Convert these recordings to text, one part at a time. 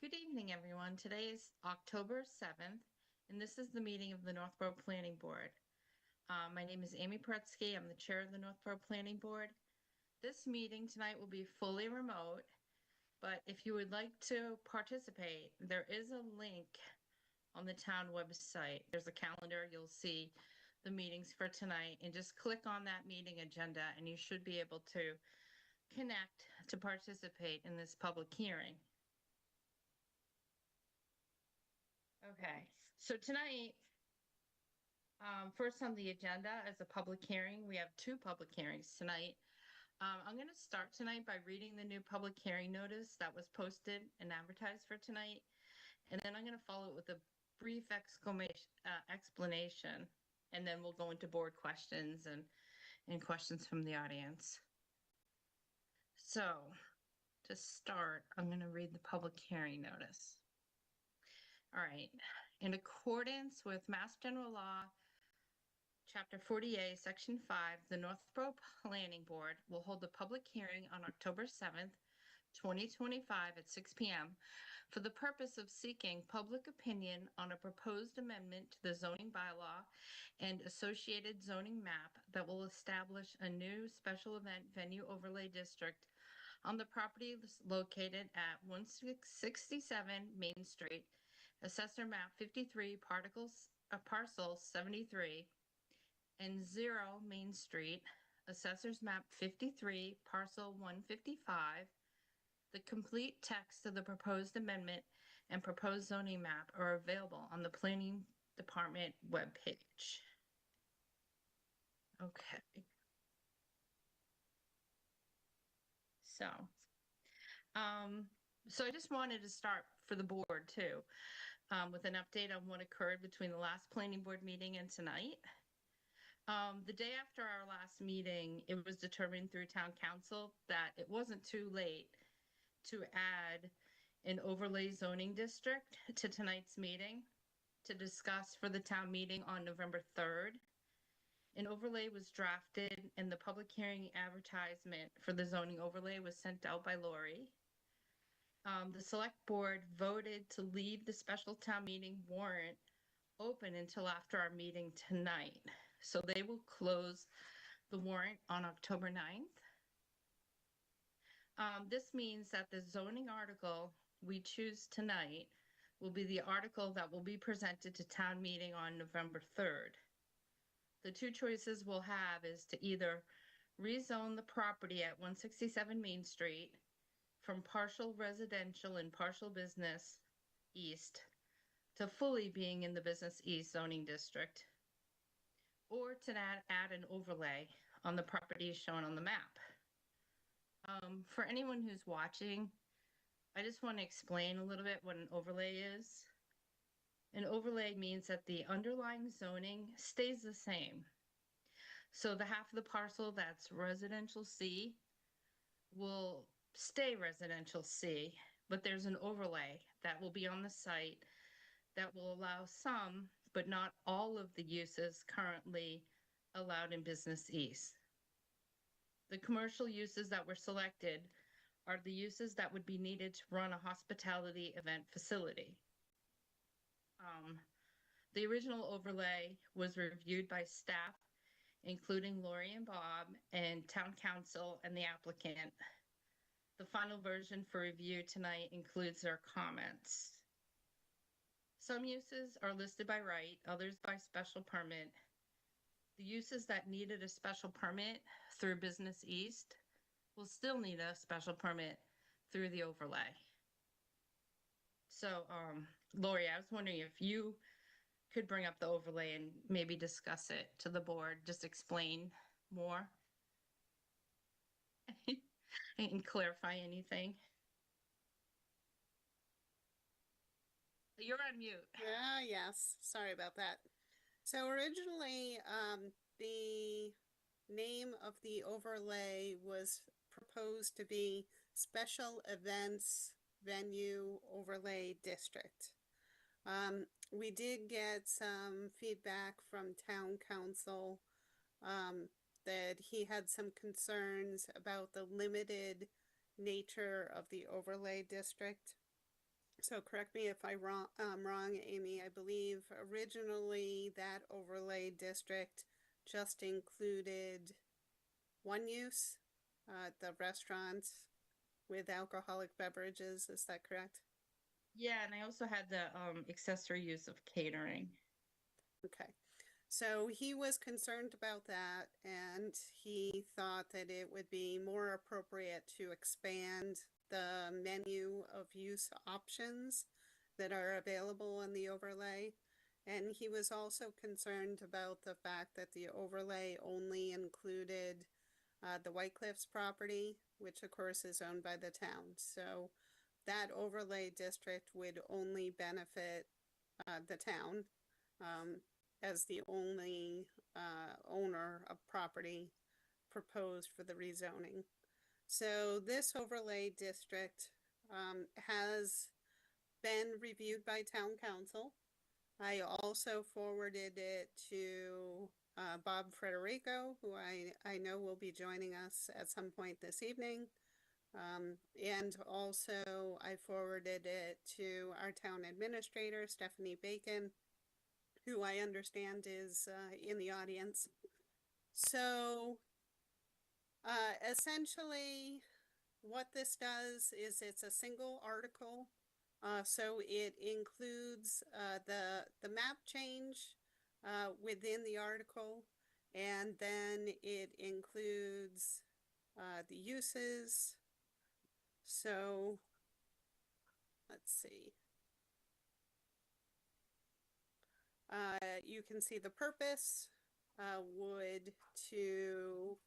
Good evening, everyone. Today is October 7th, and this is the meeting of the Northborough Planning Board. My name is Amy Paretsky. I'm the chair of the Northborough Planning Board. This meeting tonight will be fully remote, but if you would like to participate, there is a link on the town website. There's a calendar. You'll see the meetings for tonight, and just click on that meeting agenda, and you should be able to connect to participate in this public hearing. Okay, so tonight, first on the agenda is a public hearing. We have two public hearings tonight. I'm going to start tonight by reading the new public hearing notice that was posted and advertised for tonight. And then I'm going to follow it with a brief explanation. And then we'll go into board questions and questions from the audience. So to start, I'm going to read the public hearing notice. All right. In accordance with Mass General Law, Chapter 48, Section 5, the Northborough Planning Board will hold a public hearing on October 7th, 2025 at 6 p.m. for the purpose of seeking public opinion on a proposed amendment to the zoning bylaw and associated zoning map that will establish a new special event venue overlay district on the property located at 167 Main Street, Assessor Map 53, Parcel 73, and 0 Main Street, Assessors Map 53, Parcel 155. The complete text of the proposed amendment and proposed zoning map are available on the Planning Department webpage. Okay. So I just wanted to start for the board too, with an update on what occurred between the last planning board meeting and tonight. The day after our last meeting, it was determined through town council that it wasn't too late to add an overlay zoning district to tonight's meeting to discuss for the town meeting on November 3rd. An overlay was drafted and the public hearing advertisement for the zoning overlay was sent out by Lori. The select board voted to leave the special town meeting warrant open until after our meeting tonight. So they will close the warrant on October 9th. This means that the zoning article we choose tonight will be the article that will be presented to town meeting on November 3rd. The two choices we'll have is to either rezone the property at 167 Main Street from partial residential and partial business east to fully being in the business east zoning district, or to add an overlay on the properties shown on the map. For anyone who's watching, I just want to explain a little bit what an overlay is. An overlay means that the underlying zoning stays the same. So the half of the parcel that's residential C will stay residential C, but there's an overlay that will be on the site that will allow some, but not all of the uses currently allowed in Business East. The commercial uses that were selected are the uses that would be needed to run a hospitality event facility. The original overlay was reviewed by staff, including Lori and Bob, and town council and the applicant. The final version for review tonight includes their comments. Some uses are listed by right, others by special permit. The uses that needed a special permit through Business East will still need a special permit through the overlay. So, Lori, I was wondering if you could bring up the overlay and maybe discuss it to the board, just explain more and clarify anything. You're on mute. Yes, sorry about that. So originally, the name of the overlay was proposed to be Special Events Venue Overlay District. We did get some feedback from town council that he had some concerns about the limited nature of the overlay district. So correct me if I'm wrong, Amy. I believe originally that overlay district just included one use, the restaurants with alcoholic beverages. Is that correct? Yeah, and I also had the accessory use of catering. Okay. So he was concerned about that, and he thought that it would be more appropriate to expand the menu of use options that are available in the overlay. And he was also concerned about the fact that the overlay only included the White Cliffs property, which of course is owned by the town. So that overlay district would only benefit the town. As the only owner of property proposed for the rezoning. So this overlay district has been reviewed by town council. I also forwarded it to Bob Frederico, who I know will be joining us at some point this evening. And also I forwarded it to our town administrator, Stephanie Bacon, who I understand is in the audience. So essentially what this does is it's a single article. So it includes the map change within the article, and then it includes the uses. So let's see. You can see the purpose would to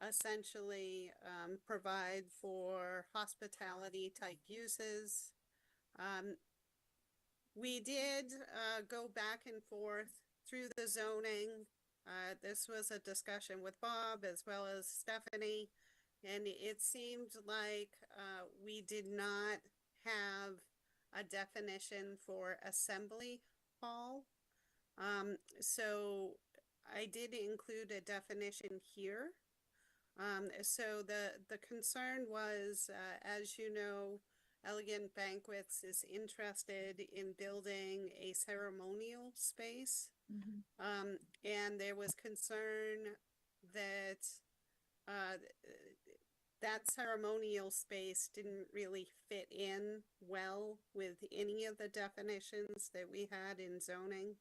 essentially provide for hospitality type uses. We did go back and forth through the zoning. This was a discussion with Bob as well as Stephanie, and it seemed like we did not have a definition for assembly hall. So I did include a definition here. So the concern was, as you know, Elegant Banquets is interested in building a ceremonial space. And there was concern that that ceremonial space didn't really fit in well with any of the definitions that we had in zoning.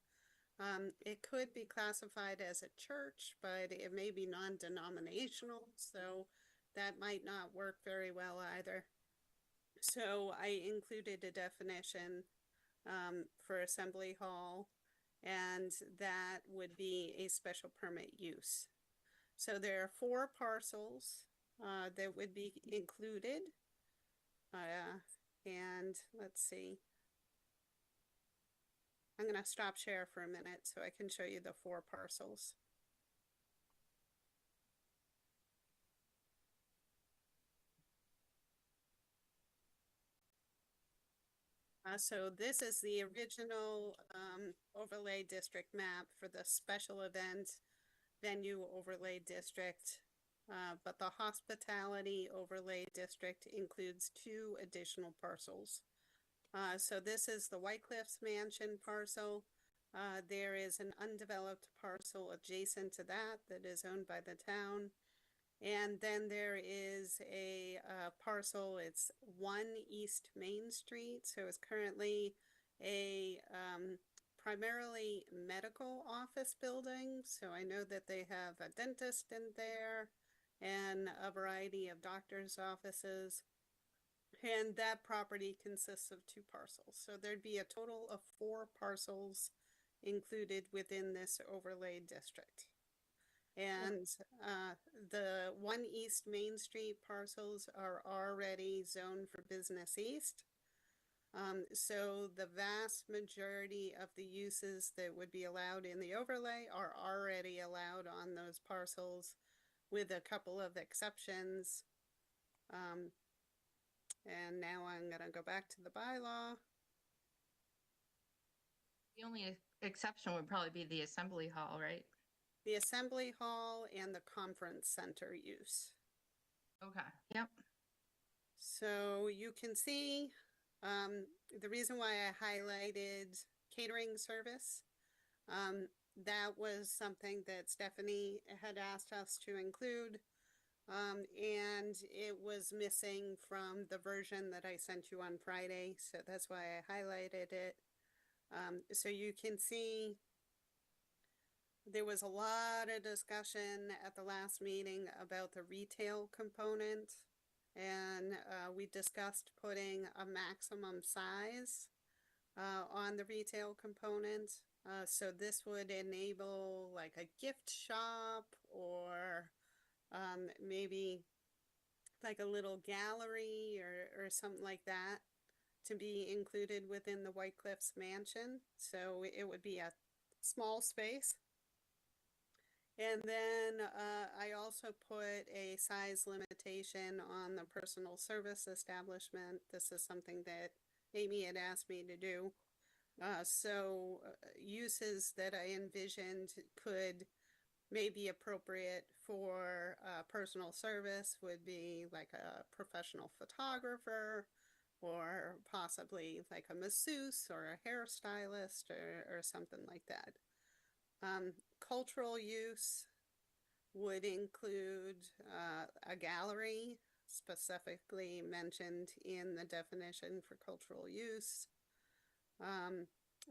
It could be classified as a church, but it may be non-denominational, so that might not work very well either. So I included a definition for assembly hall, and that would be a special permit use. So there are 4 parcels that would be included. And let's see. I'm going to stop share for a minute so I can show you the 4 parcels. So this is the original overlay district map for the special event venue overlay district. But the hospitality overlay district includes 2 additional parcels. So this is the White Cliffs Mansion parcel. There is an undeveloped parcel adjacent to that that is owned by the town. And then there is a parcel, it's 1 East Main Street. So it's currently a primarily medical office building. So I know that they have a dentist in there and a variety of doctor's offices. And that property consists of 2 parcels. So there'd be a total of 4 parcels included within this overlay district. And the 1 East Main Street parcels are already zoned for Business East. So the vast majority of the uses that would be allowed in the overlay are already allowed on those parcels, with a couple of exceptions. And now I'm going to go back to the bylaw. The only exception would probably be the assembly hall, right? The assembly hall and the conference center use. Okay. Yep. So you can see The reason why I highlighted catering service, that was something that Stephanie had asked us to include. And it was missing from the version that I sent you on Friday, so that's why I highlighted it. So you can see there was a lot of discussion at the last meeting about the retail component, and we discussed putting a maximum size on the retail component. So this would enable like a gift shop or maybe like a little gallery or something like that to be included within the White Cliffs mansion. So it would be a small space. And then I also put a size limitation on the personal service establishment. This is something that Amy had asked me to do. Uses that I envisioned could may be appropriate for personal service would be like a professional photographer or possibly like a masseuse or a hairstylist or something like that. Cultural use would include a gallery, specifically mentioned in the definition for cultural use.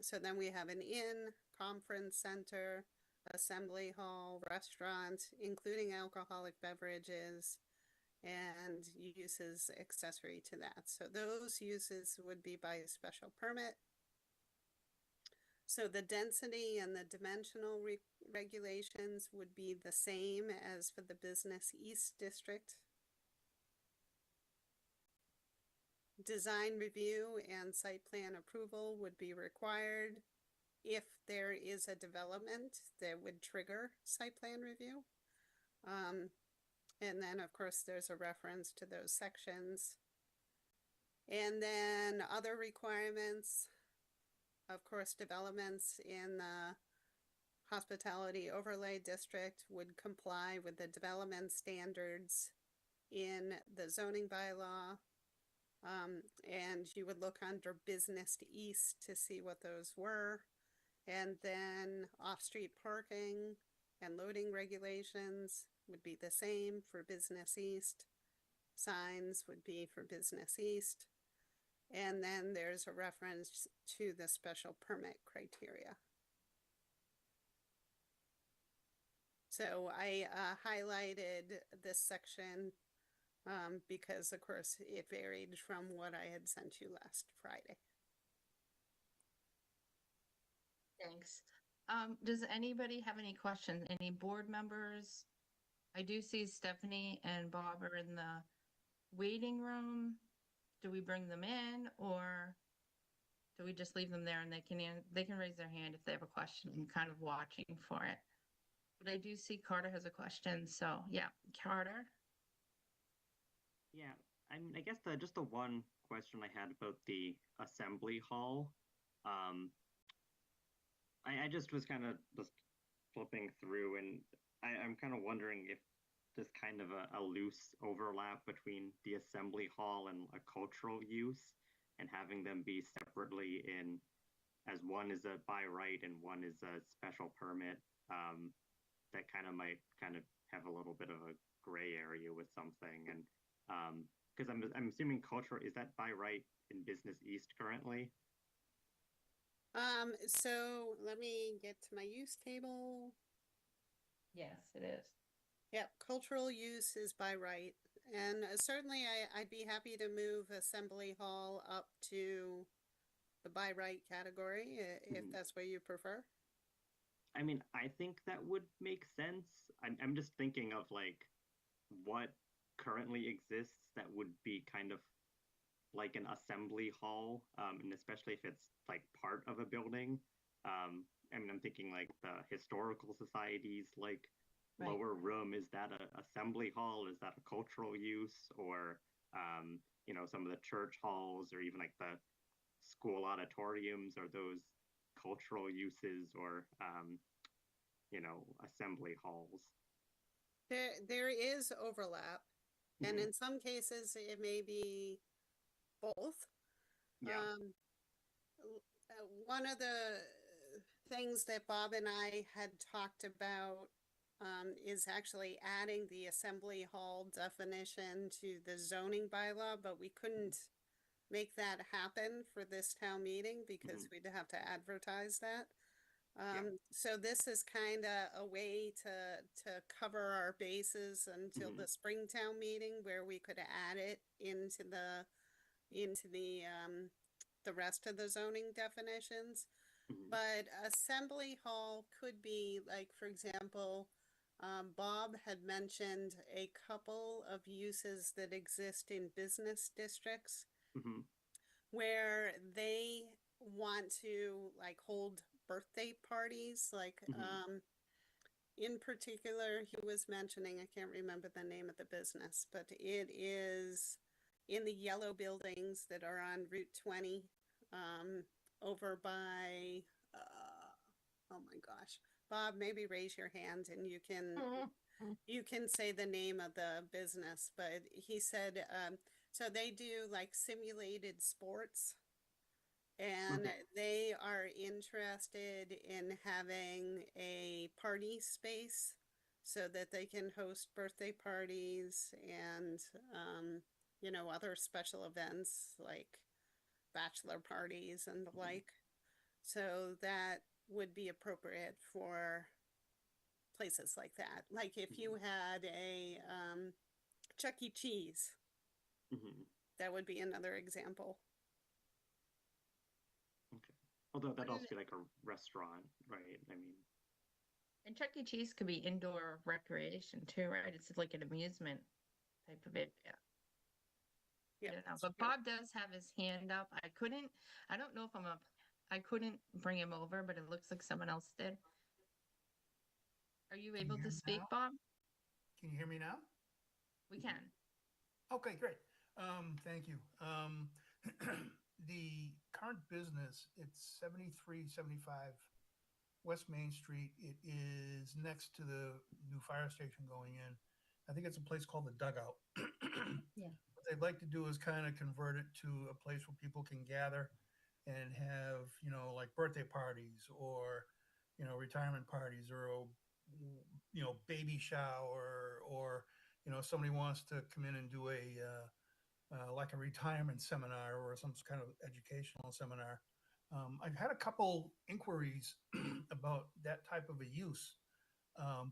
So then we have an inn, conference center, assembly hall, restaurant, including alcoholic beverages, and uses accessory to that. So those uses would be by special permit. So the density and the dimensional regulations would be the same as for the Business East District. Design review and site plan approval would be required if there is a development that would trigger site plan review. And then, of course, there's a reference to those sections. And then other requirements, of course, developments in the hospitality overlay district would comply with the development standards in the zoning bylaw. And you would look under Business East to see what those were. And then off-street parking and loading regulations would be the same for Business East. Signs would be for Business East. And then there's a reference to the special permit criteria. So I highlighted this section because, of course, it varied from what I had sent you last Friday. Thanks. Does anybody have any questions? Any board members? I do see Stephanie and Bob are in the waiting room. Do we bring them in or do we just leave them there and they can raise their hand if they have a question? I'm kind of watching for it. But I do see Carter has a question. So yeah, Carter. Yeah, I guess just the one question I had about the assembly hall. I just was kind of just flipping through, and I'm kind of wondering if there's kind of a loose overlap between the assembly hall and a cultural use, and having them be separately in, as one is a by right and one is a special permit. That kind of might kind of have a little bit of a gray area with something, and because I'm assuming cultural, is that by right in Business East currently? So let me get to my use table. Yes, it is. Yep, cultural use is by right. And certainly I'd be happy to move Assembly Hall up to the by right category if that's what you prefer. I mean, I think that would make sense. I'm just thinking of like what currently exists that would be kind of like an assembly hall, and especially if it's like part of a building. I mean, I'm thinking like the historical societies, like Right. lower room. Is that an assembly hall? Is that a cultural use? Or, you know, some of the church halls or even like the school auditoriums, are those cultural uses or, you know, assembly halls? There is overlap. And Mhm. in some cases, it may be both. Yeah. One of the things that Bob and I had talked about is actually adding the assembly hall definition to the zoning bylaw, but we couldn't make that happen for this town meeting because Mhm. we'd have to advertise that. Yeah. So this is kind of a way to cover our bases until Mhm. the Springtown meeting where we could add it into the rest of the zoning definitions. Mhm. But assembly hall could be like, for example, Bob had mentioned a couple of uses that exist in business districts Mhm. where they want to like hold birthday parties, like Mhm. in particular, he was mentioning, I can't remember the name of the business, but it is in the yellow buildings that are on Route 20, um, over by, oh my gosh. Bob, maybe raise your hand and you can say the name of the business, but he said, so they do like simulated sports and Okay. they are interested in having a party space so that they can host birthday parties and other special events like bachelor parties and the Mhm. like. So that would be appropriate for places like that. Like if Mhm. you had a Chuck E. Cheese, Mhm. that would be another example. Okay. Although that'd also Wouldn't be like a restaurant, right? I mean, And Chuck E. Cheese could be indoor recreation too, right? It's like an amusement type of it. Yeah. I Yep, don't know. that's But true. Bob does have his hand up. I don't know if I couldn't bring him over, but it looks like someone else did. Are you Can you able hear to me speak, now? Bob? Can you hear me now? We mhm. can. Okay, great. Thank you. The current business, it's 7375 West Main Street. It is next to the new fire station going in. I think it's a place called the Dugout. Yeah. What they'd like to do is kind of convert it to a place where people can gather and have, like birthday parties or, retirement parties or, baby shower or, somebody wants to come in and do like a retirement seminar or some kind of educational seminar. I've had a couple inquiries about that type of a use,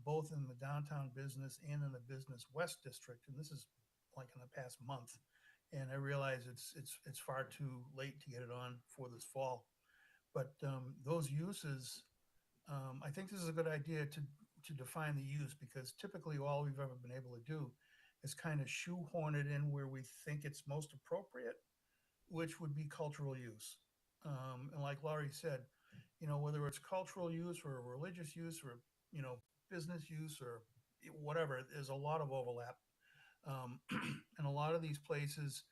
both in the downtown business and in the business west district, and this is like in the past month. And I realize it's far too late to get it on for this fall, but those uses, I think this is a good idea to define the use because typically all we've ever been able to do is kind of shoehorn it in where we think it's most appropriate, which would be cultural use. And like Laurie said, whether it's cultural use or religious use or, business use or whatever, there's a lot of overlap. Um, and a lot of these places,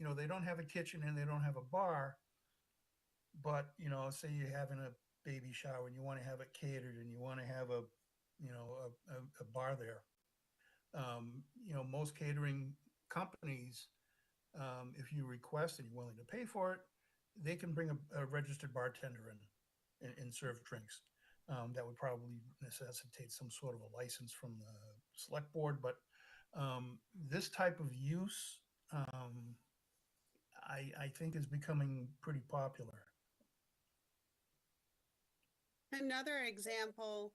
they don't have a kitchen and they don't have a bar, but, say you're having a baby shower and you want to have it catered and you want to have a bar there. Most catering companies, if you request and you're willing to pay for it, they can bring a registered bartender in and serve drinks. That would probably necessitate some sort of a license from the select board, but this type of use, I think, is becoming pretty popular. Another example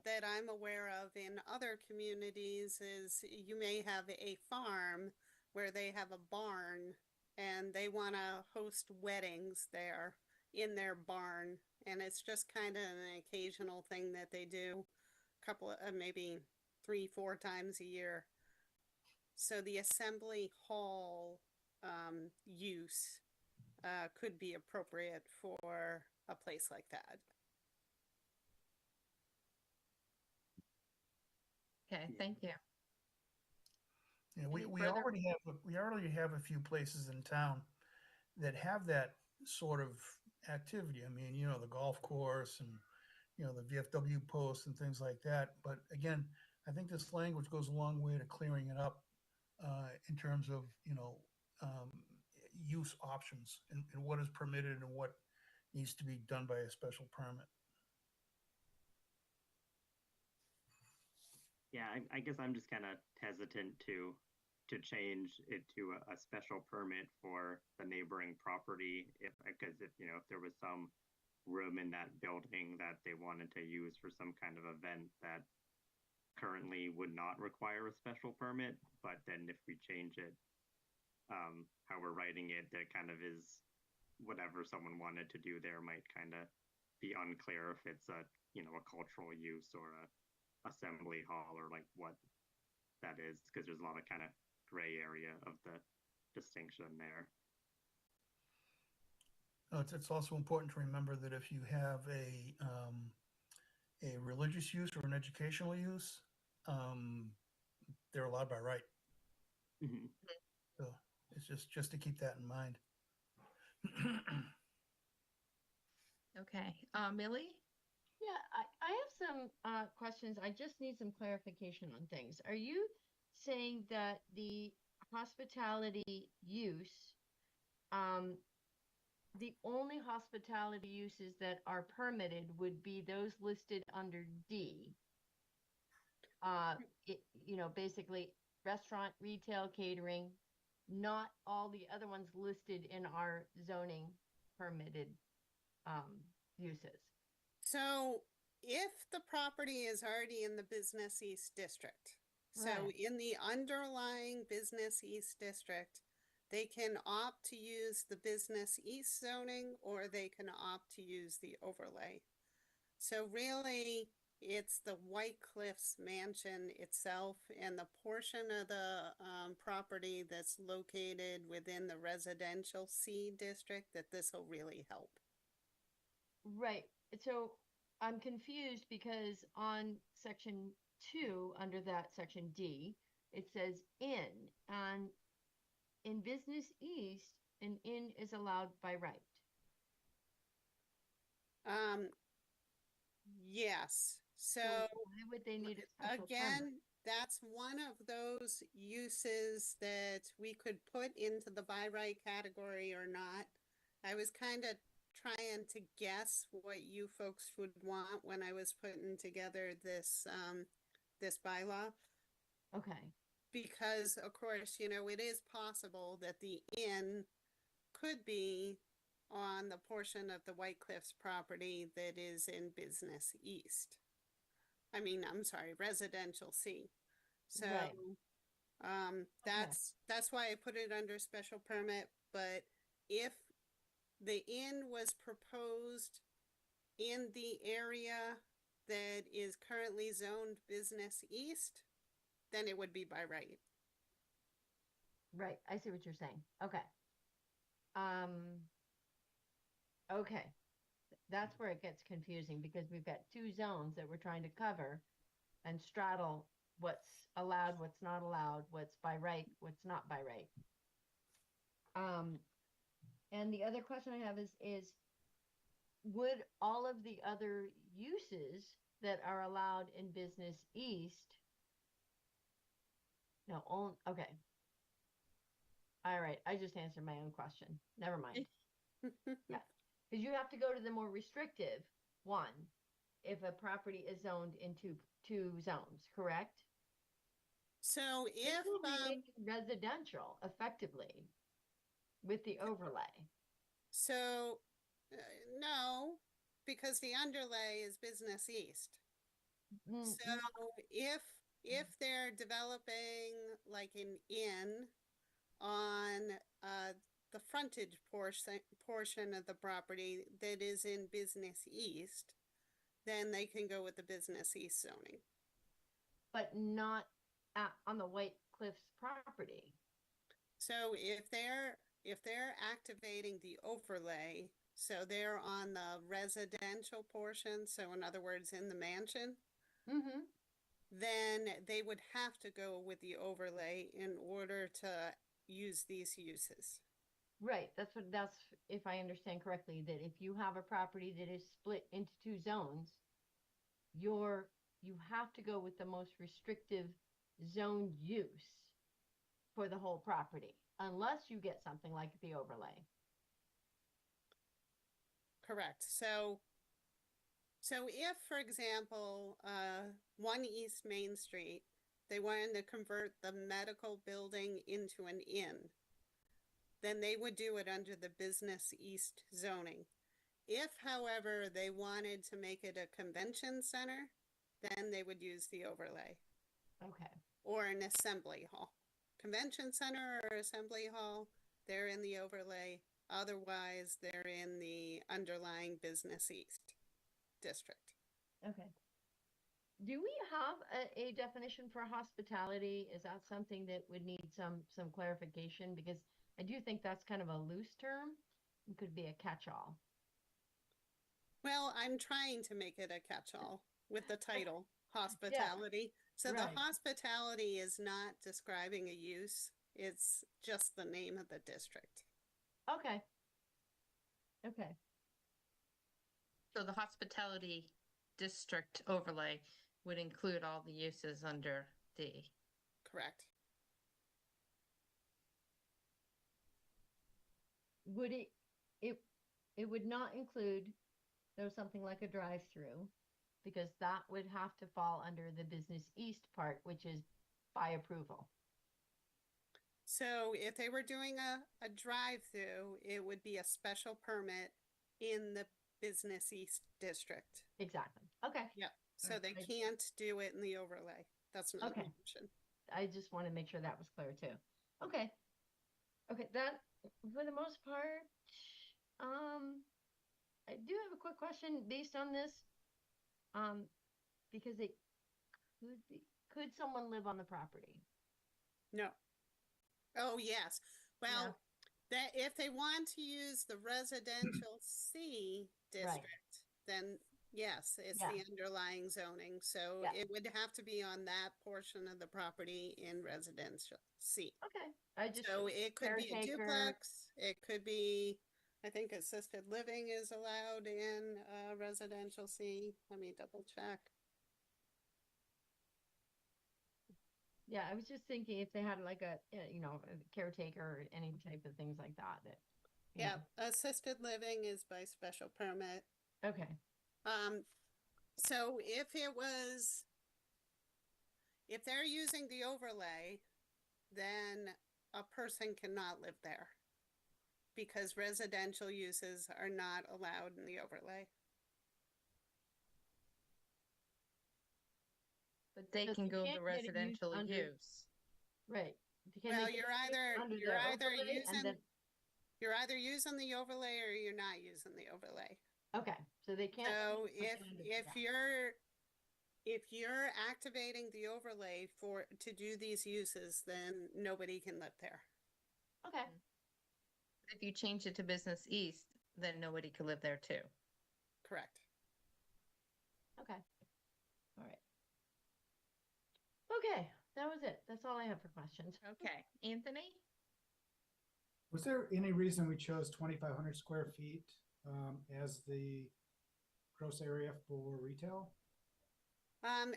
that I'm aware of in other communities is you may have a farm where they have a barn and they want to host weddings there in their barn. And it's just kind of an occasional thing that they do, a couple of maybe 3, 4 times a year. So the assembly hall use could be appropriate for a place like that. Okay, Yeah. thank you. We, Any we further? already have a few places in town that have that sort of activity. I mean, the golf course and the VFW posts and things like that. But again, I think this language goes a long way to clearing it up in terms of um, use options and what is permitted and what needs to be done by a special permit. Yeah, I guess I'm just kind of hesitant to change it to a special permit for the neighboring property if because if if there was some room in that building that they wanted to use for some kind of event that currently would not require a special permit, but then if we change it, how we're writing it, that kind of is whatever someone wanted to do there might kind of be unclear if it's a a cultural use or a assembly hall or like what that is because there's a lot of kind of gray area of the distinction there. It's also important to remember that if you have a religious use or an educational use, they're allowed by right. Mm-hmm. So it's just to keep that in mind. Okay, Millie? Yeah, I have some questions. I just need some clarification on things. Are you saying that the hospitality use, the only hospitality uses that are permitted would be those listed under D? Basically restaurant, retail, catering, not all the other ones listed in our zoning permitted uses. So if the property is already in the Business East District, so Right. in the underlying Business East District, they can opt to use the Business East zoning or they can opt to use the overlay. So really, it's the White Cliffs mansion itself and the portion of the property that's located within the residential C district that this will really help. Right. So I'm confused because on section 2, under that section D, it says in, and in Business East, an inn is allowed by right. Yes. So why would they need a special permit? again, that's one of those uses that we could put into the by right category or not. I was kind of trying to guess what you folks would want when I was putting together this this bylaw. Okay. Because of course, it is possible that the inn could be on the portion of the White Cliffs property that is in Business East. I'm sorry, residential C. So Right. that's why I put it under special permit. But if the inn was proposed in the area that is currently zoned Business East, then it would be by right. Right. I see what you're saying. Okay. Okay. That's where it gets confusing because we've got two zones that we're trying to cover and straddle what's allowed, what's not allowed, what's by right, what's not by right. And the other question I have is would all of the other uses that are allowed in Business East okay. All right. I just answered my own question. Never mind. Yeah. Because you have to go to the more restrictive one if a property is zoned into two zones, correct? So This if will be making residential effectively with the overlay. so no, because the underlay is Business East. So if they're developing like an inn on the frontage portion of the property that is in Business East, then they can go with the Business East zoning. But not on the White Cliffs property. So if they're activating the overlay, so they're on the residential portion, so in other words, in the mansion, then they would have to go with the overlay in order to use these uses. Right. That's if I understand correctly, that if you have a property that is split into two zones, you have to go with the most restrictive zone use for the whole property, unless you get something like the overlay. Correct. So if, for example, 1 East Main Street, they wanted to convert the medical building into an inn, then they would do it under the Business East zoning. If, however, they wanted to make it a convention center, then they would use the overlay, Okay. or an assembly hall. Convention center or assembly hall, they're in the overlay. Otherwise, they're in the underlying Business East district. Okay. Do we have a definition for hospitality? Is that something that would need some clarification? Because I do think that's kind of a loose term. It could be a catch-all. Well, I'm trying to make it a catch-all with the title, hospitality. So Right. the hospitality is not describing a use, it's just the name of the district. Okay. Okay. So the hospitality district overlay would include all the uses under D. Correct. Would it would not include, though, something like a drive-through, because that would have to fall under the Business East part, which is by approval. So if they were doing a drive-through, it would be a special permit in the Business East district. Exactly. Okay. So they Right. can't do it in the overlay. That's not Okay. an option. I just want to make sure that was clear too. Okay. Okay, that for the most part, I do have a quick question based on this. Because it could someone live on the property? No. Oh, yes. Well, that if they want to use the residential C district, then yes, it's Yeah. the underlying zoning. So Yeah. it would have to be on that portion of the property in residential C. Okay. I just So it could be a caretaker. duplex, it could be, I think assisted living is allowed in residential C. Let me double check. Yeah, I was just thinking if they had like a caretaker or any type of things like that. You Yeah, assisted living is by special permit. know. Okay. So if they're using the overlay, then a person cannot live there because residential uses are not allowed in the overlay. But they So can they go can't the get it used residential under- use. Right. Can Well, they you're get it either under you're their either overlay and using then- you're either using the overlay or you're not using the overlay. Okay, so they can't. So put it under- if you're activating the overlay to do these uses, then nobody can live there. Okay. If you change it to Business East, then nobody could live there too. Correct. Okay. All right. Okay, that was it. That's all I have for questions. Okay, Anthony? Was there any reason we chose 2,500 square feet as the gross area for retail?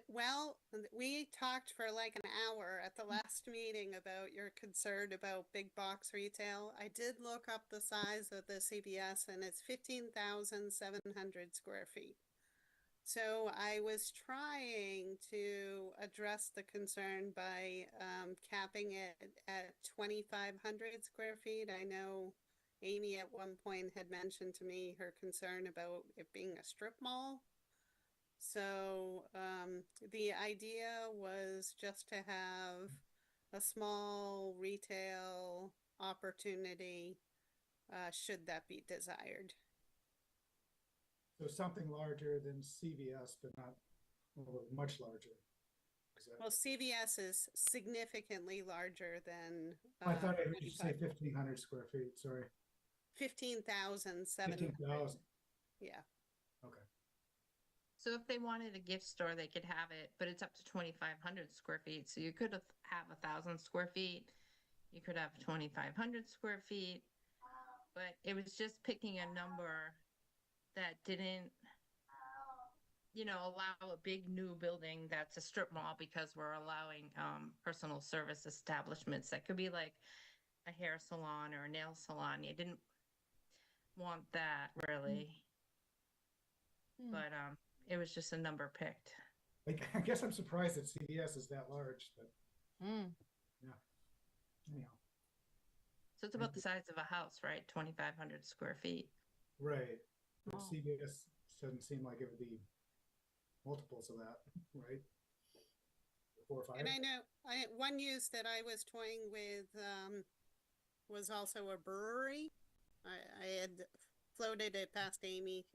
Well, we talked for like an hour at the last meeting about your concern about big box retail. I did look up the size of the CVS and it's 15,700 square feet. So I was trying to address the concern by capping it at 2,500 square feet. I know Amy at one point had mentioned to me her concern about it being a strip mall. So the idea was just to have a small retail opportunity should that be desired. So something larger than CVS, but not much larger. Well, CVS is significantly larger than. I thought I heard you say 25 1,500 square feet. Sorry. 15,700. 15,000. Yeah. Okay. So if they wanted a gift store, they could have it, but it's up to 2,500 square feet. So you could have 1,000 square feet. You could have 2,500 square feet. But it was just picking a number that didn't allow a big new building that's a strip mall because we're allowing personal service establishments. That could be like a hair salon or a nail salon. You didn't want that really, Hmm. but it was just a number picked. I guess I'm surprised that CVS is that large, but Mm. yeah. Anyhow, So it's about the size of a house, right? 2,500 square feet. right. But Oh. CVS doesn't seem like it would be multiples of that, right? 4 or 5. And I know, one use that I was toying with, was also a brewery. I had floated it past Amy.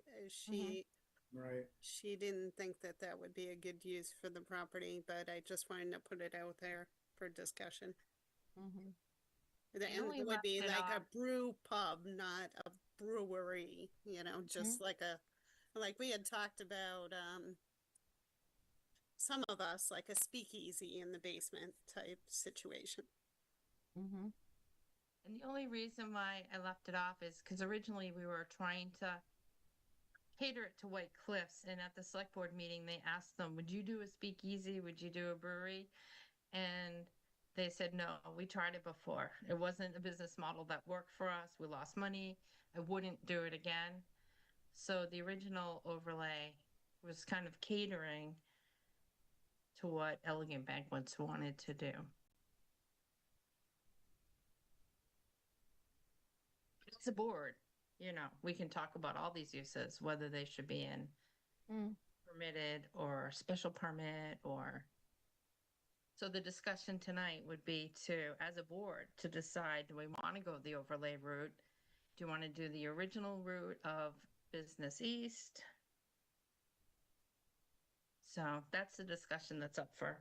Right. She didn't think that that would be a good use for the property, but I just wanted to put it out there for discussion. Mm-hmm. And only it would be left it like a off. brew pub, not a brewery, just like we had talked about, some of us, like a speakeasy in the basement type situation. Mm-hmm. And the only reason why I left it off is because originally we were trying to cater it to White Cliffs. And at the select board meeting, they asked them, would you do a speakeasy? Would you do a brewery? And they said, no, we tried it before. It wasn't a business model that worked for us. We lost money. I wouldn't do it again. So the original overlay was kind of catering to what Elegant Banquets wanted to do. As a board, we can talk about all these uses, whether they should be in Mm. permitted or special permit or. So the discussion tonight would be as a board, to decide, do we want to go the overlay route? Do you want to do the original route of Business East? So that's the discussion that's up for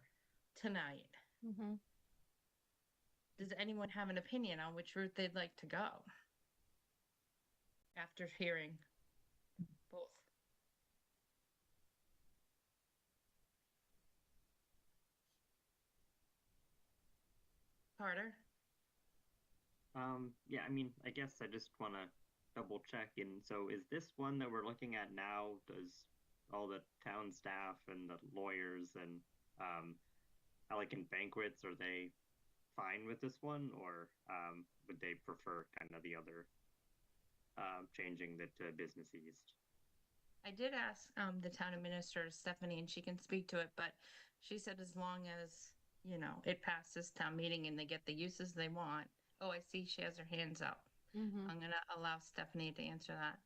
tonight. Mm-hmm. Does anyone have an opinion on which route they'd like to go after hearing both? Carter? Yeah, I mean, I guess I just want to double check. And so is this one that we're looking at now, does all the town staff and the lawyers and Elegant Banquets, are they fine with this one, or would they prefer kind of the other, changing the to Business East? I did ask the town administrator, Stephanie, and she can speak to it, but she said as long as, it passes town meeting and they get the uses they want. Oh, I see she has her hands up. Mm-hmm. I'm going to allow Stephanie to answer that.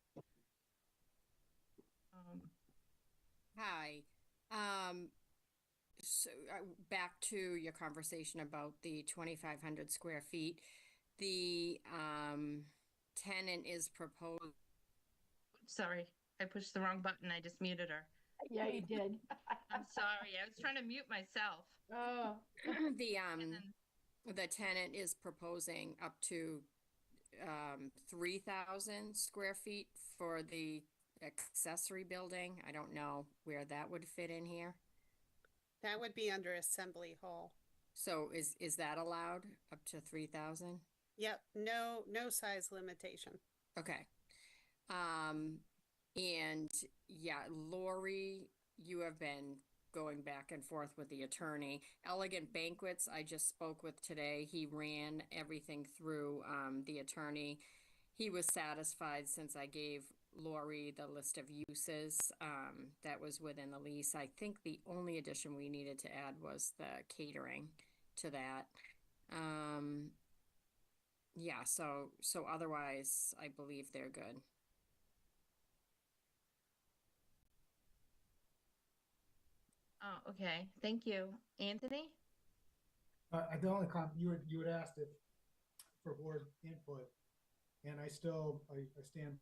Hi. So back to your conversation about the 2,500 square feet. The tenant is proposed. Sorry, I pushed the wrong button. I just muted her. Yeah, you did. I'm sorry. I was trying to mute myself. Oh. The tenant is proposing up to 3,000 square feet for the accessory building. I don't know where that would fit in here. That would be under Assembly Hall. So is that allowed up to 3,000? Yep, no size limitation. Okay. And yeah, Lori, you have been going back and forth with the attorney. Elegant Banquets, I just spoke with today. He ran everything through the attorney. He was satisfied since I gave Lori the list of uses that was within the lease. I think the only addition we needed to add was the catering to that. Yeah, so otherwise, I believe they're good. Oh, okay. Thank you. Anthony? The only you had asked if for board input, and I stand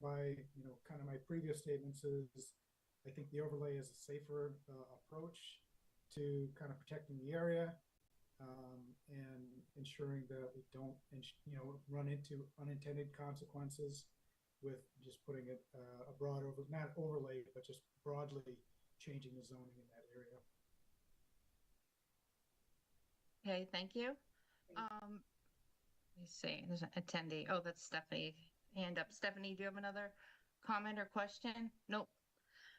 by kind of my previous statements. Is I think the overlay is a safer approach to kind of protecting the area and ensuring that we don't run into unintended consequences with just putting it a broad not overlay, but just broadly changing the zoning in that area. Okay, thank you. Let me see. There's an attendee. Oh, that's Stephanie. Hand up. Stephanie, do you have another comment or question? Nope.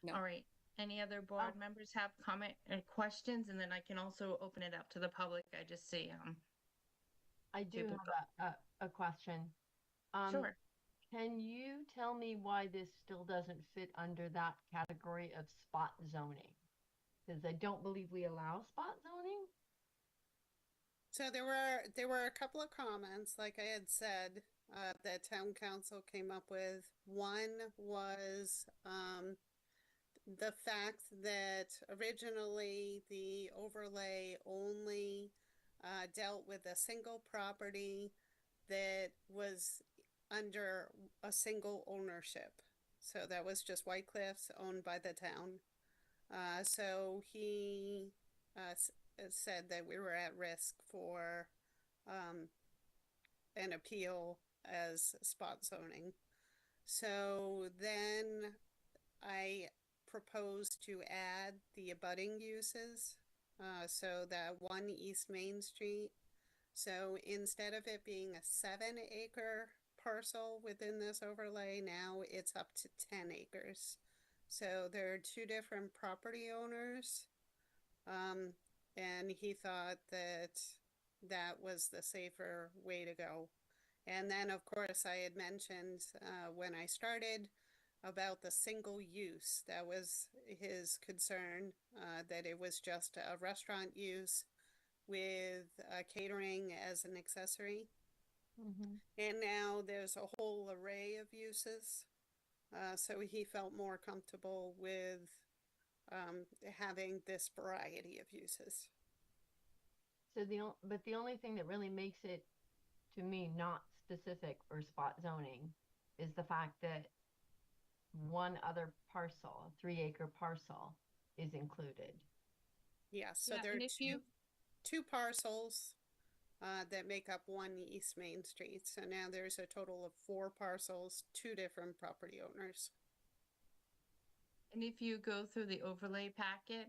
No. All right. Any other board members have comment or questions? And then I can also open it up to the public. I just see, I do people have a question. sure. Can you tell me why this still doesn't fit under that category of spot zoning? Because I don't believe we allow spot zoning. So there were a couple of comments, like I had said, that town council came up with. One was the fact that originally the overlay only dealt with a single property that was under a single ownership. So that was just White Cliffs owned by the town. So he said that we were at risk for an appeal as spot zoning. So then I proposed to add the abutting uses. So that 1 East Main Street. So instead of it being a 7-acre parcel within this overlay, now it's up to 10 acres. So there are 2 different property owners. And he thought that that was the safer way to go. And then, of course, I had mentioned when I started about the single use. That was his concern, that it was just a restaurant use with catering as an accessory. And now there's a whole array of uses. So he felt more comfortable with having this variety of uses. So the only thing that really makes it, to me, not specific for spot zoning is the fact that one other parcel, a 3-acre parcel, is included. Yes, so Yeah, there and are if you- two parcels that make up 1 East Main Street. So now there's a total of 4 parcels, 2 different property owners. And if you go through the overlay packet,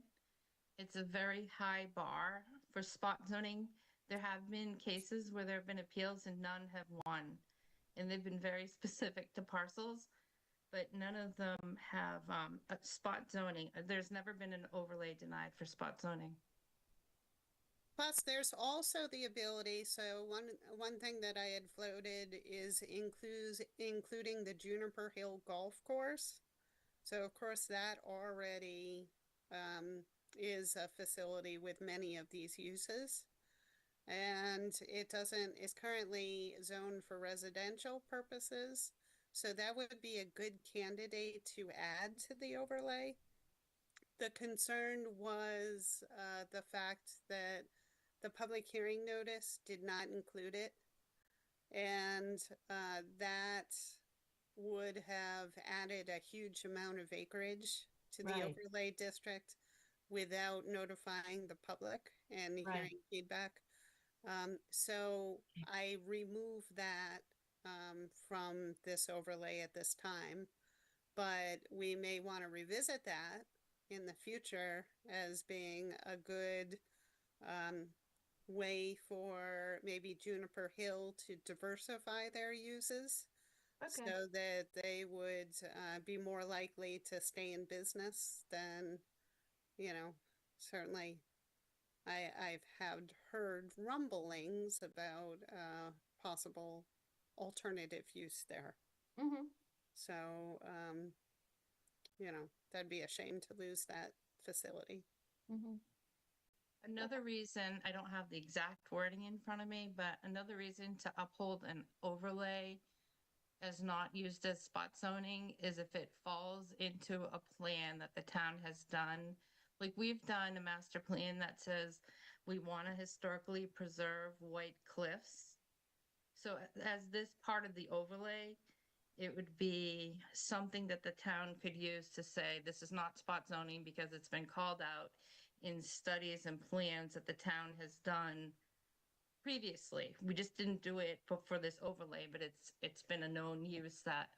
it's a very high bar for spot zoning. There have been cases where there have been appeals and none have won. And they've been very specific to parcels, but none of them have a spot zoning. There's never been an overlay denied for spot zoning. Plus, there's also the ability, so one thing that I had floated is including the Juniper Hill Golf Course. So, of course, that already is a facility with many of these uses. And it's currently zoned for residential purposes. So that would be a good candidate to add to the overlay. The concern was the fact that the public hearing notice did not include it. And that would have added a huge amount of acreage to the overlay district without notifying the public and hearing feedback. So I removed that from this overlay at this time, but we may want to revisit that in the future as being a good way for maybe Juniper Hill to diversify their uses. Okay. So that they would be more likely to stay in business than, certainly I've heard rumblings about possible alternative use there. So, that'd be a shame to lose that facility. Another reason, I don't have the exact wording in front of me, but another reason to uphold an overlay as not used as spot zoning is if it falls into a plan that the town has done. Like we've done a master plan that says we want to historically preserve White Cliffs. So as this part of the overlay, it would be something that the town could use to say, this is not spot zoning because it's been called out in studies and plans that the town has done previously. We just didn't do it for this overlay, but it's been a known use that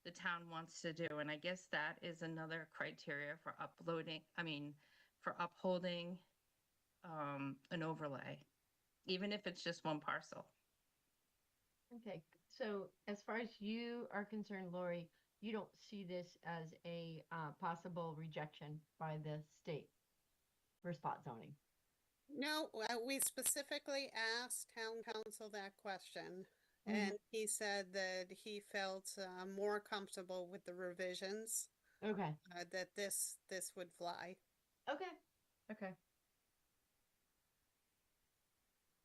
the town wants to do. And I guess that is another criteria for upholding an overlay, even if it's just one parcel. Okay, so as far as you are concerned, Lori, you don't see this as a possible rejection by the state for spot zoning. No, we specifically asked town council that question, Mhm. and he said that he felt more comfortable with the revisions, Okay. that this would fly. Okay. Okay.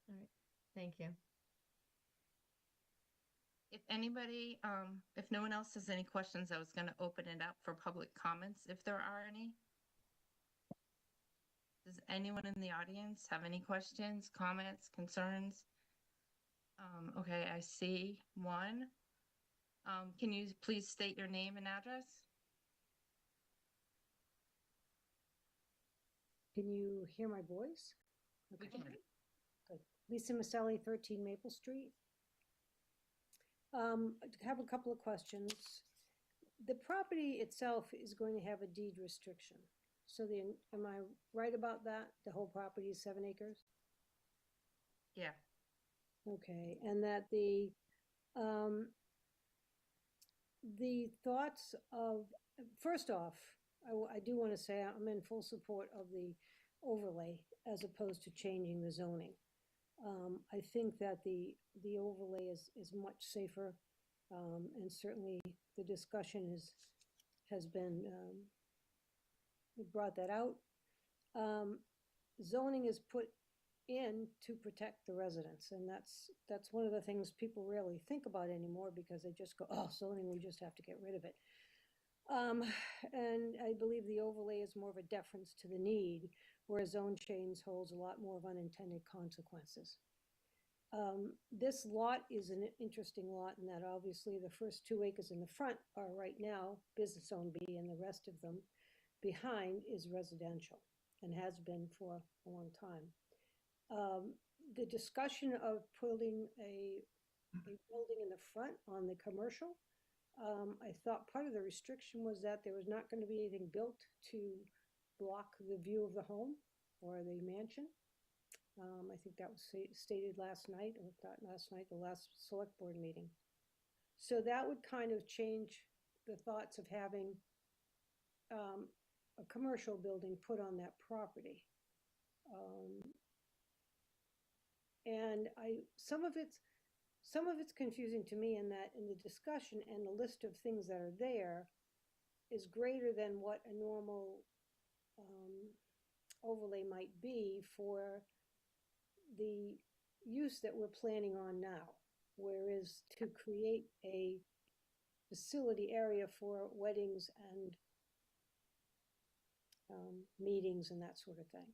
All right. Thank you. If anybody, if no one else has any questions, I was going to open it up for public comments if there are any. Does anyone in the audience have any questions, comments, concerns? Okay, I see one. Can you please state your name and address? Can you hear my voice? We Okay, can. good. Lisa Maselli, 13 Maple Street. I have a couple of questions. The property itself is going to have a deed restriction. So am I right about that? The whole property is 7 acres? Yeah. Okay, and that the thoughts of, first off, I do want to say I'm in full support of the overlay as opposed to changing the zoning. I think that the overlay is much safer, and certainly the discussion has been brought that out. Zoning is put in to protect the residents, and that's one of the things people rarely think about anymore because they just go, oh, zoning, we just have to get rid of it. And I believe the overlay is more of a deference to the need, whereas zone change holds a lot more of unintended consequences. This lot is an interesting lot in that obviously the first 2 acres in the front are right now business zone B, and the rest of them behind is residential and has been for a long time. The discussion of putting a building in the front on the commercial, I thought part of the restriction was that there was not going to be anything built to block the view of the home or the mansion. I think that was stated last night, or not last night, the last select board meeting. So that would kind of change the thoughts of having a commercial building put on that property. And some of it's confusing to me in that in the discussion and the list of things that are there is greater than what a normal overlay might be for the use that we're planning on now, whereas to create a facility area for weddings and meetings and that sort of thing.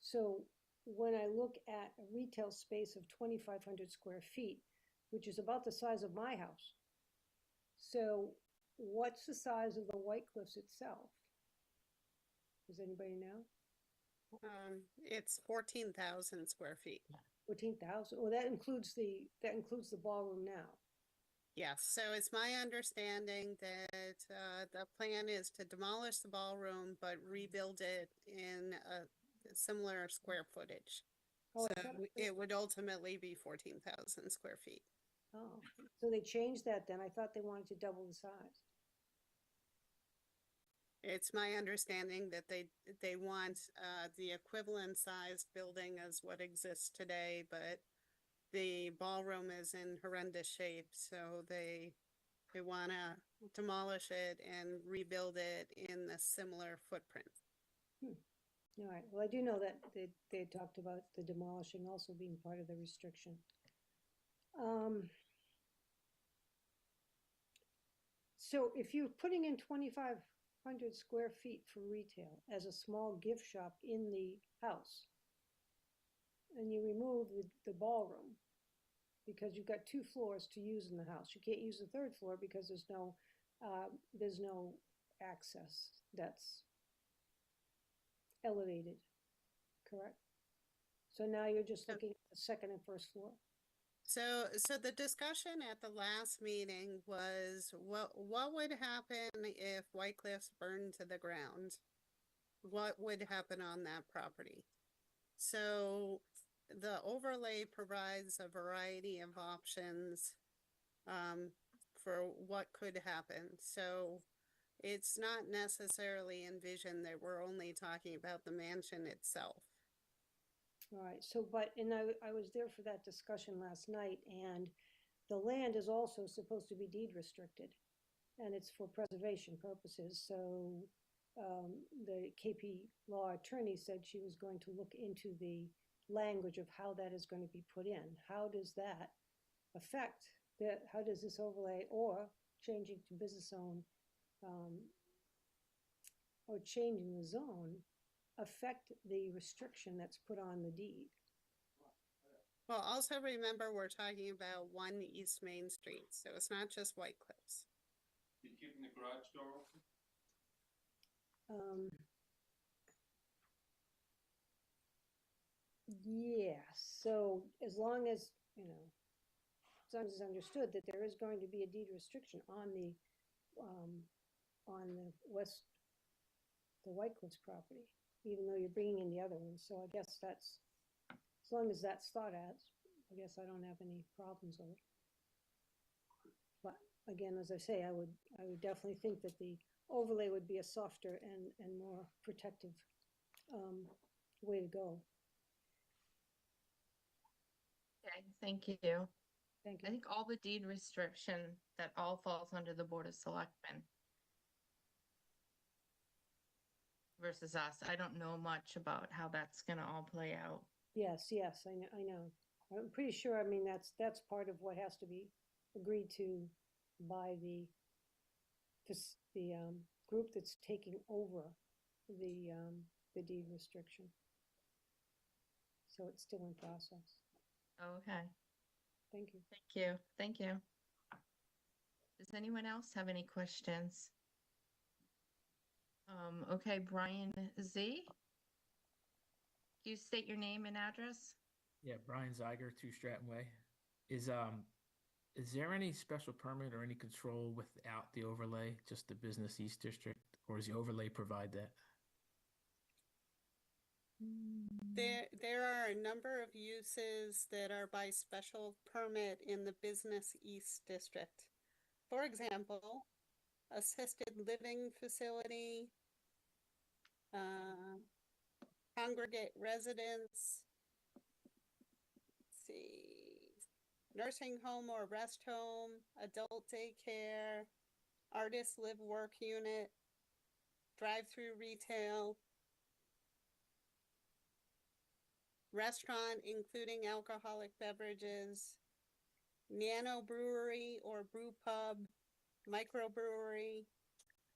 So when I look at a retail space of 2,500 square feet, which is about the size of my house. So what's the size of the White Cliffs itself? Does anybody know? It's 14,000 square feet. 14,000. Well, that includes the ballroom now. Yes, so it's my understanding that the plan is to demolish the ballroom, but rebuild it in a similar square footage. Oh, So it would ultimately be 14,000 square feet. Oh, so they changed that then. I thought they wanted to double the size. It's my understanding that they want the equivalent sized building as what exists today, but the ballroom is in horrendous shape, so they want to demolish it and rebuild it in a similar footprint. All right. Well, I do know that they talked about the demolishing also being part of the restriction. So if you're putting in 2,500 square feet for retail as a small gift shop in the house, and you remove the ballroom, because you've got 2 floors to use in the house. You can't use the 3rd floor because there's no access that's elevated, correct? So now you're just looking at the 2nd and 1st floor. So the discussion at the last meeting was what would happen if White Cliffs burned to the ground? What would happen on that property? So the overlay provides a variety of options for what could happen. So it's not necessarily envisioned that we're only talking about the mansion itself. All right, so, but, and I was there for that discussion last night, and the land is also supposed to be deed restricted, and it's for preservation purposes, so, the KP Law attorney said she was going to look into the language of how that is going to be put in. How does that affect, how does this overlay or changing to business zone, or changing the zone affect the restriction that's put on the deed? Well, also remember, we're talking about 1 East Main Street, so it's not just White Cliffs. You keeping the garage door open? Yeah, so as long as, as long as it's understood that there is going to be a deed restriction on the White Cliffs property, even though you're bringing in the other one, so I guess that's, as long as that's thought at, I guess I don't have any problems with it. But again, as I say, I would definitely think that the overlay would be a softer and more protective way to go. Okay, thank you. Thank I you. think all the deed restriction, that all falls under the Board of Selectmen versus us. I don't know much about how that's gonna all play out. Yes, I know. I'm pretty sure, I mean, that's part of what has to be agreed to by the group that's taking over the deed restriction. So it's still in process. Okay, Thank you. thank you, thank you. Does anyone else have any questions? Okay, Brian Z. Can you state your name and address? Yeah, Brian Zeiger, 2 Stratton Way. Is there any special permit or any control without the overlay, just the Business East District, or does the overlay provide that? There are a number of uses that are by special permit in the Business East District. For example, assisted living facility, congregate residence, let's see, nursing home or rest home, adult daycare, artist live work unit, drive-through retail, restaurant including alcoholic beverages, nano brewery or brew pub, microbrewery,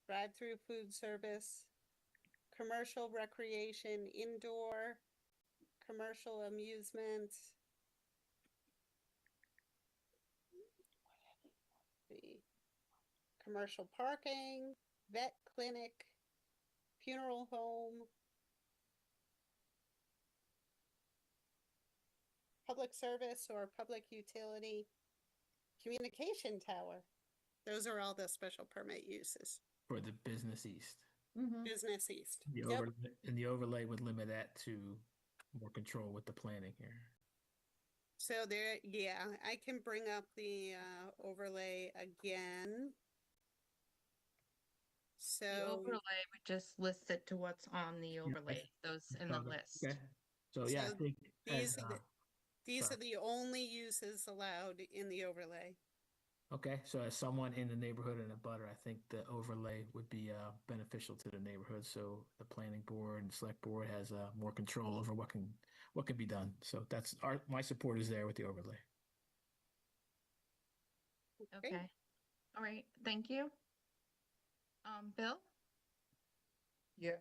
drive-through food service, commercial recreation indoor, commercial amusement, the commercial parking, vet clinic, funeral home, public service or public utility, communication tower. Those are all the special permit uses. For the Business East? Business East. The Yep. And the overlay would limit that to more control with the planning here. So there, yeah, I can bring up the overlay again. The So overlay would just list it to what's on the overlay, those in the Okay. list. Okay. So yeah, I So think these as, are these sorry. are the only uses allowed in the overlay. okay, so as someone in the neighborhood and a butter, I think the overlay would be beneficial to the neighborhood. So the planning board and select board has more control over what can be done. So that's my support is there with the overlay. Okay, all right, thank you. Bill? Yeah,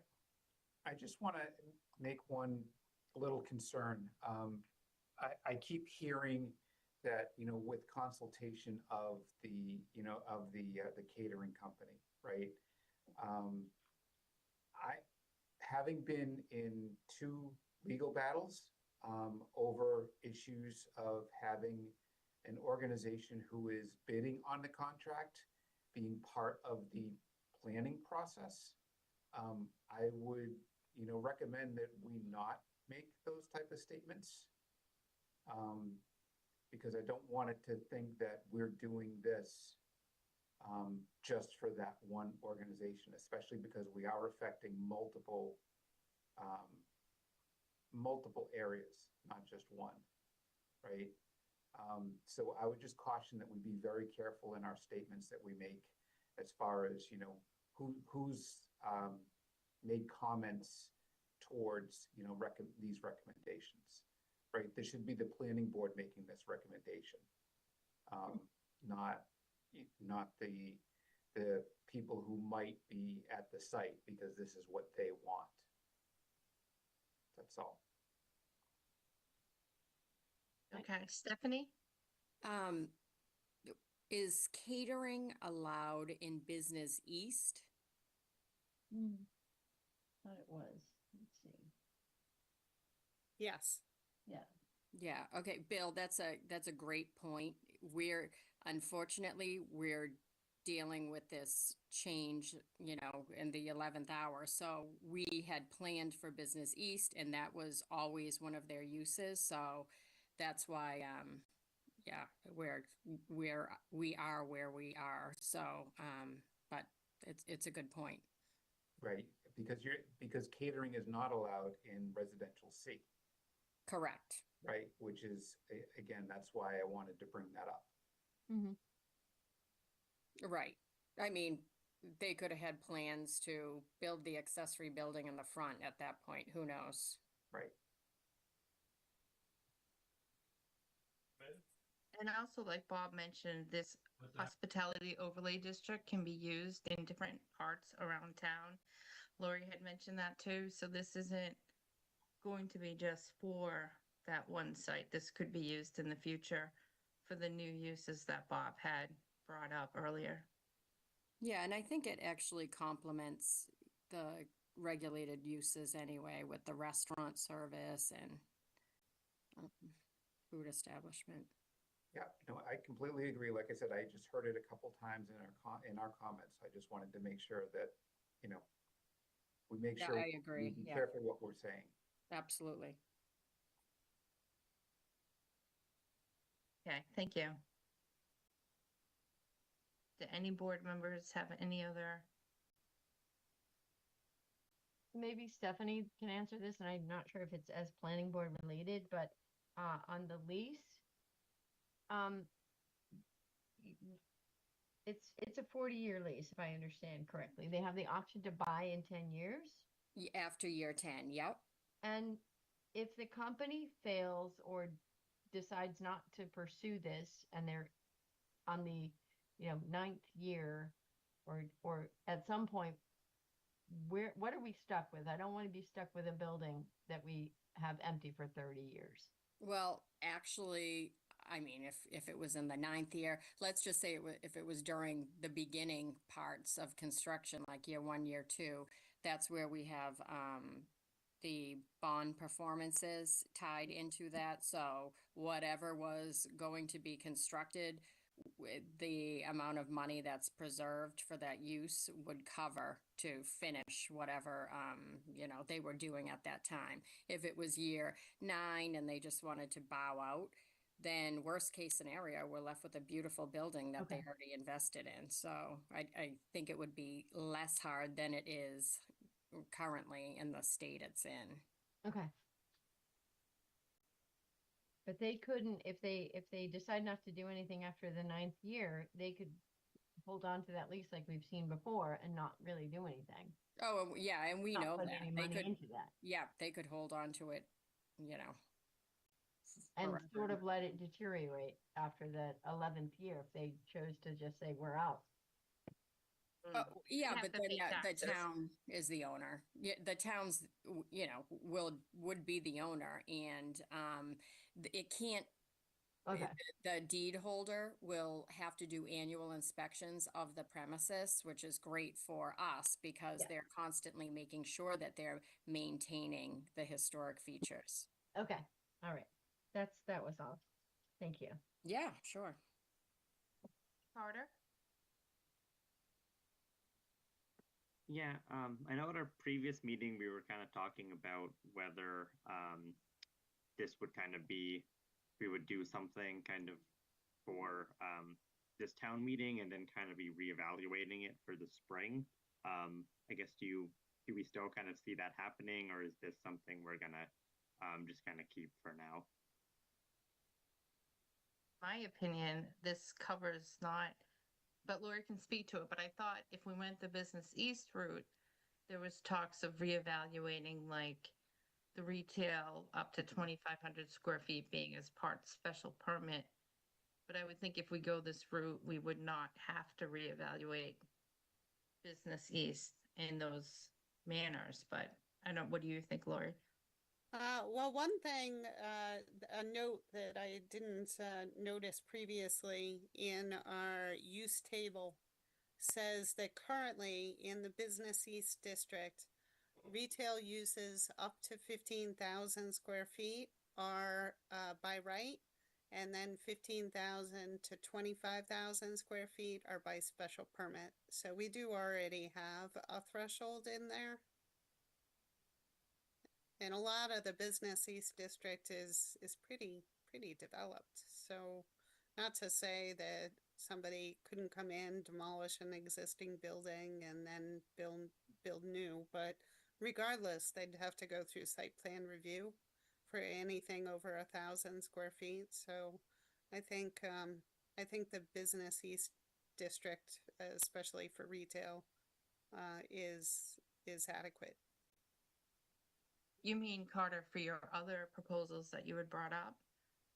I just want to make one little concern. I keep hearing that, with consultation of the catering company, right? Having been in 2 legal battles over issues of having an organization who is bidding on the contract being part of the planning process, I would, recommend that we not make those type of statements, because I don't want it to think that we're doing this just for that one organization, especially because we are affecting multiple areas, not just one, right? So I would just caution that we be very careful in our statements that we make as far as, you know, who's made comments towards, you know, these recommendations, right? This should be the planning board making this recommendation, not the people who might be at the site because this is what they want. That's all. Okay, Stephanie? Is catering allowed in Business East? Thought it was. Let's see. Yes. Yeah. Yeah, okay, Bill, that's a great point. Unfortunately, we're dealing with this change, you know, in the 11th hour. So we had planned for Business East and that was always one of their uses. So that's why, yeah, we are where we are. So, but it's a good point. Right, because catering is not allowed in residential C, Correct. right? Which is, again, that's why I wanted to bring that up. Mm-hmm. Right. I mean, they could have had plans to build the accessory building in the front at that point. Who knows? Right. And also, like Bob mentioned, this What's that? hospitality overlay district can be used in different parts around town. Lori had mentioned that too. So this isn't going to be just for that one site. This could be used in the future for the new uses that Bob had brought up earlier. Yeah, and I think it actually complements the regulated uses anyway with the restaurant service and food establishment. Yeah, no, I completely agree. Like I said, I just heard it a couple times in our comments. I just wanted to make sure that, you know, we make Yeah, sure I agree. we be Yeah. careful what we're saying. Absolutely. Okay, thank you. Do any board members have any other? Maybe Stephanie can answer this, and I'm not sure if it's as planning board related, but on the lease, it's a 40-year lease, if I understand correctly. They have the option to buy in 10 years. After year 10, yep. And if the company fails or decides not to pursue this, and they're on the, you know, 9th year, or at some point, what are we stuck with? I don't want to be stuck with a building that we have empty for 30 years. Well, actually, I mean, if it was in the 9th year, let's just say if it was during the beginning parts of construction, like year 1, year 2, that's where we have the bond performances tied into that. So whatever was going to be constructed, with the amount of money that's preserved for that use would cover to finish whatever, you know, they were doing at that time. If it was year 9 and they just wanted to bow out, then worst case scenario, we're left with a beautiful building that they Okay. already invested in. So I think it would be less hard than it is currently in the state it's in. Okay. But they couldn't, if they decide not to do anything after the 9th year, they could hold on to that lease like we've seen before and not really do anything. Oh, yeah, and we Not know put that. any They money could, into that. yeah, they could hold on to it, you know. And forever. sort of let it deteriorate after the 11th year if they chose to just say we're out. Oh, yeah, Have but to then pay the taxes. town is the owner. Yeah, the town's, you know, would be the owner, and it can't. Okay. The deed holder will have to do annual inspections of the premises, which is great for us because Yeah. they're constantly making sure that they're maintaining the historic features. Okay. All right. That was all. Thank you. Yeah, sure. Carter? Yeah, I know at our previous meeting we were kind of talking about whether this would kind of be, we would do something kind of for this town meeting and then kind of be reevaluating it for the spring. I guess do we still kind of see that happening, or is this something we're gonna just kind of keep for now? My opinion, this covers not, but Lori can speak to it, but I thought if we went the Business East route, there was talks of reevaluating like the retail up to 2,500 square feet being as part special permit. But I would think if we go this route, we would not have to reevaluate Business East in those manners. But I don't, what do you think, Lori? Well, one thing, a note that I didn't notice previously in our use table says that currently in the Business East District, retail uses up to 15,000 square feet are by right, and then 15,000 to 25,000 square feet are by special permit. So we do already have a threshold in there. And a lot of the Business East District is pretty developed. So not to say that somebody couldn't come in, demolish an existing building and then build new, but regardless, they'd have to go through site plan review for anything over 1,000 square feet. So I think the Business East District, especially for retail, is adequate. You mean, Carter, for your other proposals that you had brought up?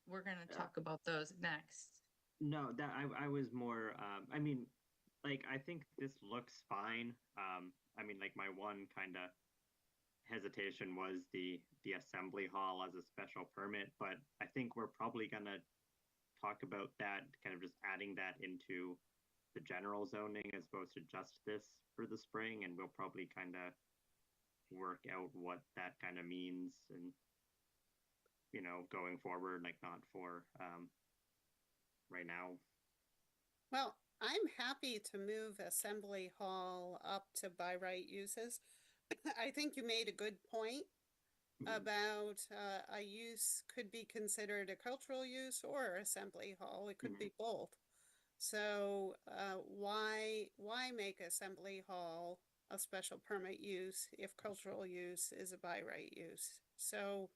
We're going to talk about those next. No, that I was more, I mean, like, I think this looks fine. I mean, like, my one kind of hesitation was the assembly hall as a special permit, but I think we're probably going to talk about that, kind of just adding that into the general zoning as opposed to just this for the spring, and we'll probably kind of work out what that kind of means and, you know, going forward, like not for right now. Well, I'm happy to move assembly hall up to by right uses. I think you made a good point about a use could be considered a cultural use or assembly hall. It could be both. So why make assembly hall a special permit use if cultural use is a by right use? So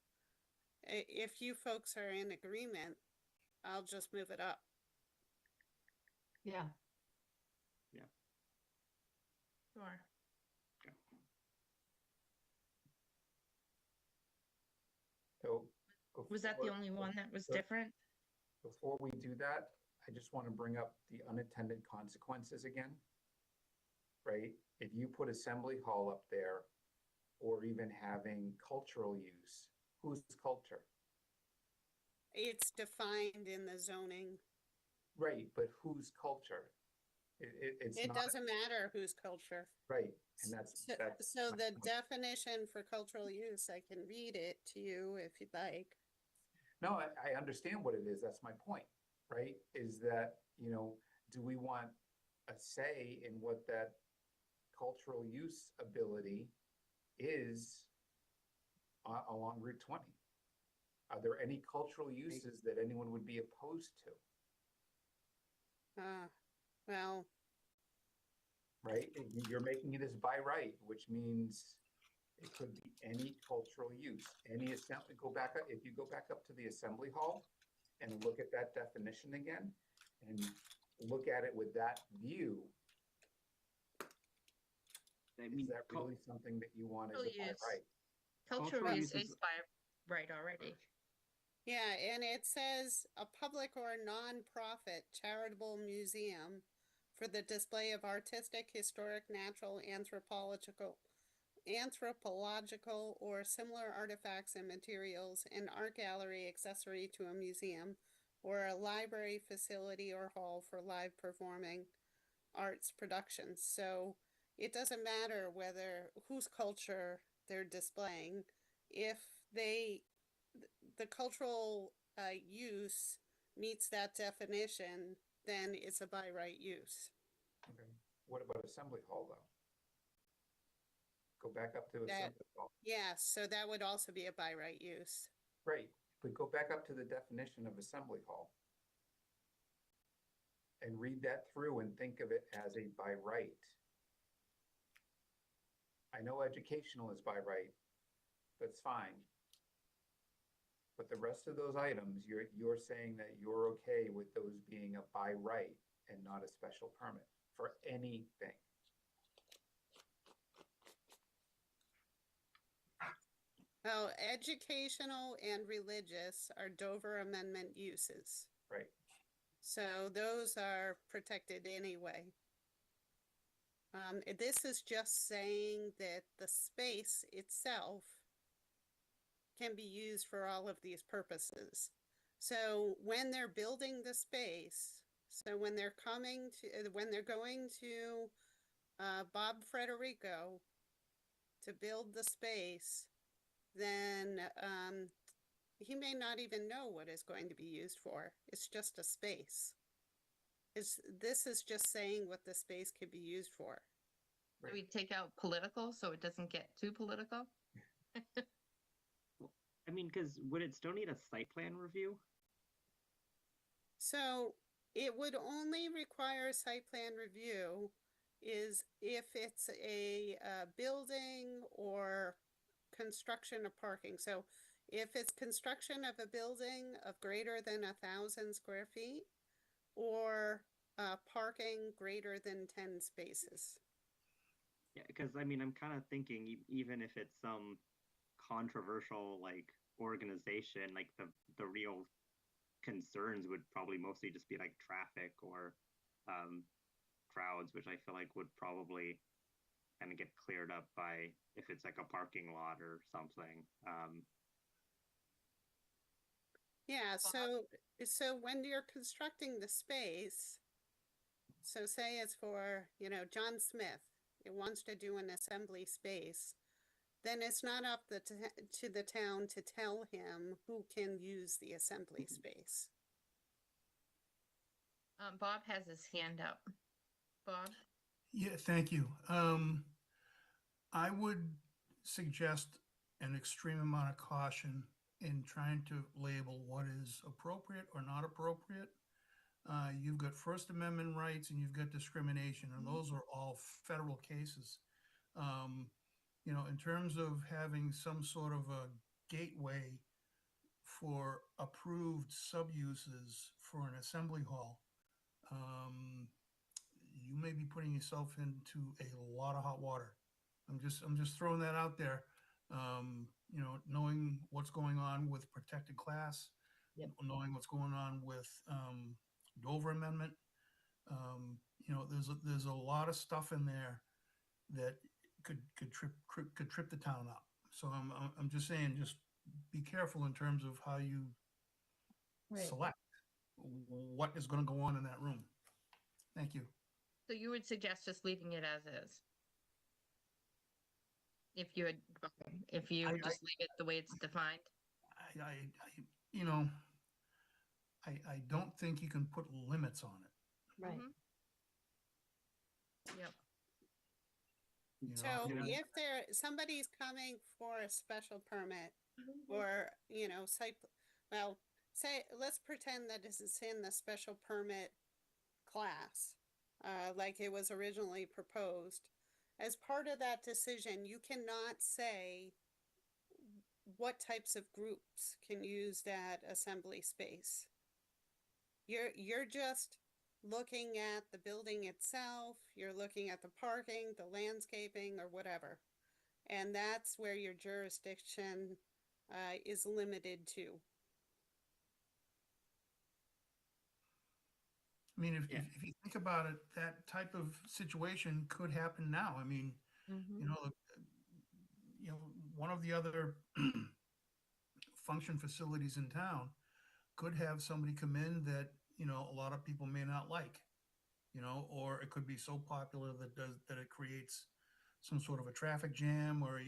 if you folks are in agreement, I'll just move it up. Yeah. Yeah. Sure. Okay. So Was that the only one that was different? Before we do that, I just want to bring up the unintended consequences again, right? If you put assembly hall up there, or even having cultural use, whose culture? It's defined in the zoning. Right, but whose culture? It doesn't matter whose culture. Right, and that's so the definition for cultural use, I can read it to you if you'd like. No, I understand what it is. That's my point, right? Is that, you know, do we want a say in what that cultural use ability is along Route 20? Are there any cultural uses that anyone would be opposed to? Well, right? You're making it as by right, which means it could be any cultural use, any assembly. If you go back up to the assembly hall and look at that definition again, and look at it with that view, is that really something that you want as a by right? Cultural use is by right already. Yeah, and it says a public or non-profit charitable museum for the display of artistic, historic, natural, anthropological, or similar artifacts and materials, an art gallery accessory to a museum, or a library facility or hall for live performing arts productions. So it doesn't matter whose culture they're displaying. If the cultural use meets that definition, then it's a by right use. Okay. What about assembly hall, though? Go back up to assembly hall. Yeah, so that would also be a by right use. Right, but go back up to the definition of assembly hall. and read that through and think of it as a by right. I know educational is by right, that's fine. But the rest of those items, you're saying that you're okay with those being a by right and not a special permit for anything. Oh, educational and religious are Dover Amendment uses. Right. So those are protected anyway. This is just saying that the space itself can be used for all of these purposes. So when they're building the space, so when they're going to Bob Frederico to build the space, then he may not even know what it's going to be used for. It's just a space. This is just saying what the space could be used for. Do we take out political so it doesn't get too political? I mean, because would it still need a site plan review? So it would only require site plan review is if it's a building or construction of parking. So if it's construction of a building of greater than 1,000 square feet or parking greater than 10 spaces. Yeah, because I mean, I'm kind of thinking even if it's some controversial like organization, like the real concerns would probably mostly just be like traffic or crowds, which I feel like would probably kind of get cleared up by if it's like a parking lot or something. Yeah, so when you're constructing the space, so say it's for, John Smith, it wants to do an assembly space, then it's not up to the town to tell him who can use the assembly space. Bob has his hand up. Bob? Yeah, thank you. I would suggest an extreme amount of caution in trying to label what is appropriate or not appropriate. You've got First Amendment rights and you've got discrimination, and those are all federal cases. In terms of having some sort of a gateway for approved sub-uses for an assembly hall, you may be putting yourself into a lot of hot water. I'm just throwing that out there. Knowing what's going on with protected class, Yep. knowing what's going on with Dover Amendment. There's a lot of stuff in there that could trip the town up. So I'm just saying, just be careful in terms of how you select what is going to go on in that room. Thank you. So you would suggest just leaving it as is? If you would just leave it the way it's defined? I don't think you can put limits on it. Right. Mhm. Yep. So if somebody's coming for a special permit or, let's pretend that this is in the special permit class, like it was originally proposed. As part of that decision, you cannot say what types of groups can use that assembly space. You're just looking at the building itself, you're looking at the parking, the landscaping, or whatever. And that's where your jurisdiction is limited to. I mean, if you think about it, that type of situation could happen now. I mean, one of the other function facilities in town could have somebody come in that, a lot of people may not like, or it could be so popular that it creates some sort of a traffic jam, or,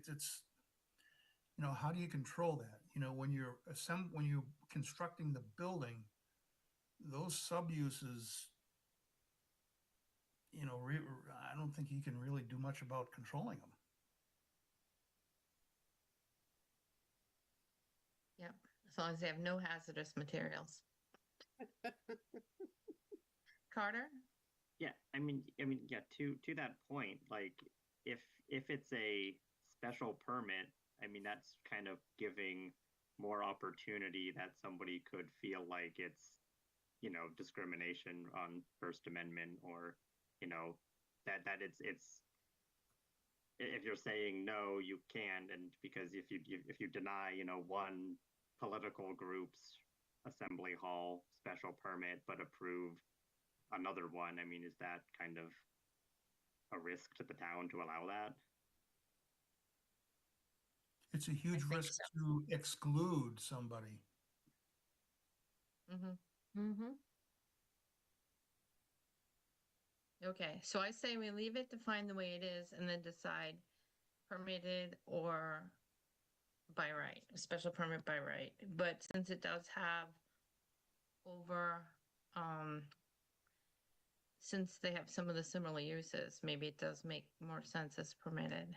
it's how do you control that? When you're constructing the building, those sub-uses, I don't think you can really do much about controlling them. Yep. As long as they have no hazardous materials. Carter? Yeah, yeah, to that point, like if it's a special permit, I mean that's kind of giving more opportunity that somebody could feel like it's, discrimination on First Amendment, or, that it's if you're saying no, you can't, and because if you deny, one political group's assembly hall special permit but approve another one, I mean, is that kind of a risk to the town to allow that? It's a huge think risk so. to exclude somebody. Mm-hmm. Mm-hmm. Okay, so I say we leave it defined the way it is and then decide permitted or by right, a special permit by right. But since it does have over, since they have some of the similar uses, maybe it does make more sense as permitted.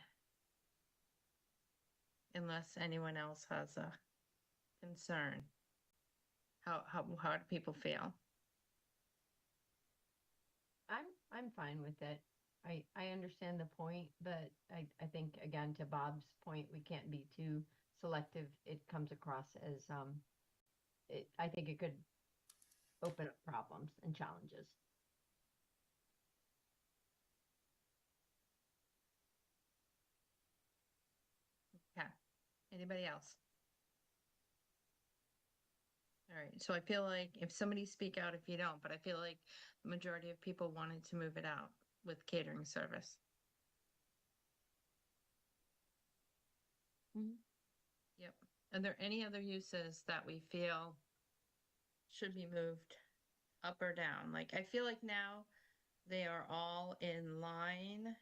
Unless anyone else has a concern. How do people feel? I'm fine with it. I understand the point, but I think again, to Bob's point, we can't be too selective. It comes across as I think it could open up problems and challenges. Okay. Anybody else? All right, so I feel like if somebody speak out, if you don't, but I feel like the majority of people wanted to move it out with catering service. Mhm. Yep. Are there any other uses that we feel should be moved up or down? Like, I feel like now they are all in line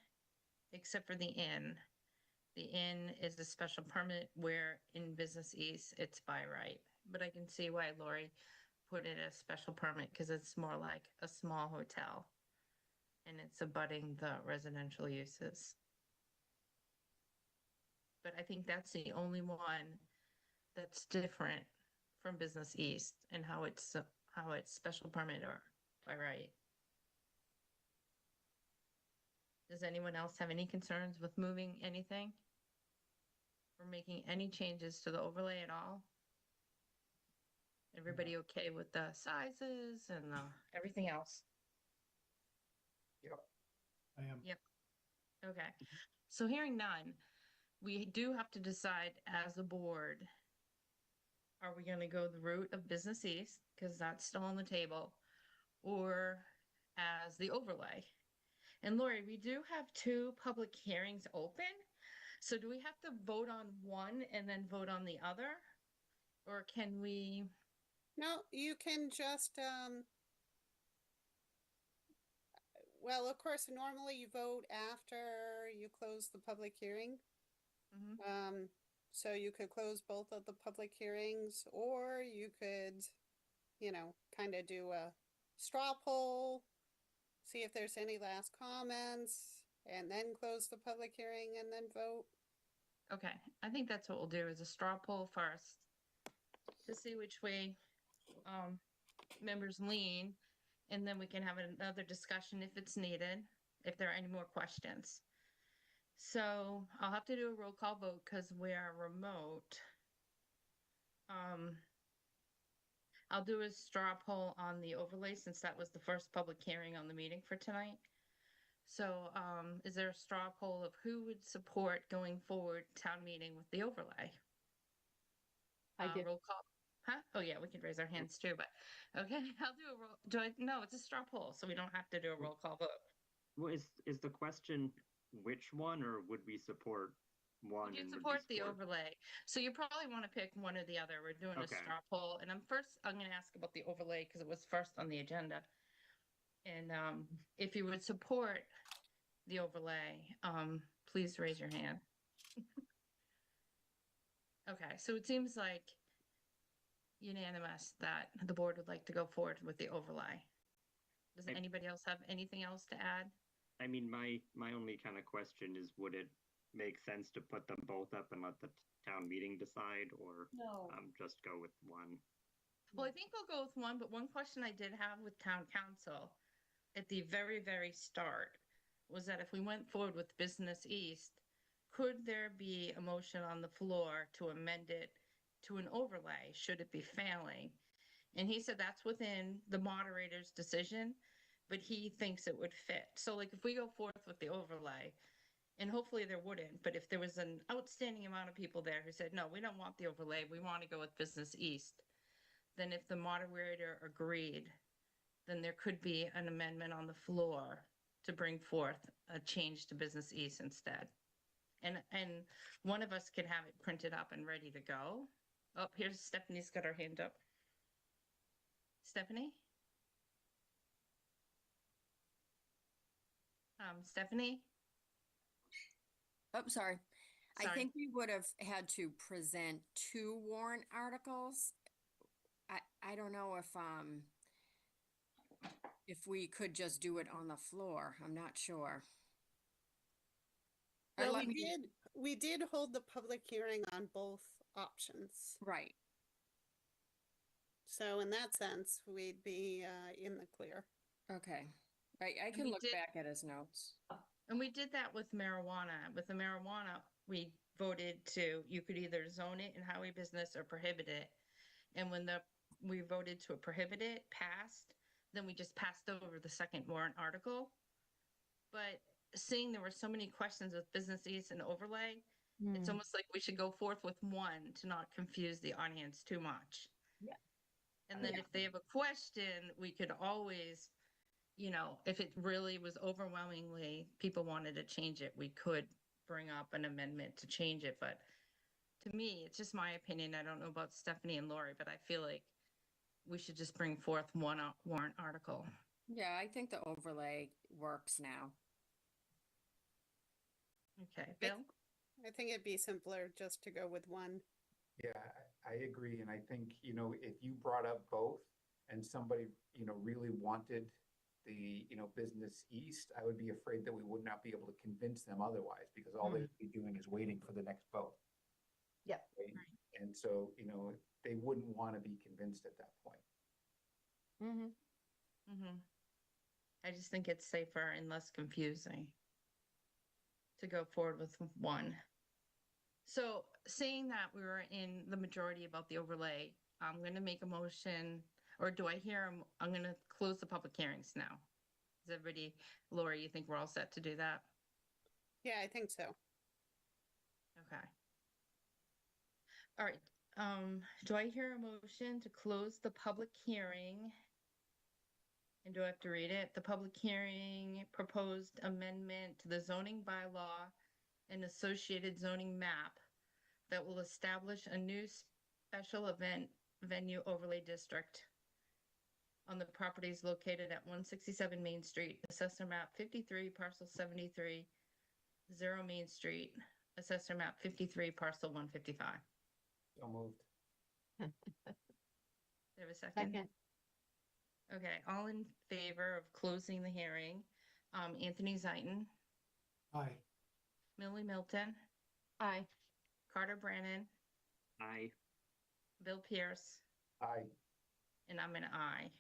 except for the inn. The inn is a special permit where in Business East, it's by right. But I can see why Lori put it as special permit because it's more like a small hotel and it's abutting the residential uses. But I think that's the only one that's different from Business East and how it's special permit or by right. Does anyone else have any concerns with moving anything? Or making any changes to the overlay at all? Everybody okay with the sizes and everything else? Yep. I am. Yep. Okay. So hearing none, we do have to decide as a board, are we going to go the route of Business East, because that's still on the table, or as the overlay? And Lori, we do have 2 public hearings open. So do we have to vote on one and then vote on the other? Or can we? No, you can just, well, of course, normally you vote after you close the public hearing. Mhm. So you could close both of the public hearings, or you could, kind of do a straw poll, see if there's any last comments, and then close the public hearing and then vote. Okay, I think that's what we'll do, is a straw poll first to see which way members lean, and then we can have another discussion if it's needed, if there are any more questions. So I'll have to do a roll call vote because we are remote. I'll do a straw poll on the overlay since that was the first public hearing on the meeting for tonight. So is there a straw poll of who would support going forward town meeting with the overlay? I do. Roll call. Huh? Oh yeah, we can raise our hands too, but okay, I'll do a roll. No, it's a straw poll, so we don't have to do a roll call vote. Well, is the question which one, or would we support one? Would you and would we support the overlay? So you probably want to pick one or the other. We're doing a Okay. straw poll, and I'm going to ask about the overlay because it was first on the agenda. And if you would support the overlay, please raise your hand. Okay, so it seems like unanimous that the board would like to go forward with the overlay. Does anybody else have anything else to add? I mean, my only kind of question is, would it make sense to put them both up and let the town meeting decide, or No. just go with one? Well, I think we'll go with one, but one question I did have with town council at the very, very start was that if we went forward with Business East, could there be a motion on the floor to amend it to an overlay, should it be failing? And he said that's within the moderator's decision, but he thinks it would fit. So like if we go forth with the overlay, and hopefully there wouldn't, but if there was an outstanding amount of people there who said, no, we don't want the overlay, we want to go with Business East, then if the moderator agreed, then there could be an amendment on the floor to bring forth a change to Business East instead. And one of us can have it printed up and ready to go. Oh, here's Stephanie's got her hand up. Stephanie? Stephanie? Oh, sorry. I Sorry. think we would have had to present 2 warrant articles. I don't know if we could just do it on the floor. I'm not sure. Or Well, let me- we did hold the public hearing on both options. Right. So in that sense, we'd be in the clear. Okay. I And can we look did- back at his notes. And we did that with marijuana. With the marijuana, we voted to, you could either zone it in highway business or prohibit it. And when we voted to prohibit it, passed, then we just passed over the second warrant article. But seeing there were so many questions with Business East and overlay, it's almost like we should go forth with one to not confuse the audience too much. Yeah. And then if they have a question, we could always, if it really was overwhelmingly, people wanted to change it, we could bring up an amendment to change it. But to me, it's just my opinion. I don't know about Stephanie and Lori, but I feel like we should just bring forth one warrant article. Yeah, I think the overlay works now. Okay, Bill? I think it'd be simpler just to go with one. Yeah, I agree. And I think, if you brought up both and somebody, really wanted the, Business East, I would be afraid that we would not be able to convince them otherwise, because all they'd be doing is waiting for the next vote. Yeah. Right? And so, they wouldn't want to be convinced at that point. I just think it's safer and less confusing to go forward with one. So saying that we were in the majority about the overlay, I'm going to make a motion, or do I hear, I'm going to close the public hearings now. Is everybody, Lori, you think we're all set to do that? Yeah, I think so. Okay. All right. Do I hear a motion to close the public hearing? And do I have to read it? The public hearing proposed amendment to the zoning bylaw and associated zoning map that will establish a new special event venue overlay district on the properties located at 167 Main Street, Assessor Map 53, Parcel 73, 0 Main Street, Assessor Map 53, Parcel 155. So moved. Do you have a second? Second. Okay, all in favor of closing the hearing? Anthony Zaitin, Aye. Millie Milton, Aye. Carter Brannon, Aye. Bill Pierce, Aye. and I'm an aye.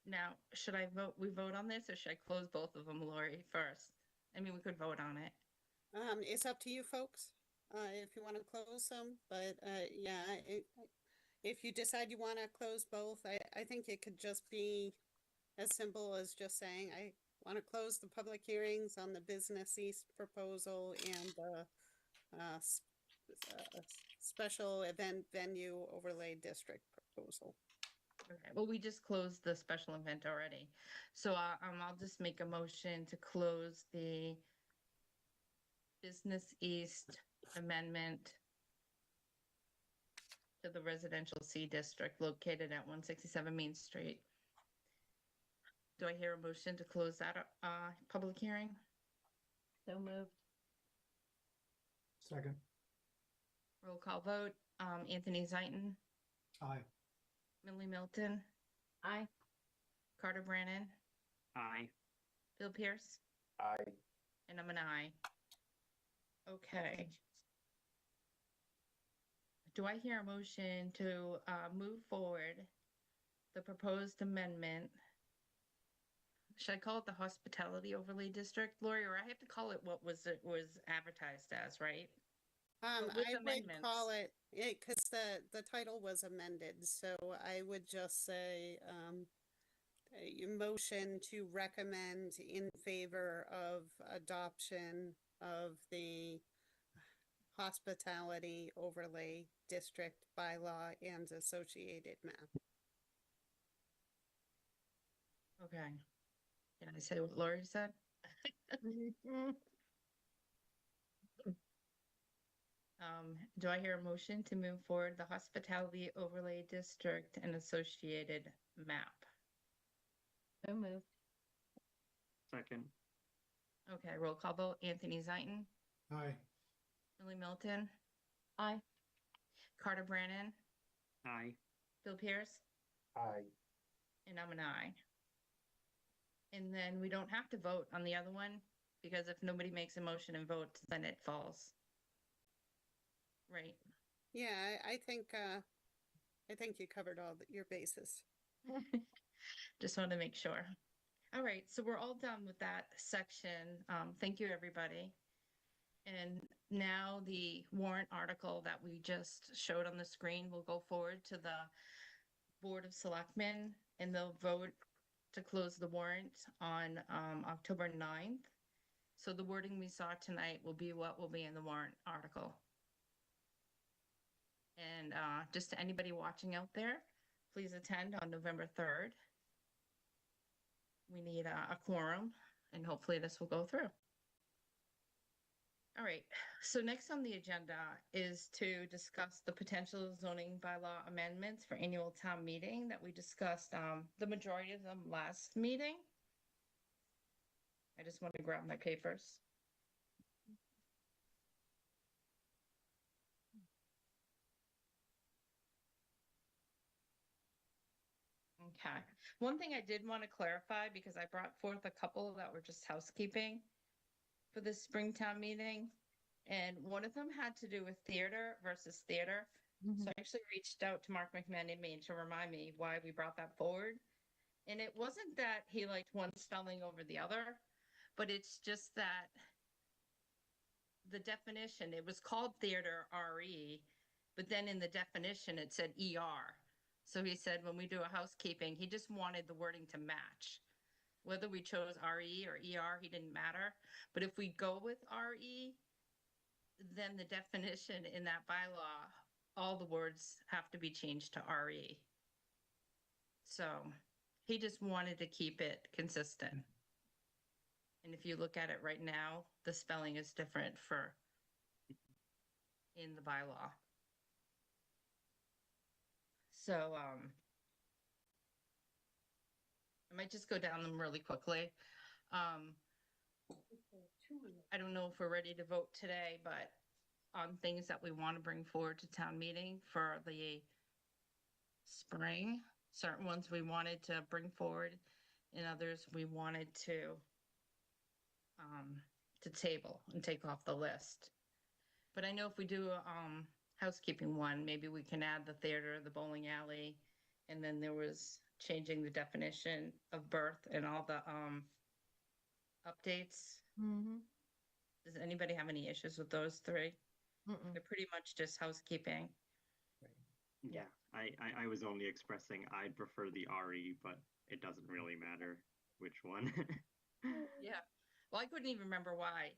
Now, should we vote on this, or should I close both of them, Lori, first? I mean, we could vote on it. It's up to you folks, if you want to close them, but, yeah, if you decide you want to close both, I think it could just be as simple as just saying, I want to close the public hearings on the Business East proposal and the special event venue overlay district proposal. Okay, well, we just closed the special event already. So I'll just make a motion to close the Business East amendment to the residential C district located at 167 Main Street. Do I hear a motion to close that public hearing? So moved. Second. Roll call vote. Anthony Zaitin, Aye. Millie Milton, Aye. Carter Brannon, Aye. Bill Pierce, Aye. and I'm an aye. Okay. Do I hear a motion to move forward the proposed amendment should I call it the hospitality overlay district, Lori, or I have to call it what it was advertised as, right? But with I would call amendments. because the title was amended, so I would just say, a motion to recommend in favor of adoption of the hospitality overlay district bylaw and associated map. Okay. Can I say what Lori said? Do I hear a motion to move forward the hospitality overlay district and associated map? So moved. Second. Okay, roll call vote. Anthony Zaitin, Aye. Millie Milton, Aye. Carter Brannon, Aye. Bill Pierce, Aye. and I'm an aye. And then we don't have to vote on the other one because if nobody makes a motion and votes, then it falls. Right? Yeah, I think you covered all your bases. Just wanted to make sure. All right, so we're all done with that section. Thank you, everybody. And now the warrant article that we just showed on the screen will go forward to the Board of Selectmen, and they'll vote to close the warrant on October 9th. So the wording we saw tonight will be what will be in the warrant article. And just to anybody watching out there, please attend on November 3rd. We need a quorum, and hopefully this will go through. All right, so next on the agenda is to discuss the potential zoning bylaw amendments for annual town meeting that we discussed the majority of them last meeting. I just want to grab my papers. Okay. One thing I did want to clarify, because I brought forth a couple that were just housekeeping for this Springtown meeting, and one of them had to do with theater versus theater. So I actually reached out to Mark McManamy to remind me why we brought that forward. And it wasn't that he liked one spelling over the other, but it's just that the definition, it was called theater RE, but then in the definition it said ER. So he said when we do a housekeeping, he just wanted the wording to match. Whether we chose RE or ER, he didn't matter. But if we go with RE, then the definition in that bylaw, all the words have to be changed to RE. So he just wanted to keep it consistent. And if you look at it right now, the spelling is different for in the bylaw. So I might just go down them really quickly. I don't know if we're ready to vote today, but on things that we want to bring forward to town meeting for the spring, certain ones we wanted to bring forward and others we wanted to table and take off the list. But I know if we do a housekeeping one, maybe we can add the theater, the bowling alley, and then there was changing the definition of birth and all the updates. Does anybody have any issues with those three? They're pretty much just housekeeping. Yeah, I was only expressing I'd prefer the RE, but it doesn't really matter which one. Yeah. Well, I couldn't even remember why.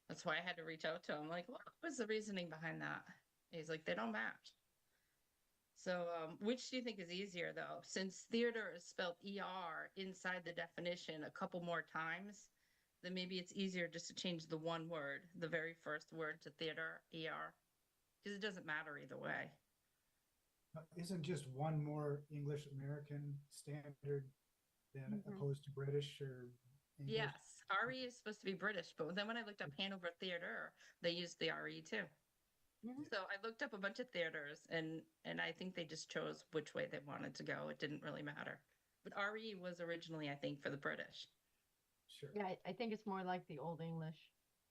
That's why I had to reach out to him. Like, what was the reasoning behind that? He's like, they don't match. So, which do you think is easier, though? Since theater is spelled ER inside the definition a couple more times, then maybe it's easier just to change the one word, the very first word to theater, ER, because it doesn't matter either way. Isn't just one more English American standard than opposed to British or English? Yes, RE is supposed to be British, but then when I looked up Hanover Theater, they used the RE too. So I looked up a bunch of theaters, and I think they just chose which way they wanted to go. It didn't really matter. But RE was originally, I think, for the British. Sure. Yeah, I think it's more like the Old English.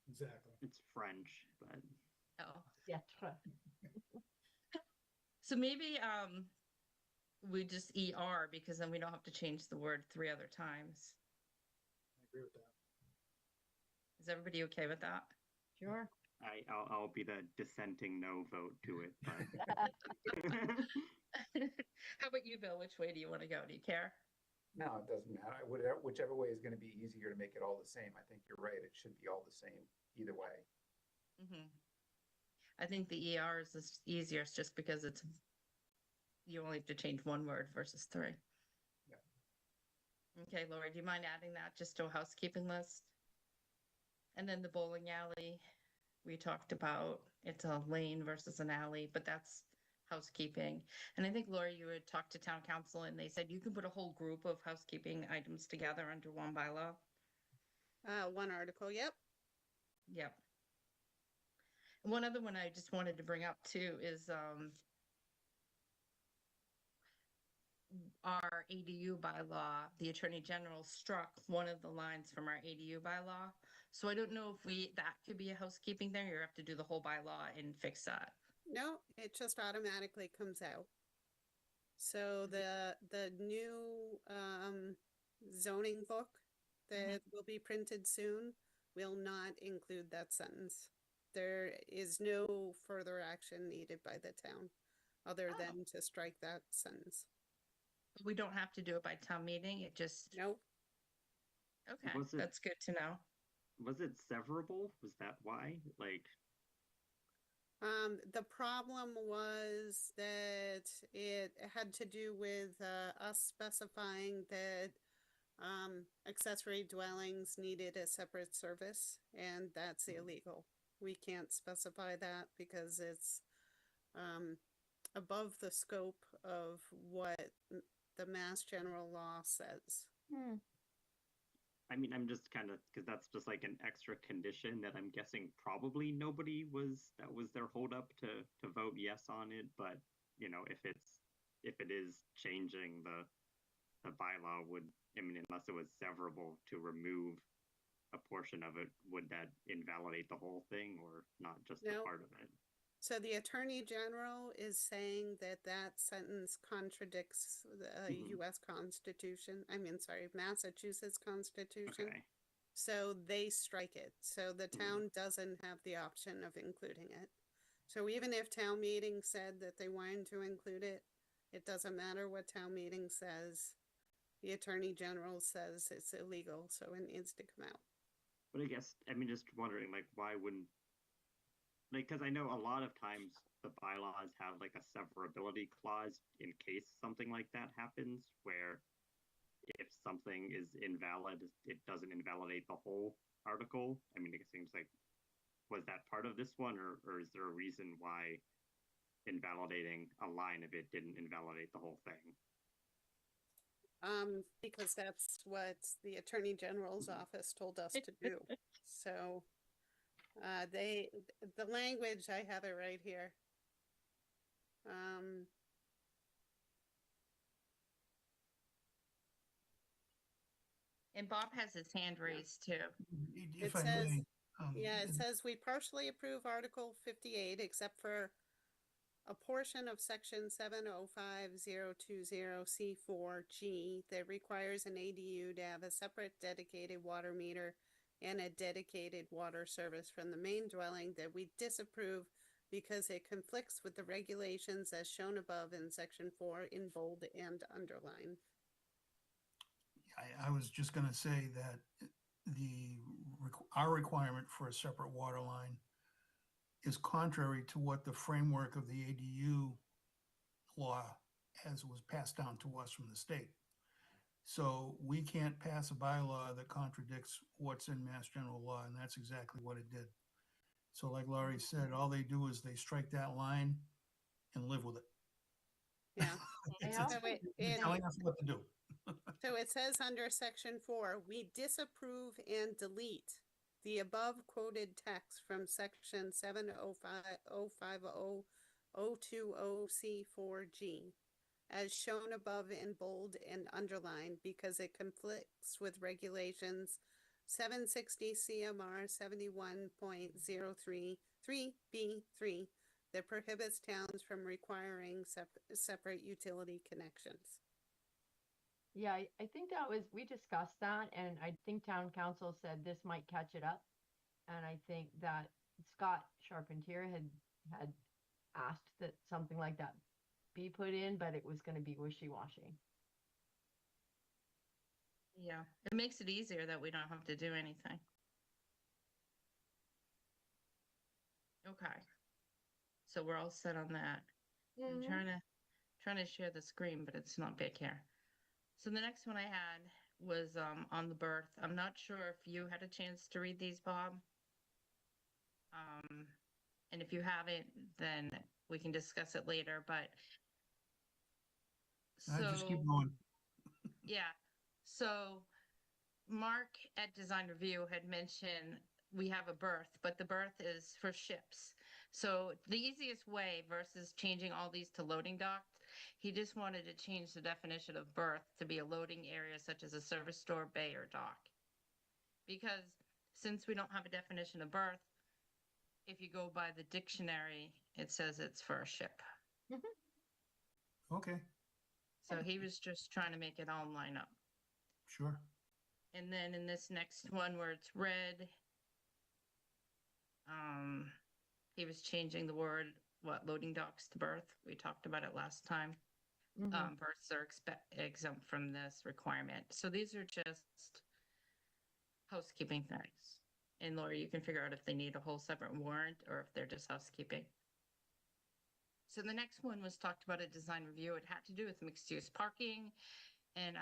Exactly. It's French, but Oh. Theatre. So maybe we just ER, because then we don't have to change the word 3 other times. agree with that. Is everybody okay with that? Sure. I'll be the dissenting no vote to it, but How about you, Bill? Which way do you want to go? Do you care? No, it doesn't matter. Whichever way is gonna be easier to make it all the same. I think you're right. It should be all the same either way. I think the ER is the easiest just because it's you only have to change one word versus three. Yeah. Okay, Lori, do you mind adding that just to a housekeeping list? And then the bowling alley, we talked about it's a lane versus an alley, but that's housekeeping. And I think, Lori, you had talked to town council and they said you can put a whole group of housekeeping items together under one bylaw. One article, yep. Yep. And one other one I just wanted to bring up too is our ADU bylaw. The Attorney General struck one of the lines from our ADU bylaw. So I don't know if that could be a housekeeping thing, or you have to do the whole bylaw and fix that. No, it just automatically comes out. So the new zoning book that will be printed soon will not include that sentence. There is no further action needed by the town other than to strike that sentence. We don't have to do it by town meeting. It just Nope. okay. Was it- That's good to know. was it severable? Was that why? Like, The problem was that it had to do with us specifying that accessory dwellings needed a separate service, and that's illegal. We can't specify that because it's above the scope of what the Mass General Law says. I mean, I'm just kind of, because that's just like an extra condition that I'm guessing probably nobody that was their holdup to vote yes on it. But, you know, if it is changing the bylaw I mean, unless it was severable to remove a portion of it, would that invalidate the whole thing or not just a No. part of it? So the Attorney General is saying that that sentence contradicts the U.S. Constitution. Massachusetts Constitution. Okay. So they strike it. So the town doesn't have the option of including it. So even if town meeting said that they wanted to include it, it doesn't matter what town meeting says. The Attorney General says it's illegal, so it needs to come out. But I guess, I mean, just wondering, like, why wouldn't, like, because I know a lot of times the bylaws have like a severability clause in case something like that happens, where if something is invalid, it doesn't invalidate the whole article. I mean, it seems like, was that part of this one, or is there a reason why invalidating a line of it didn't invalidate the whole thing? Because that's what the Attorney General's office told us to do. So, the language, I have it right here. And Bob has his hand raised too. If It I says- may, Yeah, it says we partially approve Article 58, except for a portion of Section 705020C4G that requires an ADU to have a separate dedicated water meter and a dedicated water service from the main dwelling that we disapprove because it conflicts with the regulations as shown above in Section 4 in bold and underlined. I was just gonna say that our requirement for a separate water line is contrary to what the framework of the ADU law as was passed down to us from the state. So we can't pass a bylaw that contradicts what's in Mass General Law, and that's exactly what it did. So like Laurie said, all they do is they strike that line and live with it. Yeah. It's So it- telling us what to do. So it says under Section 4, we disapprove and delete the above quoted text from Section 705020C4G as shown above in bold and underlined because it conflicts with regulations 760 CMR 71.033B3 that prohibits towns from requiring separate utility connections. Yeah, I think that was, we discussed that, and I think town council said this might catch it up. And I think that Scott Charpentier had asked that something like that be put in, but it was gonna be wishy-washy. Yeah, it makes it easier that we don't have to do anything. Okay. So we're all set on that. I'm trying to share the screen, but it's not big here. So the next one I had was on the birth. I'm not sure if you had a chance to read these, Bob. And if you haven't, then we can discuss it later. But Just keep so going. yeah, so Mark at Design Review had mentioned we have a berth, but the berth is for ships. So the easiest way versus changing all these to loading docks, he just wanted to change the definition of berth to be a loading area such as a service store, bay, or dock. Because since we don't have a definition of berth, if you go by the dictionary, it says it's for a ship. Okay, So he was just trying to make it all line up. sure. And then in this next one where it's red, he was changing the word, loading docks to berth. We talked about it last time. Berths are exempt from this requirement. So these are just housekeeping things. And Lori, you can figure out if they need a whole separate warrant or if they're just housekeeping. So the next one was talked about at design review. It had to do with mixed use parking. And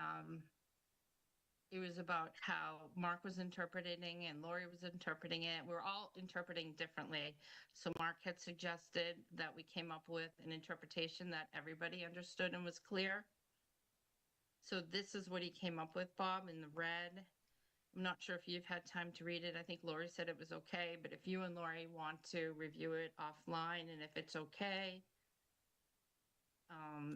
it was about how Mark was interpreting and Lori was interpreting it. We're all interpreting differently. So Mark had suggested that we came up with an interpretation that everybody understood and was clear. So this is what he came up with, Bob, in the red. I'm not sure if you've had time to read it. I think Lori said it was okay, but if you and Lori want to review it offline and if it's okay,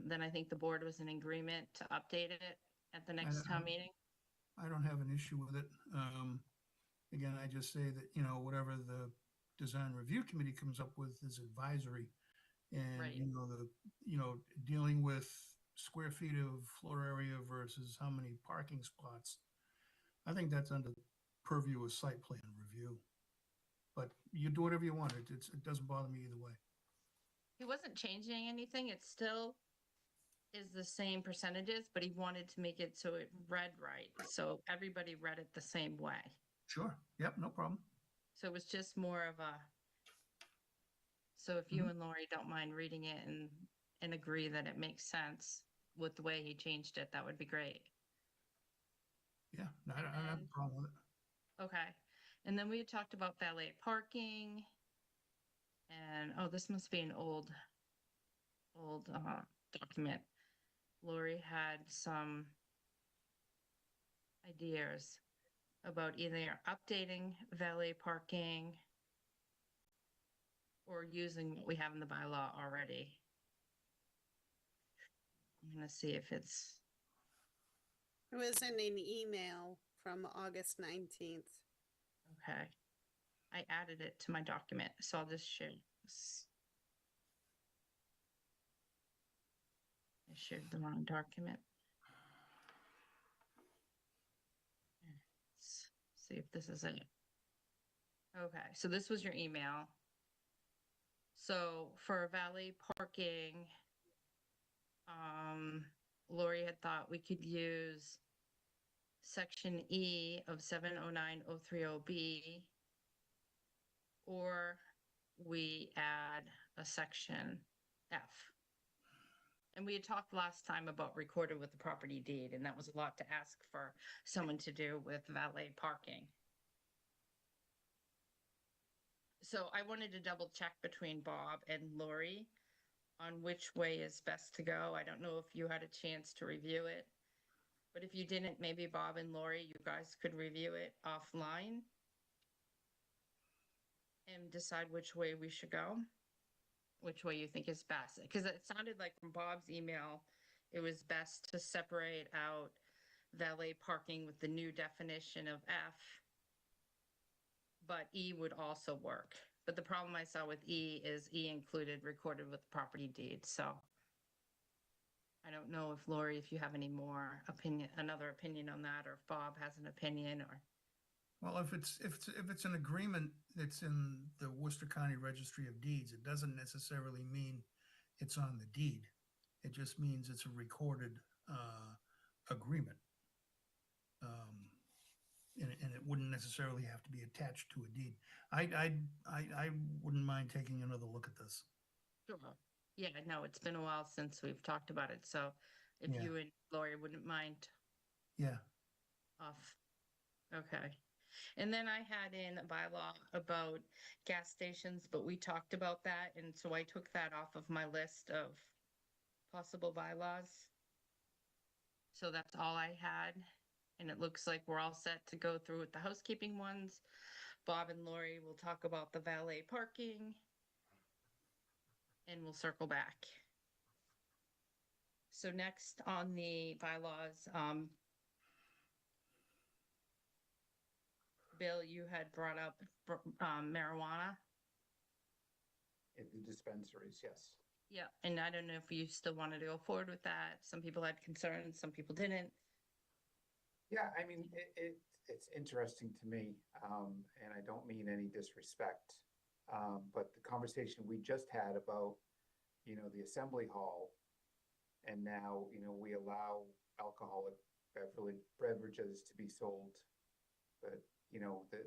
then I think the board was in agreement to update it at the next town meeting. I don't have an issue with it. Again, I just say that, you know, whatever the design review committee comes up with is advisory. And, Right. you know, dealing with square feet of floor area versus how many parking spots, I think that's under purview of site plan review. But you do whatever you want. It doesn't bother me either way. He wasn't changing anything. It still is the same percentages, but he wanted to make it so it read right. So everybody read it the same way. Sure. Yep, no problem. So it was just more of a, so if you and Lori don't mind reading it and agree that it makes sense with the way he changed it, that would be great. Yeah, I don't have a problem with it. Okay. And then we had talked about valet parking. And, oh, this must be an old document. Lori had some ideas about either updating valet parking or using what we have in the bylaw already. I'm going to see if it's. It was in an email from August 19th. Okay. I added it to my document, so I'll just share this. I shared the wrong document. Let's see if this is it. Okay, so this was your email. So for valet parking, Lori had thought we could use section E of 709030B, or we add a section F. And we had talked last time about recorded with the property deed, and that was a lot to ask for someone to do with valet parking. So I wanted to double check between Bob and Lori on which way is best to go. I don't know if you had a chance to review it, but if you didn't, maybe Bob and Lori, you guys could review it offline and decide which way we should go, which way you think is best. Because it sounded like from Bob's email, it was best to separate out valet parking with the new definition of F, but E would also work. But the problem I saw with E is E included recorded with the property deed. So I don't know if Lori, if you have any more another opinion on that, or if Bob has an opinion, or. Well, if it's an agreement that's in the Worcester County Registry of Deeds, it doesn't necessarily mean it's on the deed. It just means it's a recorded agreement. And it wouldn't necessarily have to be attached to a deed. I wouldn't mind taking another look at this. Sure. Yeah, no, it's been a while since we've talked about it, so if Yeah. you and Lori wouldn't mind Yeah. off. Okay. And then I had in a bylaw about gas stations, but we talked about that, and so I took that off of my list of possible bylaws. So that's all I had, and it looks like we're all set to go through with the housekeeping ones. Bob and Lori will talk about the valet parking, and we'll circle back. So next on the bylaws, Bill, you had brought up marijuana. At the dispensaries, yes. Yeah, and I don't know if you still wanted to go forward with that. Some people had concerns, some people didn't. Yeah, I mean, it's interesting to me, and I don't mean any disrespect. But the conversation we just had about, the assembly hall, and now, we allow alcoholic beverages to be sold. But,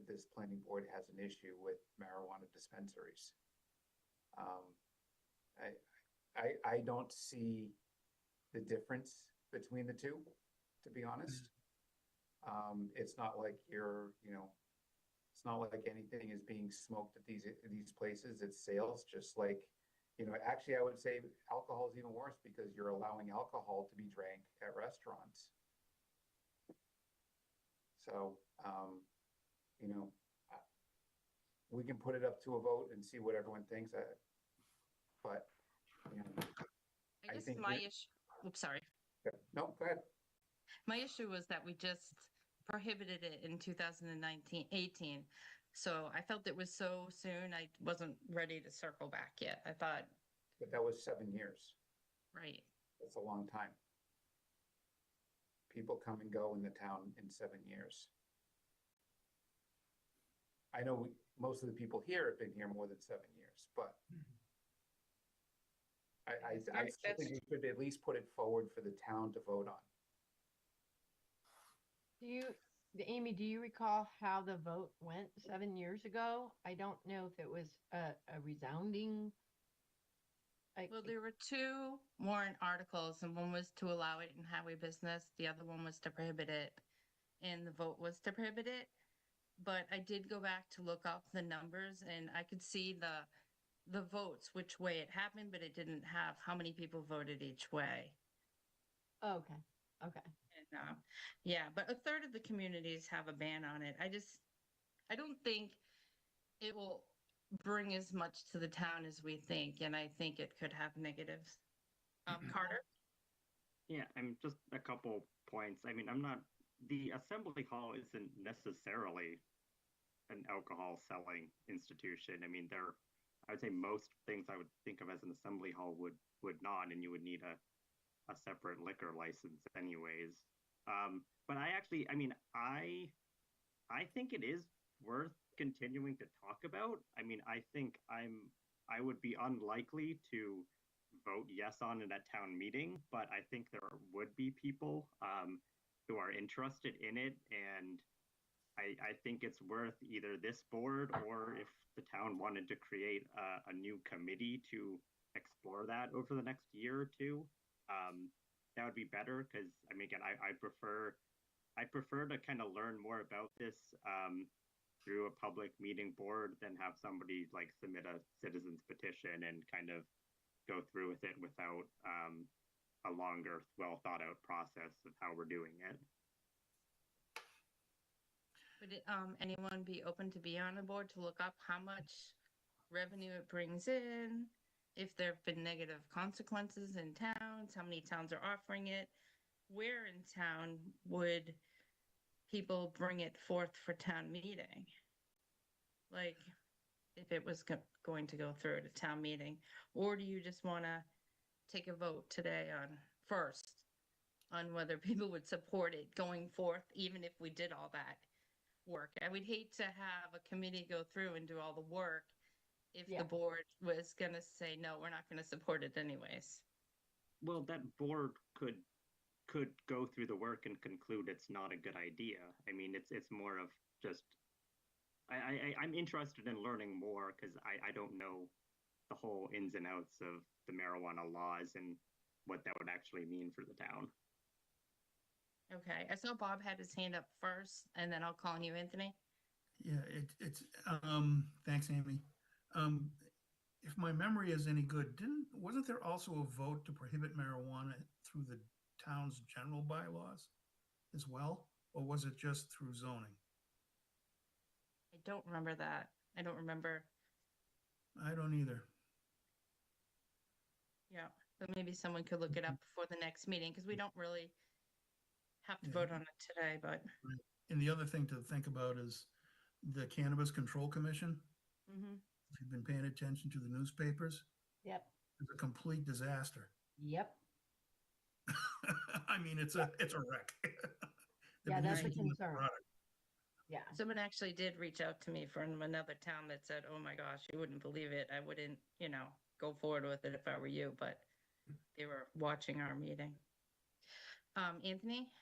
this planning board has an issue with marijuana dispensaries. I don't see the difference between the two, to be honest. It's not like it's not like anything is being smoked at these places. It's sales, just like, actually I would say alcohol is even worse because you're allowing alcohol to be drank at restaurants. So, we can put it up to a vote and see what everyone thinks. But, I guess think my we- issue, oops, sorry. No, go ahead. My issue was that we just prohibited it in 2018. So I felt it was so soon, I wasn't ready to circle back yet. I thought, But that was 7 years. right, That's a long time. People come and go in the town in 7 years. I know most of the people here have been here more than 7 years, but I still think we should at least put it forward for the town to vote on. Amy, do you recall how the vote went 7 years ago? I don't know if it was a resounding. well, there were two warrant articles, and one was to allow it in highway business, the other one was to prohibit it, and the vote was to prohibit it. But I did go back to look up the numbers, and I could see the votes, which way it happened, but it didn't have how many people voted each way. Okay. And, yeah, but a third of the communities have a ban on it. I don't think it will bring as much to the town as we think, and I think it could have negatives. Carter? Yeah, I'm just a couple points. I mean, the assembly hall isn't necessarily an alcohol selling institution. I mean, I would say most things I would think of as an assembly hall would not, and you would need a separate liquor license anyways. But I think it is worth continuing to talk about. I mean, I think I would be unlikely to vote yes on it at town meeting, but I think there would be people who are interested in it, and I think it's worth either this board, or if the town wanted to create a new committee to explore that over the next year or two, that would be better. Because I mean, again, I prefer to kind of learn more about this through a public meeting board than have somebody like submit a citizen's petition and kind of go through with it without a longer, well thought out process of how we're doing it. Would anyone be open to be on a board to look up how much revenue it brings in? If there have been negative consequences in towns, how many towns are offering it? Where in town would people bring it forth for town meeting? Like, if it was going to go through at a town meeting, or do you just want to take a vote today first on whether people would support it going forth, even if we did all that work. I would hate to have a committee go through and do all the work if Yeah. the board was gonna say, no, we're not gonna support it anyways. Well, that board could go through the work and conclude it's not a good idea. I mean, it's more of just I'm interested in learning more because I don't know the whole ins and outs of the marijuana laws and what that would actually mean for the town. Okay, I saw Bob had his hand up first, and then I'll call on you, Anthony. Yeah, it's thanks, Amy. If my memory is any good, wasn't there also a vote to prohibit marijuana through the town's general bylaws as well? Or was it just through zoning? I don't remember that. I don't remember. I don't either. Yeah, but maybe someone could look it up before the next meeting, because we don't really have to Yeah. vote on it today, but. And the other thing to think about is the Cannabis Control Commission. Mhm. If you've been paying attention to the newspapers, Yep. it's a complete disaster. Yep. I mean, it's a wreck. They've Yeah, been that's a using too much concern. product. Yeah. Someone actually did reach out to me from another town that said, oh my gosh, you wouldn't believe it. I wouldn't, go forward with it if I were you, but they were watching our meeting. Anthony?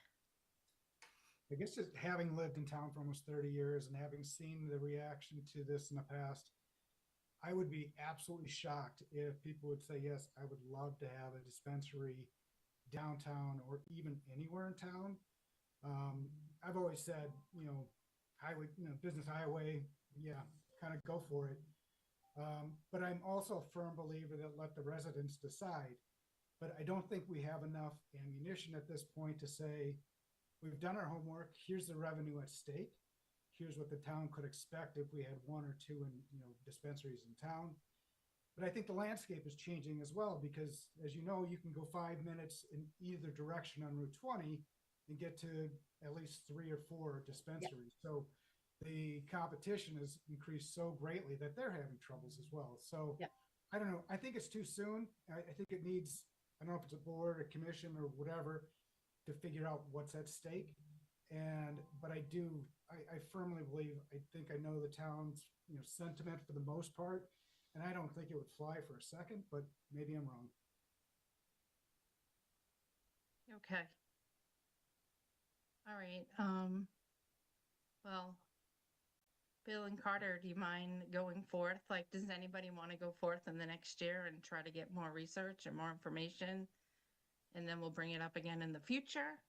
I guess just having lived in town for almost 30 years and having seen the reaction to this in the past, I would be absolutely shocked if people would say, yes, I would love to have a dispensary downtown or even anywhere in town. I've always said, highway, business highway, yeah, kind of go for it. But I'm also a firm believer that let the residents decide. But I don't think we have enough ammunition at this point to say, we've done our homework. Here's the revenue at stake. Here's what the town could expect if we had one or two dispensaries in town. But I think the landscape is changing as well, because as you know, you can go 5 minutes in either direction on Route 20 and get to at least 3 or 4 dispensaries. Yep. So the competition has increased so greatly that they're having troubles as well. So yep. I don't know. I think it's too soon. I think it needs, I don't know if it's a board, a commission, or whatever, to figure out what's at stake. But I firmly believe, I think I know the town's sentiment for the most part, and I don't think it would fly for a second, but maybe I'm wrong. Okay. All right. Well, Bill and Carter, do you mind going forth? Like, does anybody want to go forth in the next year and try to get more research and more information? And then we'll bring it up again in the future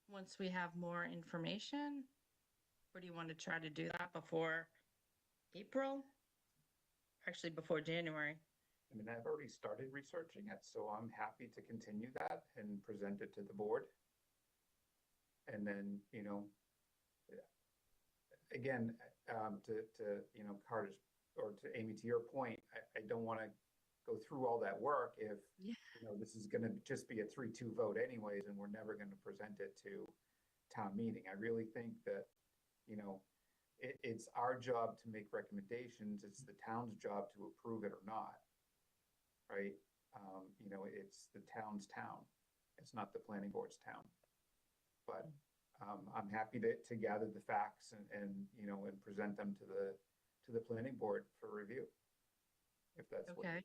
once we have more information? Or do you want to try to do that before April? Actually, before January. I mean, I've already started researching it, so I'm happy to continue that and present it to the board. And then, again, to Carter's, or to Amy, to your point, I don't want to go through all that work if, this is going to just be a 3-2 vote anyways, and we're never going to present it to town meeting. I really think that, it's our job to make recommendations. It's the town's job to approve it or not, right? It's the town's town. It's not the planning board's town. But I'm happy to gather the facts and present them to the planning board for review, if that's okay.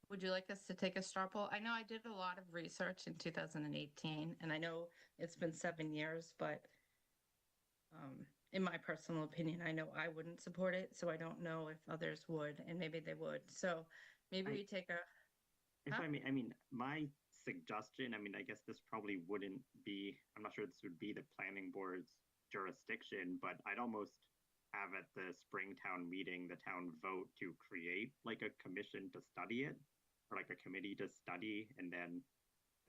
Would you like us to take a straw poll? I know I did a lot of research in 2018, and I know it's been 7 years, but in my personal opinion, I know I wouldn't support it, so I don't know if others would, and maybe they would. So maybe we take a... If I mean, my suggestion, I guess this probably wouldn't be, I'm not sure this would be the planning board's jurisdiction, but I'd almost have at the Springtown meeting, the town vote to create like a commission to study it, or like a committee to study, and then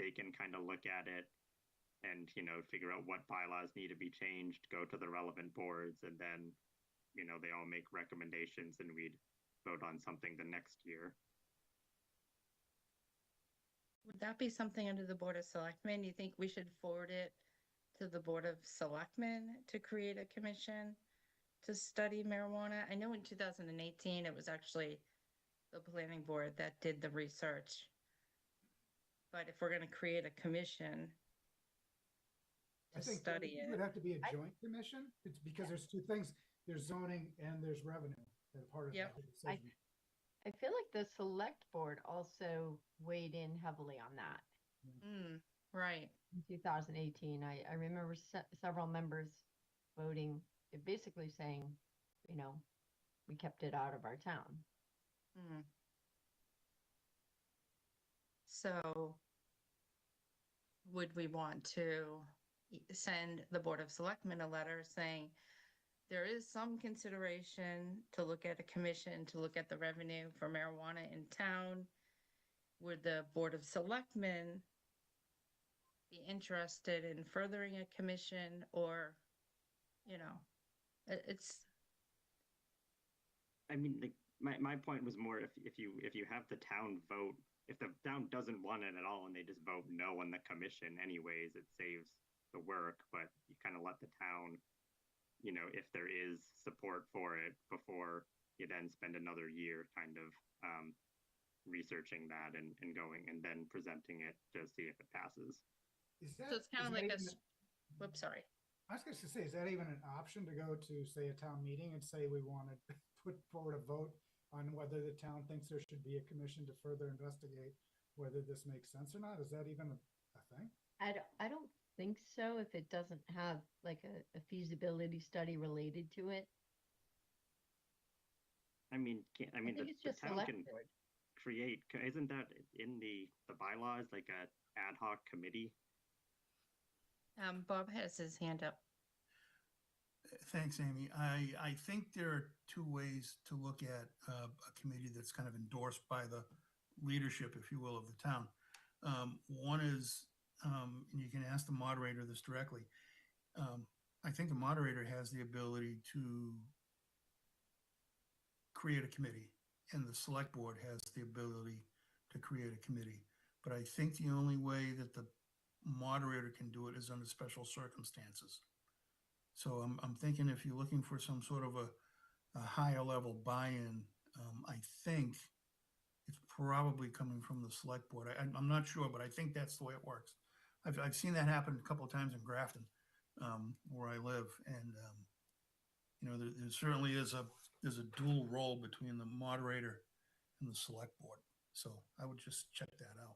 they can kind of look at it and, figure out what bylaws need to be changed, go to the relevant boards, and then, they all make recommendations and we'd vote on something the next year. Would that be something under the Board of Selectmen? You think we should forward it to the Board of Selectmen to create a commission to study marijuana? I know in 2018, it was actually the planning board that did the research. But if we're gonna create a commission I to think study it would it, have to be a I- joint commission. It's because there's two things. There's zoning and there's revenue that are part of Yep. that decision. I feel like the select board also weighed in heavily on that right, in 2018. I remember several members voting, basically saying, you know, we kept it out of our town. mm. So would we want to send the Board of Selectmen a letter saying there is some consideration to look at a commission, to look at the revenue for marijuana in town? Would the Board of Selectmen be interested in furthering a commission, or, you know, it's, I mean, like my point was more if you have the town vote, if the town doesn't want it at all and they just vote no on the commission anyways, it saves the work, but you kind of let the town, you know, if there is support for it before you then spend another year kind of researching that and going and then presenting it to see if it passes. Is that, so it's kind is of that like a, even- whoops, sorry. I was going to say, is that even an option to go to, say, a town meeting and say we want to put forward a vote on whether the town thinks there should be a commission to further investigate whether this makes sense or not? Is that even a thing? I don't think so if it doesn't have like a feasibility study related to it. I mean, I think it's the just town select can board. create, isn't that in the bylaws, like a ad hoc committee? Bob has his hand up. Thanks, Amy. I think there are two ways to look at a committee that's kind of endorsed by the leadership, if you will, of the town. One is, and you can ask the moderator this directly. I think the moderator has the ability to create a committee, and the select board has the ability to create a committee. But I think the only way that the moderator can do it is under special circumstances. So I'm thinking if you're looking for some sort of a higher level buy-in, I think it's probably coming from the select board. I'm not sure, but I think that's the way it works. I've seen that happen a couple of times in Grafton, where I live, and you know, there certainly is there's a dual role between the moderator and the select board. So I would just check that out.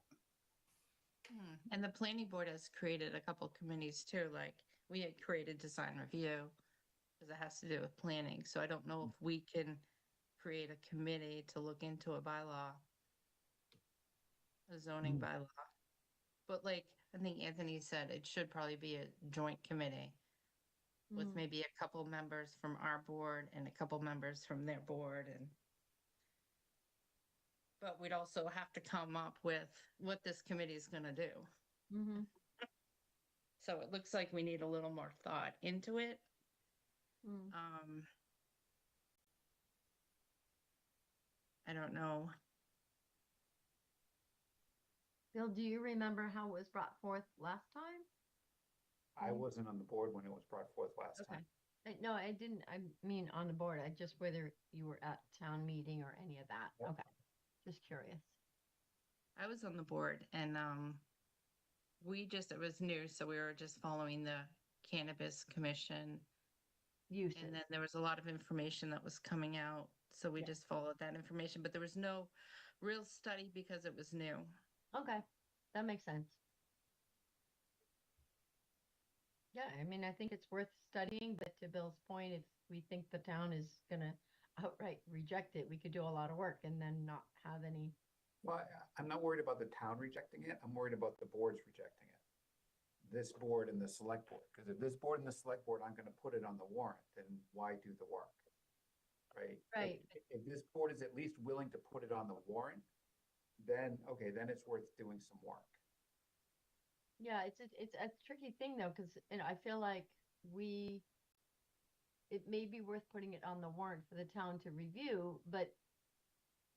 And the planning board has created a couple committees too, like we had created design review because it has to do with planning. So I don't know if we can create a committee to look into a bylaw, a zoning bylaw. But like I think Anthony said, it should probably be a joint committee with maybe a couple members from our board and a couple members from their board, and but we'd also have to come up with what this committee is going to do. Mm-hmm. So it looks like we need a little more thought into it. I don't know. Bill, do you remember how it was brought forth last time? I wasn't on the board when it was brought forth last Okay. time. No, I didn't. I mean, on the board. I just whether you were at town meeting or any of that. Yep. Okay. Just curious. I was on the board and it was new, so we were just following the Cannabis Commission. Uses. And then there was a lot of information that was coming out, so we Yeah. just followed that information, but there was no real study because it was new. Okay. That makes sense. Yeah, I mean, I think it's worth studying, but to Bill's point, if we think the town is gonna outright reject it, we could do a lot of work and then not have any. Well, I'm not worried about the town rejecting it. I'm worried about the boards rejecting it. This board and the select board, because if this board and the select board aren't going to put it on the warrant, then why do the work? Right? Right. If this board is at least willing to put it on the warrant, then, okay, then it's worth doing some work. Yeah, it's a tricky thing though, because I feel like it may be worth putting it on the warrant for the town to review, but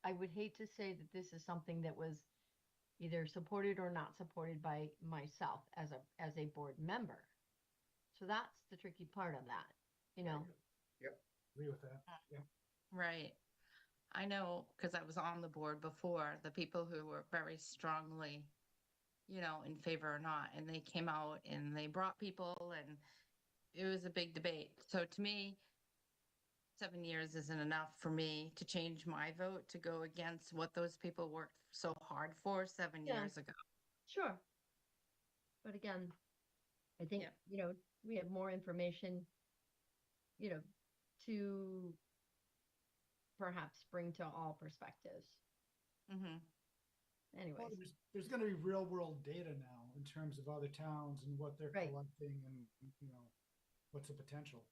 I would hate to say that this is something that was either supported or not supported by myself as a board member. So that's the tricky part of that, you know. Yep. Agree with that. Yeah. Right. I know because I was on the board before, the people who were very strongly you know, in favor or not. And they came out and they brought people, and it was a big debate. So to me, 7 years isn't enough for me to change my vote to go against what those people worked so hard for 7 years ago. Sure. But again, I think, Yeah. you know, we have more information, you know, to perhaps bring to all perspectives. Hmm. Well, Anyways, there's going to be real world data now in terms of other towns and what they're Right. collecting and, you know, what's the potential.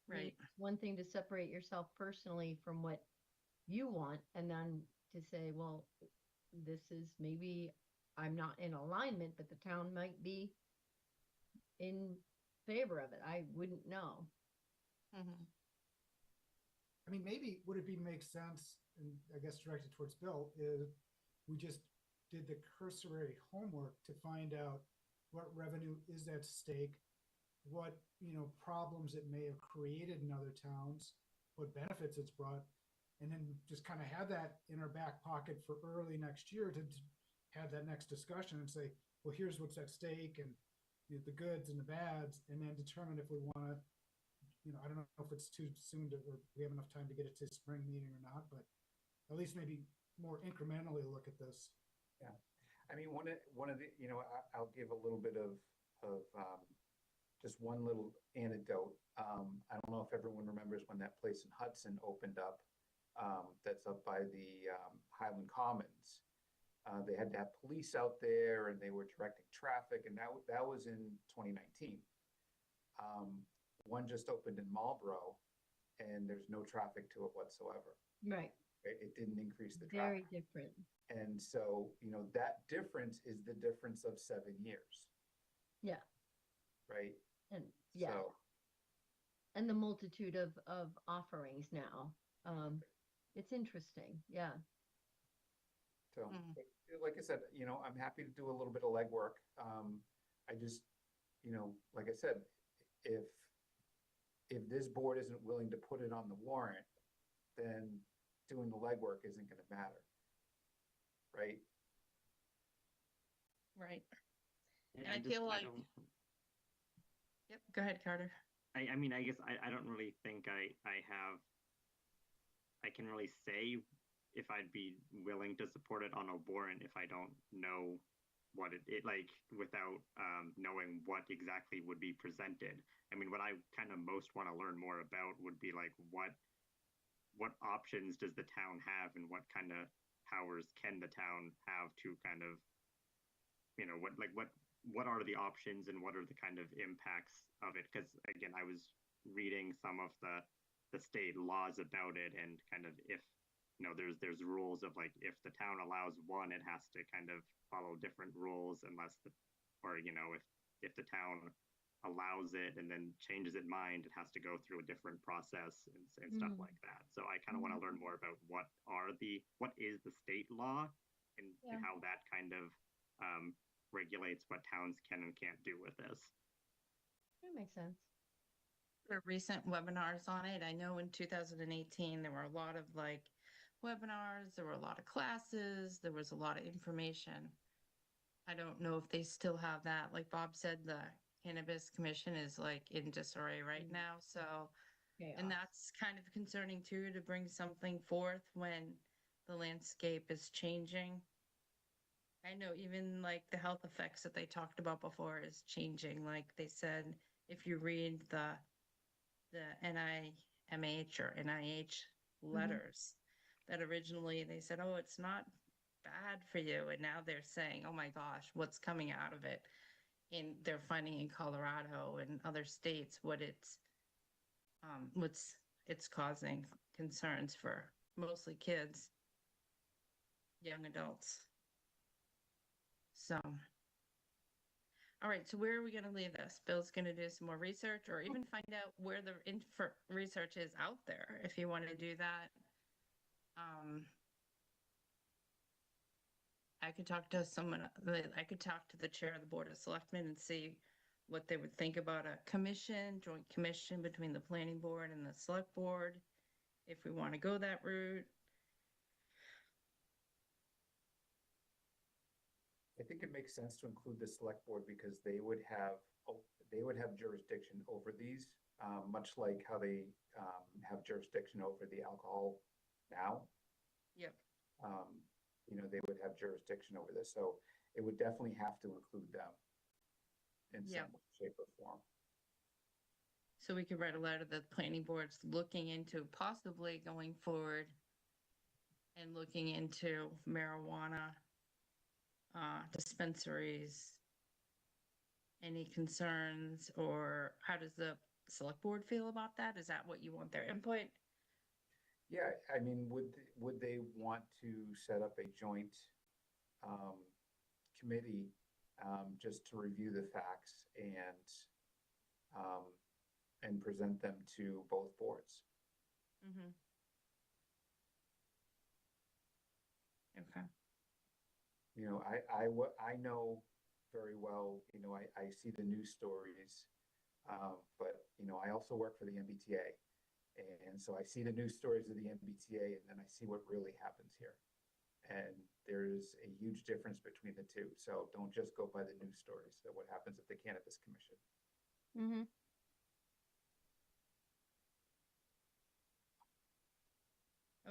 I mean, Right. it's one thing to separate yourself personally from what you want, and then to say, well, this is maybe I'm not in alignment, but the town might be in favor of it. I wouldn't know. Hmm. I mean, maybe would it be make sense, and I guess directed towards Bill, is we just did the cursory homework to find out what revenue is at stake, what, you know, problems it may have created in other towns, what benefits it's brought, and then just kind of have that in our back pocket for early next year to have that next discussion and say, well, here's what's at stake and, you know, the goods and the bads, and then determine if we want to, you know, I don't know if it's too soon to, or we have enough time to get it to spring meeting or not, but at least maybe more incrementally look at this. Yeah. I mean, one of the, you know, I'll give a little bit of just one little anecdote. I don't know if everyone remembers when that place in Hudson opened up, that's up by the Highland Commons. They had to have police out there and they were directing traffic, and that was in 2019. One just opened in Marlboro, and there's no traffic to it whatsoever. Right. It didn't increase the Very traffic. different. And so, you know, that difference is the difference of 7 years, Yeah. right? And yeah. So, And the multitude of offerings now. It's interesting. Yeah. so Mm. but like I said, you know, I'm happy to do a little bit of legwork. I just, you know, like I said, if this board isn't willing to put it on the warrant, then doing the legwork isn't going to matter, right? Right. And I feel like- Yep. Go ahead, Carter. I mean, I guess I don't really think I can really say if I'd be willing to support it on a warrant if I don't know what it like without knowing what exactly would be presented. I mean, what I kind of most want to learn more about would be like what options does the town have and what kind of powers can the town have to kind of, you know, what are the options and what are the kind of impacts of it? Because again, I was reading some of the state laws about it, and kind of if, you know, there's rules of like if the town allows one, it has to kind of follow different rules unless or you know, if the town allows it and then changes its mind, it has to go through a different process and stuff like that. So I kind of want to learn more about what is the state law and how that kind of regulates what towns can and can't do with this. That makes sense. The recent webinars on it. I know in 2018 there were a lot of like webinars, there were a lot of classes, there was a lot of information. I don't know if they still have that. Like Bob said, the Cannabis Commission is like in disarray right now. So, and that's kind of concerning too, to bring something forth when the landscape is changing. I know even like the health effects that they talked about before is changing. Like they said, if you read the NIMH or NIH letters, that originally they said, oh, it's not bad for you. And now they're saying, oh my gosh, what's coming out of it? And they're finding in Colorado and other states what's causing concerns for mostly kids, young adults. So, all right, so where are we going to leave this? Bill's going to do some more research or even find out where the research is out there if you want to do that. I could talk to I could talk to the chair of the Board of Selectmen and see what they would think about a joint commission between the planning board and the select board, if we want to go that route. I think it makes sense to include the select board because they would have jurisdiction over these, much like how they have jurisdiction over the alcohol now. Yep. They would have jurisdiction over this, so it would definitely have to include them in Yeah. some way, shape, or form. So we could write a letter that the planning board's looking into possibly going forward and looking into marijuana dispensaries. Any concerns, or how does the select board feel about that? Is that what you want their input? Yeah, I mean, would they want to set up a joint committee just to review the facts and present them to both boards? Mm-hmm. Okay. I know very well, I see the news stories, but, I also work for the MBTA. And so I see the news stories of the MBTA and then I see what really happens here. And there's a huge difference between the two. So don't just go by the news stories of what happens at the Cannabis Commission. Mm-hmm.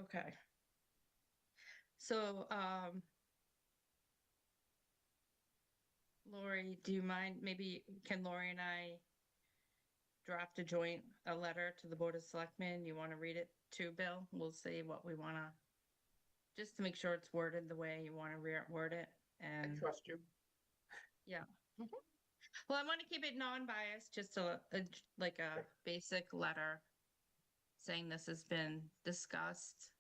Okay. So, Lori, do you mind, maybe can Lori and I draft a letter to the Board of Selectmen? You want to read it too, Bill? We'll see what we want to, just to make sure it's worded the way you want to word it. I And trust you. yeah. Well, I want to keep it non-biased, just like a basic letter saying this has been discussed,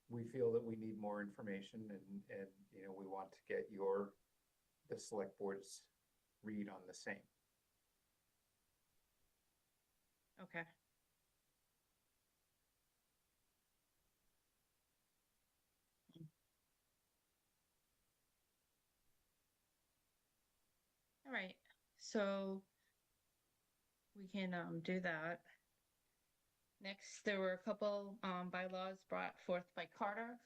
We feel that we need more information and we want to get the select board's read on the same. Okay. All right, so we can do that. Next, there were a couple bylaws brought forth by Carter.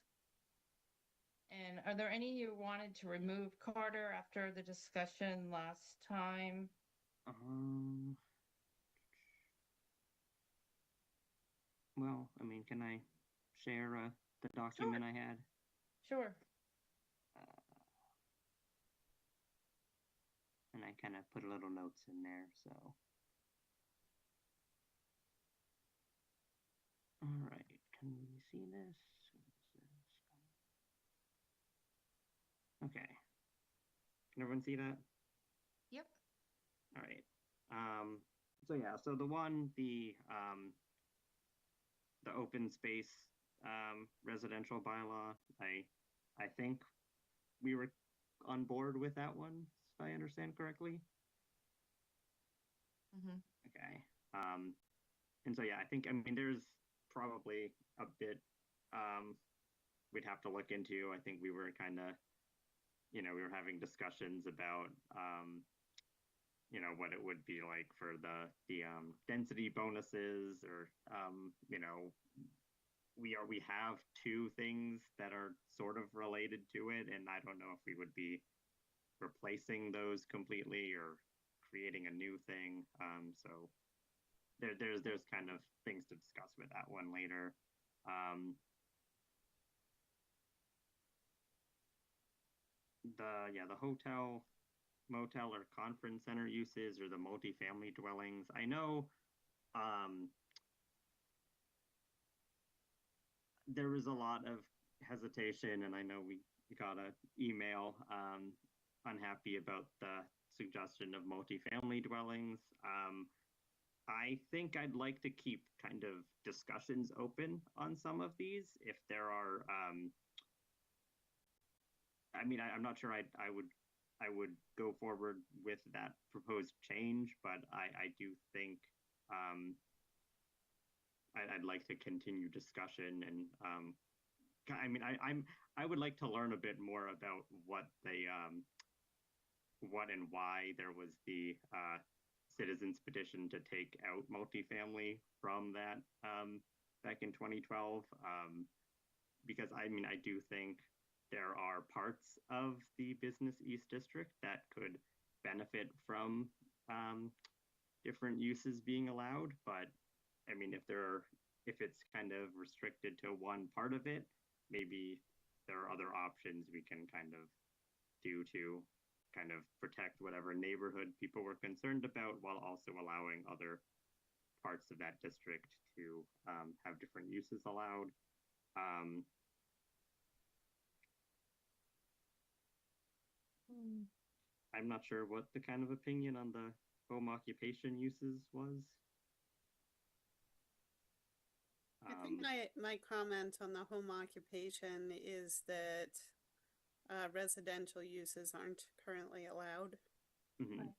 And are there any you wanted to remove, Carter, after the discussion last time? Well, I mean, can I share the document I had? Sure. And I kind of put a little notes in there, so. All right, can we see this? Okay. Can everyone see that? Yep. All right. So the open space residential bylaw, I think we were on board with that one, if I understand correctly. Mm-hmm. Okay. And so yeah, I mean there's probably a bit we'd have to look into. I think we were kind of, we were having discussions about what it would be like for the density bonuses, or we have two things that are sort of related to it, and I don't know if we would be replacing those completely or creating a new thing. So there's kind of things to discuss with that one later. The hotel, motel, or conference center uses, or the multifamily dwellings. I know there was a lot of hesitation, and I know we got an email unhappy about the suggestion of multifamily dwellings. I think I'd like to keep kind of discussions open on some of these. If there are, I'm not sure I would go forward with that proposed change, but I do think I'd like to continue discussion, and I would like to learn a bit more about what and why there was the citizens petition to take out multifamily from that back in 2012, because I do think there are parts of the Business East District that could benefit from different uses being allowed. But I mean, if it's kind of restricted to one part of it, maybe there are other options we can kind of do to kind of protect whatever neighborhood people were concerned about, while also allowing other parts of that district to have different uses allowed. I'm not sure what the kind of opinion on the home occupation uses was. I think my comment on the home occupation is that residential uses aren't currently allowed. Mhm.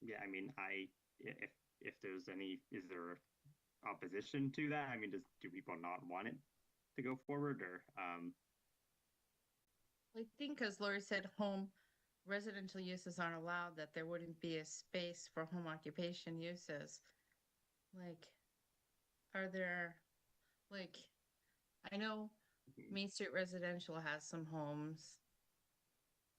Yeah, I mean, if there's is there opposition to that? I mean, do people not want it to go forward, or I think, as Lori said, home residential uses aren't allowed, that there wouldn't be a space for home occupation uses. Like, are there, like, I know Main Street Residential has some homes.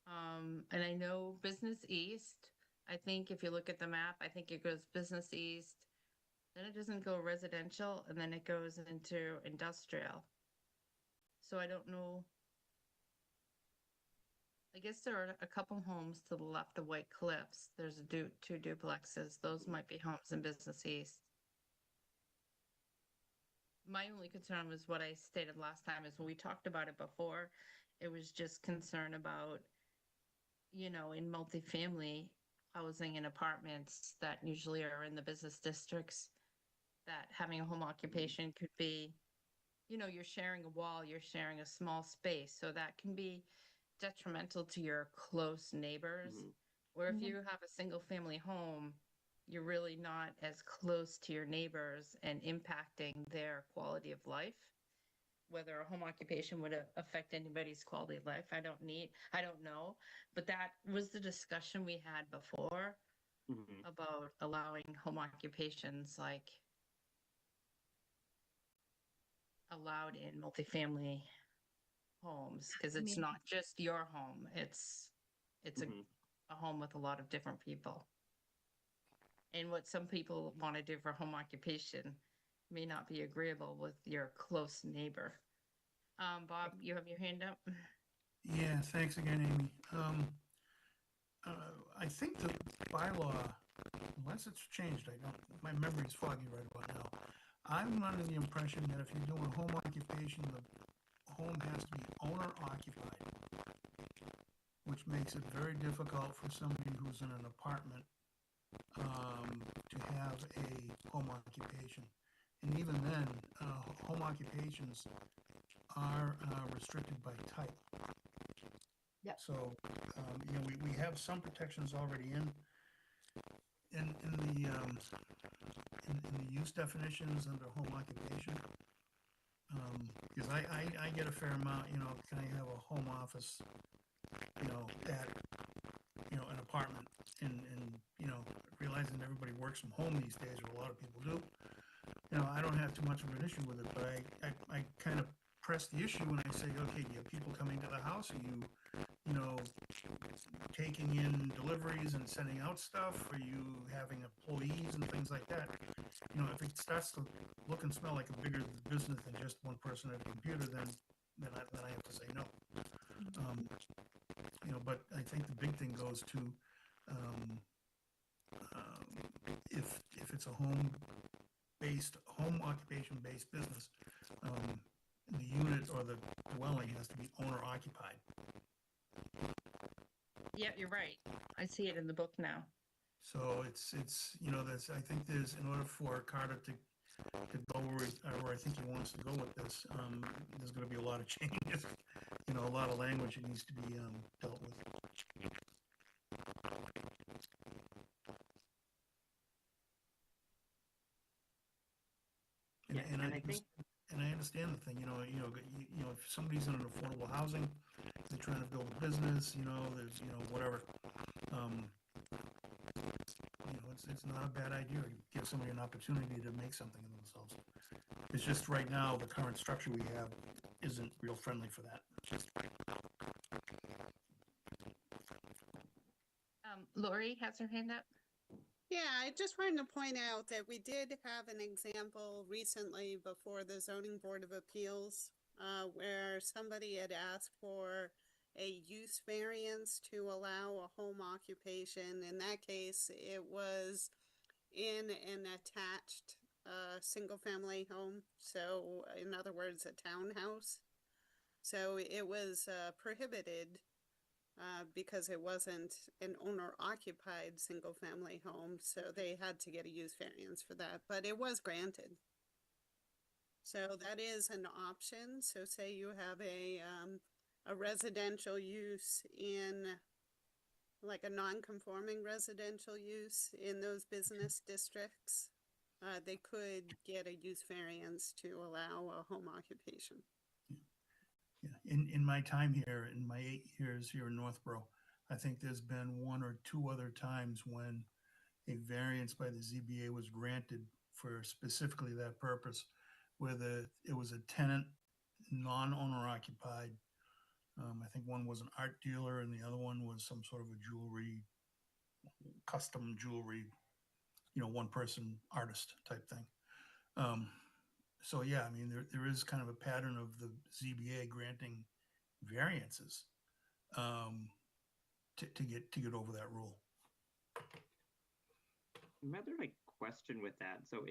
And I know Business East, I think if you look at the map, I think it goes Business East, then it doesn't go residential, and then it goes into industrial. So I don't know. I guess there are a couple homes to the left of White Cliffs. There's two duplexes. Those might be homes in Business East. My only concern was what I stated last time, is when we talked about it before, it was just concern about, you know, in multifamily housing and apartments that usually are in the business districts, that having a home occupation could be, you know, you're sharing a wall, you're sharing a small space. So that can be detrimental to your close neighbors. Where if you have a single family home, you're really not as close to your neighbors and impacting their quality of life. Whether a home occupation would affect anybody's quality of life, I don't know. But that was the discussion we had before about allowing home occupations, like allowed in multifamily homes, because it's not just your home. It's a home with a lot of different people. And what some people want to do for home occupation may not be agreeable with your close neighbor. Bob, you have your hand up? Yeah, thanks again, Amy. I think the bylaw, unless it's changed, my memory's foggy right about now. I'm under the impression that if you're doing home occupation, the home has to be owner occupied, which makes it very difficult for somebody who's in an apartment to have a home occupation. And even then, home occupations are restricted by type. Yep. So, you know, we have some protections already in the use definitions under home occupation. Because I get a fair amount, you know, can I have a home office, you know, at, you know, an apartment, and you know, realizing everybody works from home these days, or a lot of people do. You know, I don't have too much of an issue with it, but I kind of press the issue when I say, okay, do you have people coming to the house? Are you know, taking in deliveries and sending out stuff? Are you having employees and things like that? You know, if it starts to look and smell like a bigger business than just one person at a computer, then I have to say no. You know, but I think the big thing goes to if it's a home occupation based business, the unit or the dwelling has to be owner occupied. Yeah, you're right. I see it in the book now. So it's you know, I think there's, in order for Carter to go where I think he wants to go with this, there's going to be a lot of changes. You know, a lot of language that needs to be dealt with. And I understand the thing. You know, if somebody's in an affordable housing, they're trying to build a business. You know, there's, you know, whatever. You know, it's not a bad idea to give somebody an opportunity to make something of themselves. It's just right now, the current structure we have isn't real friendly for that. Lori has her hand up. Yeah, I just wanted to point out that we did have an example recently before the Zoning Board of Appeals, where somebody had asked for a use variance to allow a home occupation. In that case, it was in an attached single-family home. So, in other words, a townhouse. So it was prohibited because it wasn't an owner-occupied single-family home, so they had to get a use variance for that, but it was granted. So that is an option. So say you have a residential use in, like a non-conforming residential use in those business districts, they could get a use variance to allow a home occupation. Yeah, in my time here, in my 8 years here in Northborough, I think there's been 1 or 2 other times when a variance by the ZBA was granted for specifically that purpose, where it was a tenant, non-owner occupied. I think one was an art dealer and the other one was some sort of a jewelry, custom jewelry, one person artist type thing. So yeah, I mean, there is kind of a pattern of the ZBA granting variances to get over that rule. Another question with that. So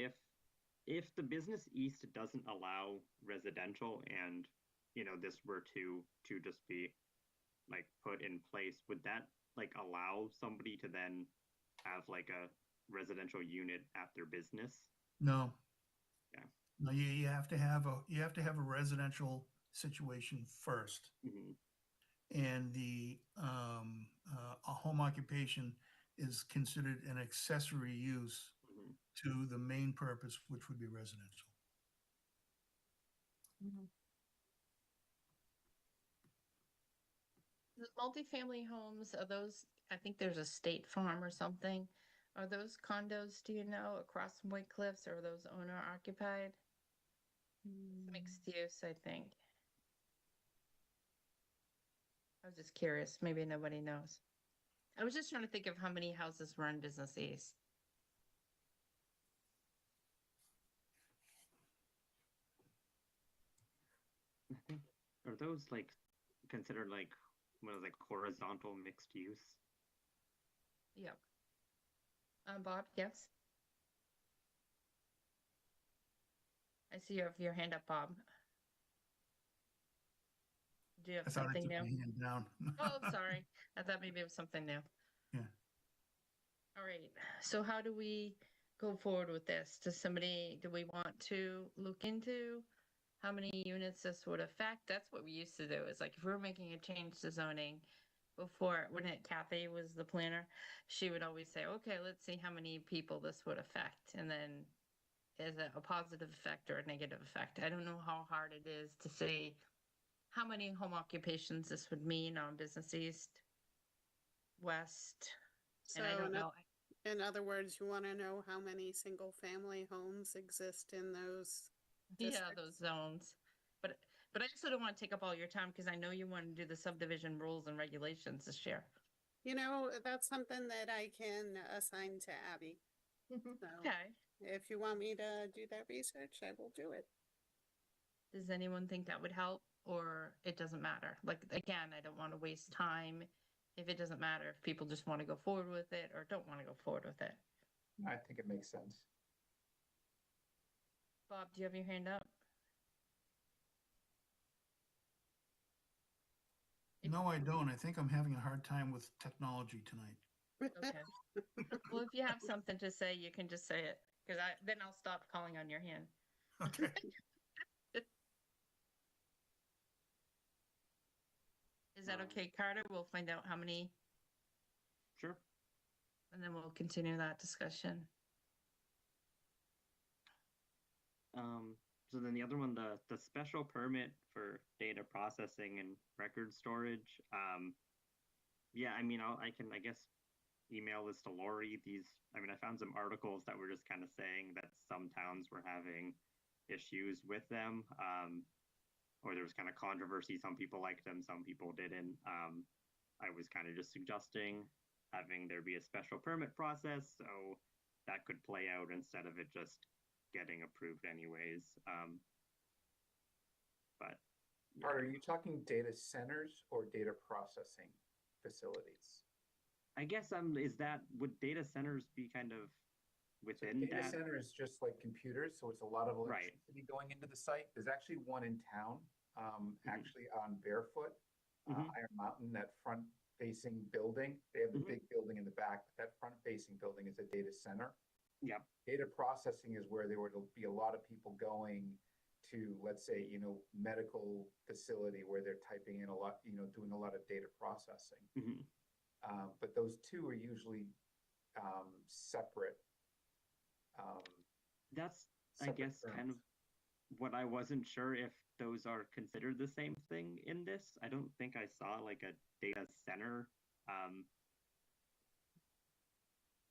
if the business east doesn't allow residential and this were to just be put in place, would that allow somebody to then have a residential unit at their business? No. Yeah. No, you have to have a residential situation first. Mm-hmm. And a home occupation is considered an accessory use Mm-hmm. to the main purpose, which would be residential. Mm-hmm. The multifamily homes, are those, I think there's a State Farm or something. Are those condos, do you know, across from White Cliffs, or are those owner occupied? Mixed use, I think. I was just curious. Maybe nobody knows. I was just trying to think of how many houses run Business East. I think, are those considered horizontal mixed use? Yep. Bob, yes? I see you have your hand up, Bob. Do you have I thought I something took new? my hand down. Oh, sorry. I thought maybe it was something new. Yeah. All right. So how do we go forward with this? Do we want to look into how many units this would affect? That's what we used to do. Is if we were making a change to zoning before, when Kathy was the planner, she would always say, okay, let's see how many people this would affect. And then is it a positive effect or a negative effect? I don't know how hard it is to say how many home occupations this would mean on Business East, West. So And I don't know. in other words, you want to know how many single-family homes exist in those Yeah, districts? those zones. But I also don't want to take up all your time because I know you want to do the subdivision rules and regulations this year. That's something that I can assign to Abby. So Okay. if you want me to do that research, I will do it. Does anyone think that would help, or it doesn't matter? Again, I don't want to waste time if it doesn't matter, if people just want to go forward with it or don't want to go forward with it. I think it makes sense. Bob, do you have your hand up? No, I don't. I think I'm having a hard time with technology tonight. Okay. Well, if you have something to say, you can just say it, because then I'll stop calling on your hand. Okay. Is that okay, Carter? We'll find out how many, Sure. and then we'll continue that discussion. So then the other one, the special permit for data processing and record storage. Yeah, I mean, I can, I guess, email this to Lori. I found some articles that were just kind of saying that some towns were having issues with them, or there was kind of controversy. Some people liked them, some people didn't. I was kind of just suggesting having there be a special permit process so that could play out instead of it just getting approved anyways. But yeah. Are you talking data centers or data processing facilities? I guess would data centers be kind of So within data that? center is just like computers, so it's a lot of Right. electricity going into the site. There's actually one in town, actually on Barefoot, Mhm. Iron Mountain, that front-facing building. They have the Mhm. big building in the back, but that front-facing building is a data center. Yep. Data processing is where there would be a lot of people going to, let's say, medical facility where they're typing in a lot, doing a lot of data processing. Mhm. But those two are usually separate. That's, I separate guess, kind of terms. what I wasn't sure if those are considered the same thing in this. I don't think I saw like a data center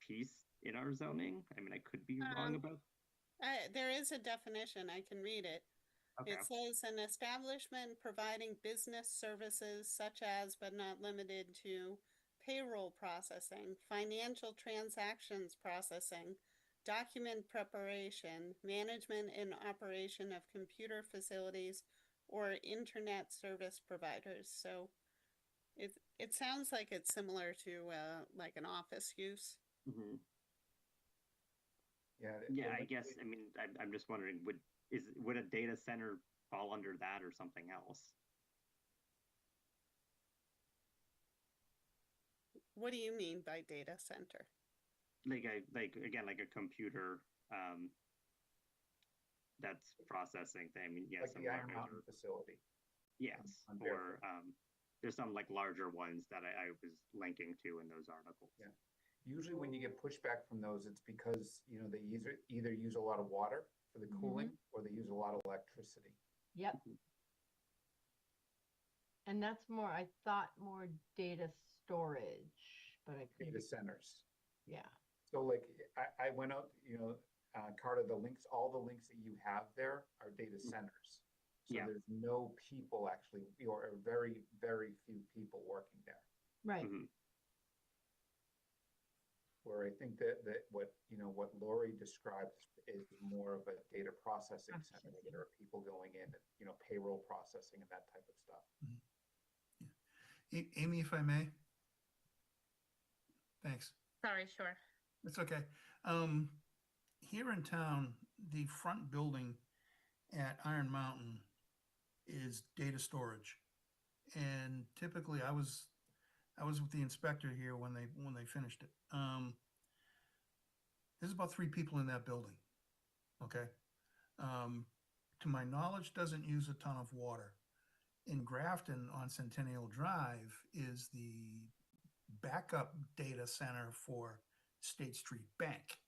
piece in our zoning. I mean, I could be wrong about. There is a definition. I can read it. Okay. It says an establishment providing business services such as, but not limited to, payroll processing, financial transactions processing, document preparation, management and operation of computer facilities, or internet service providers. So it sounds like it's similar to like an office use. Mhm. Yeah. Yeah, I guess. I mean, I'm just wondering, would a data center fall under that or something else? What do you mean by data center? Like a computer that's processing thing. I mean, yes, Like some the Iron larger, Mountain facility. yes, on or Barefoot. there's some like larger ones that I was linking to in those articles. Yeah. Usually when you get pushback from those, it's because, they either use a lot of water for the cooling or they use a lot of electricity. Yep. And that's I thought more data storage, but I could. Data centers. Yeah. So like I went out, Carter, all the links that you have there are data centers. So Yeah. there's no people actually, or very, very few people working there. Right. Mhm. Where I think that what Lori describes is more of a data processing center. Like there are people going in, payroll processing and that type of stuff. Amy, if I may. Thanks. Sorry, sure. It's okay. Here in town, the front building at Iron Mountain is data storage. And typically I was with the inspector here when they finished it. There's about 3 people in that building. Okay. To my knowledge, doesn't use a ton of water. In Grafton on Centennial Drive is the backup data center for State Street Bank.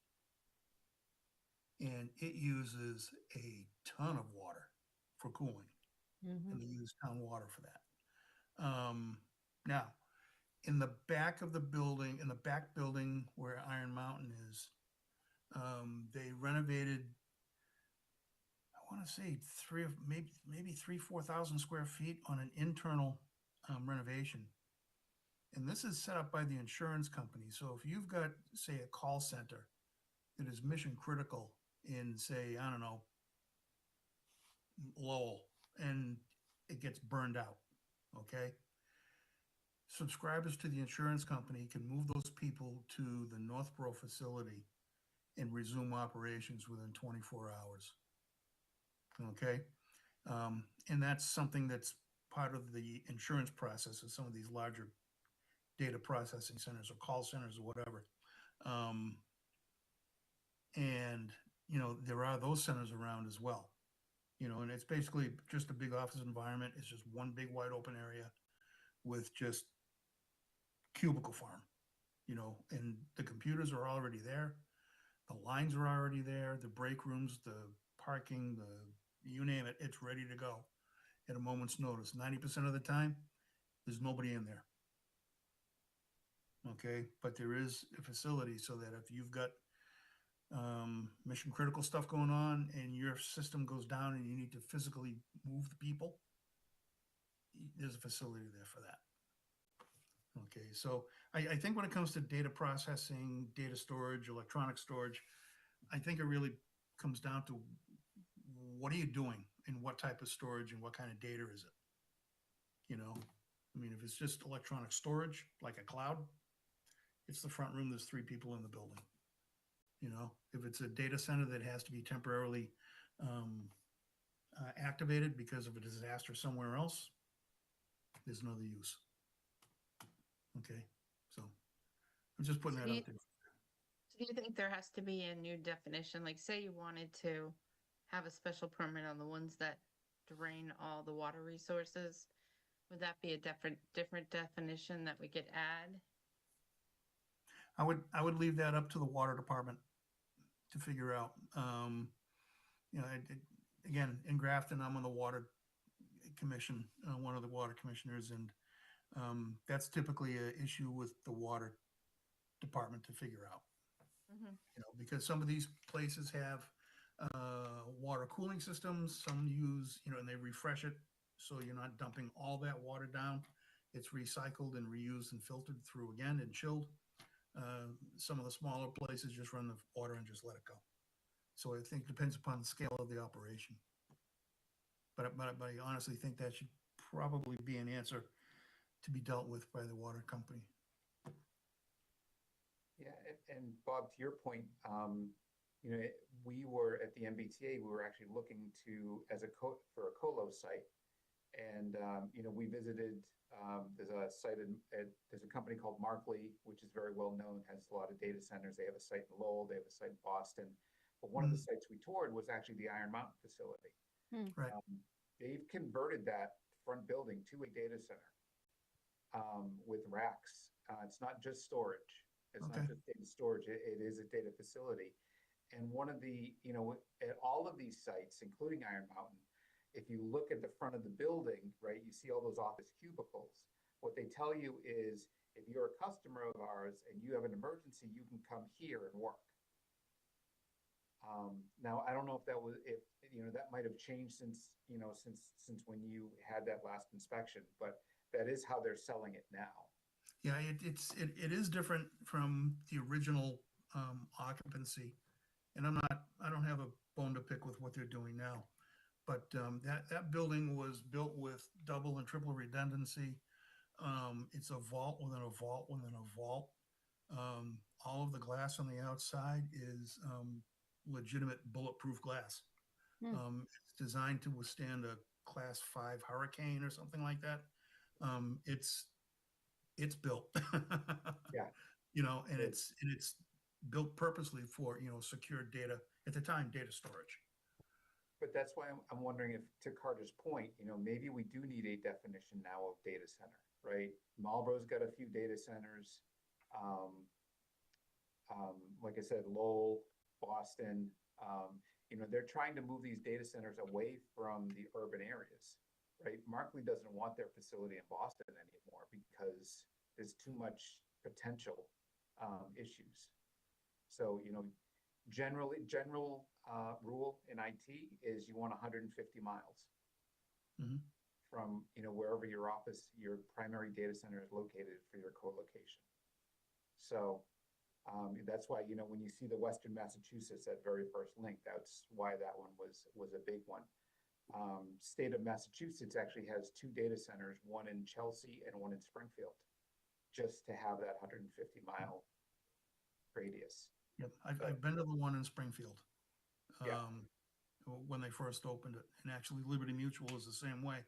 And it uses a ton of water for cooling. And they use town water for that. Now, in the back of the building, in the back building where Iron Mountain is, they renovated, I want to say maybe 4,000 square feet on an internal renovation. And this is set up by the insurance company. So if you've got, say, a call center that is mission critical in, say, I don't know, Lowell, and it gets burned out, okay? Subscribers to the insurance company can move those people to the Northborough facility and resume operations within 24 hours. Okay? And that's something that's part of the insurance process of some of these larger data processing centers or call centers or whatever. And, there are those centers around as well. And it's basically just a big office environment. It's just one big wide open area with just cubicle farm, and the computers are already there. The lines are already there, the break rooms, the parking, you name it, it's ready to go at a moment's notice. 90% of the time, there's nobody in there. Okay, but there is a facility so that if you've got mission critical stuff going on and your system goes down and you need to physically move the people, there's a facility there for that. Okay, so I think when it comes to data processing, data storage, electronic storage, I think it really comes down to what are you doing and what type of storage and what kind of data is it? You know, I mean, if it's just electronic storage, like a cloud, it's the front room, there's 3 people in the building. You know, if it's a data center that has to be temporarily activated because of a disaster somewhere else, there's another use. Okay, so I'm just putting that out there. Do you think there has to be a new definition? Like, say you wanted to have a special permit on the ones that drain all the water resources, would that be a different definition that we could add? I would leave that up to the water department to figure out. You know, again, in Grafton, I'm on the water commission, one of the water commissioners, and that's typically an issue with the water department to figure out. Mm-hmm. You know, because some of these places have water cooling systems, some use, you know, and they refresh it so you're not dumping all that water down. It's recycled and reused and filtered through again and chilled. Some of the smaller places just run the water and just let it go. So I think it depends upon the scale of the operation. But I honestly think that should probably be an answer to be dealt with by the water company. Yeah, and Bob, to your point, you know, we were at the MBTA, we were actually looking to, for a colo site. And, you know, we visited, there's a site there's a company called Markley, which is very well known, has a lot of data centers. They have a site in Lowell, they have a site in Boston. But one of the sites we toured was actually the Iron Mountain facility. Right. They've converted that front building to a data center with racks. It's not just storage. It's not just data storage. It is a data facility. And one of the, you know, at all of these sites, including Iron Mountain, if you look at the front of the building, right, you see all those office cubicles. What they tell you is, if you're a customer of ours and you have an emergency, you can come here and work. Now, I don't know if that was, if, you know, that might have changed since, you know, since when you had that last inspection, but that is how they're selling it now. Yeah, it is different from the original occupancy, and I don't have a bone to pick with what they're doing now, but that building was built with double and triple redundancy. It's a vault within a vault within a vault. All of the glass on the outside is legitimate bulletproof glass. It's designed to withstand a Class 5 hurricane or something like that. It's built. Yeah. You know, and it's built purposely for, you know, secure data, at the time, data storage. But that's why I'm wondering if, to Carter's point, you know, maybe we do need a definition now of data center, right? Marlboro's got a few data centers. Like I said, Lowell, Boston, you know, they're trying to move these data centers away from the urban areas, right? Markley doesn't want their facility in Boston anymore because there's too much potential issues. So, you know, general rule in IT is you want 150 miles from, you know, wherever your primary data center is located for your co-location. So that's why, you know, when you see the Western Massachusetts, that very first link, that's why that one was a big one. State of Massachusetts actually has 2 data centers, one in Chelsea and one in Springfield, just to have that 150-mile radius. Yep, I've been to the one in Springfield. Yeah. When they first opened it, and actually Liberty Mutual is the same way.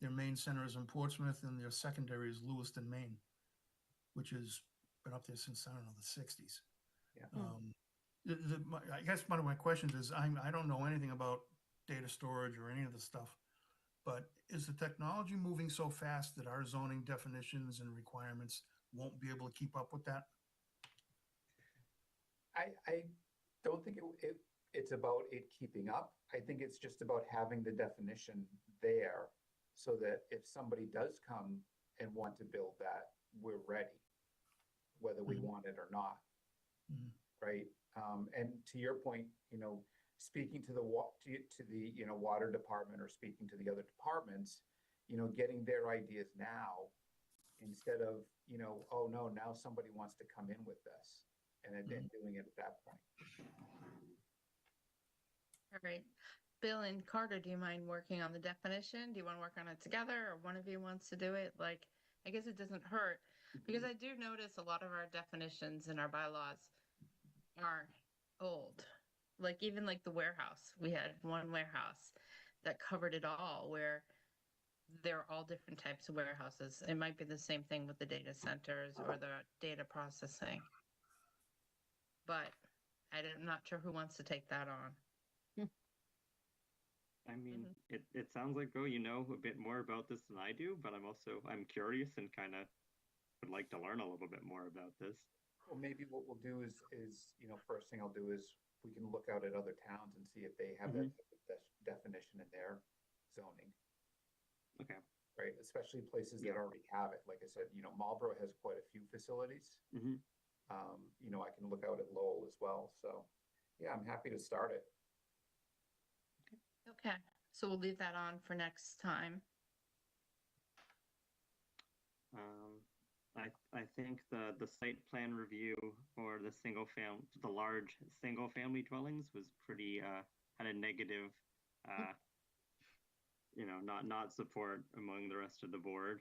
Their main center is in Portsmouth, and their secondary is Lewiston, Maine, which has been up there since, I don't know, the 60s. Yeah. I guess one of my questions is, I don't know anything about data storage or any of the stuff, but is the technology moving so fast that our zoning definitions and requirements won't be able to keep up with that? I don't think it's about it keeping up. I think it's just about having the definition there so that if somebody does come and want to build that, we're ready, whether we want it or not, right? And to your point, speaking to the water department or speaking to the other departments, getting their ideas now instead of, oh no, now somebody wants to come in with this and then doing it at that point. All right. Bill and Carter, do you mind working on the definition? Do you want to work on it together, or one of you wants to do it? Like, I guess it doesn't hurt, because I do notice a lot of our definitions in our bylaws are old. Like, even like the warehouse, we had one warehouse that covered it all, where they're all different types of warehouses. It might be the same thing with the data centers or the data processing. But I'm not sure who wants to take that on. I mean, it sounds like, Bill, you know a bit more about this than I do, but I'm curious and kind of would like to learn a little bit more about this. Well, maybe what we'll do is first thing I'll do is we can look out at other towns and see if they have that definition in their zoning. Okay. Right, especially places that already have it. Like I said, Marlborough has quite a few facilities. I can look out at Lowell as well. So, yeah, I'm happy to start it. Okay, so we'll leave that on for next time. I think the site plan review for the large single family dwellings was pretty had a negative not support among the rest of the board.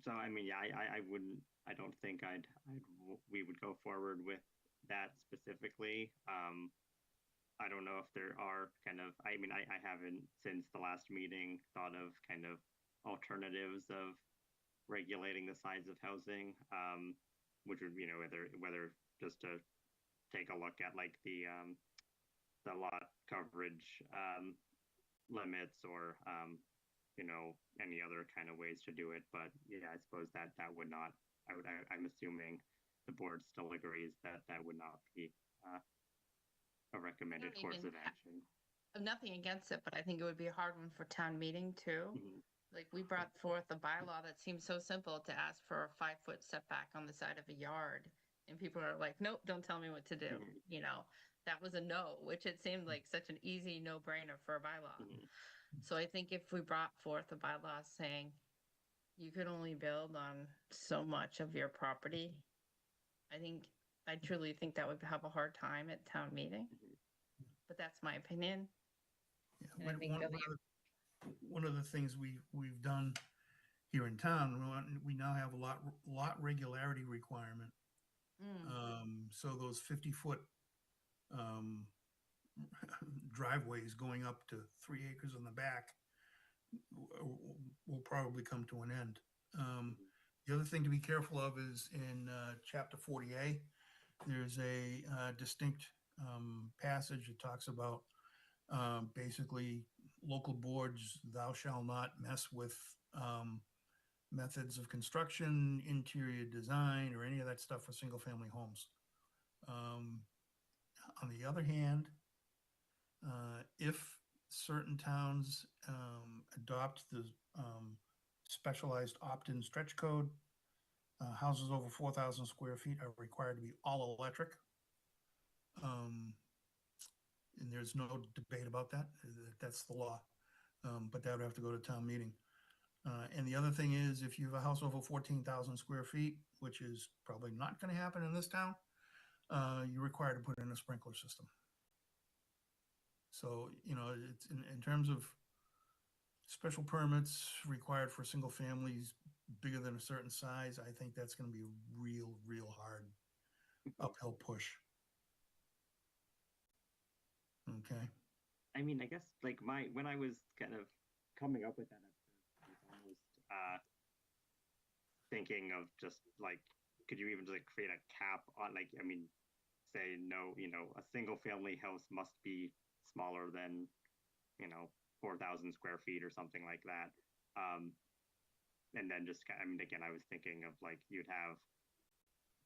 So I mean, yeah, I don't think we would go forward with that specifically. I don't know if there are I haven't since the last meeting thought of kind of alternatives of regulating the size of housing, which would, whether just to take a look at like the lot coverage limits or, any other kind of ways to do it. But yeah, I suppose that would not, I'm assuming the board still agrees that would not be a recommended course of action. Nothing against it, but I think it would be a hard one for town meeting too. Like, we brought forth a bylaw that seems so simple to ask for a 5-foot setback on the side of a yard, and people are like, nope, don't tell me what to do. That was a no, which it seemed like such an easy no-brainer for a bylaw. So I think if we brought forth a bylaw saying you could only build on so much of your property, I truly think that would have a hard time at town meeting. But that's my opinion. Yeah, one of the things we've done here in town, we now have a lot regularity requirement. So those 50-foot driveways going up to 3 acres in the back will probably come to an end. The other thing to be careful of is in chapter 40A, there's a distinct passage that talks about basically local boards, thou shall not mess with methods of construction, interior design, or any of that stuff for single family homes. On the other hand, if certain towns adopt the specialized opt-in stretch code, houses over 4,000 square feet are required to be all electric. And there's no debate about that. That's the law. But that would have to go to town meeting. And the other thing is, if you have a house over 14,000 square feet, which is probably not going to happen in this town, you're required to put in a sprinkler system. So, it's in terms of special permits required for single families bigger than a certain size, I think that's going to be a real hard uphill push. Okay. I mean, I guess like when I was kind of coming up with that, I was almost thinking of just like, could you even just like create a cap on say no, a single family house must be smaller than 4,000 square feet or something like that. And then just again, I was thinking of like you'd have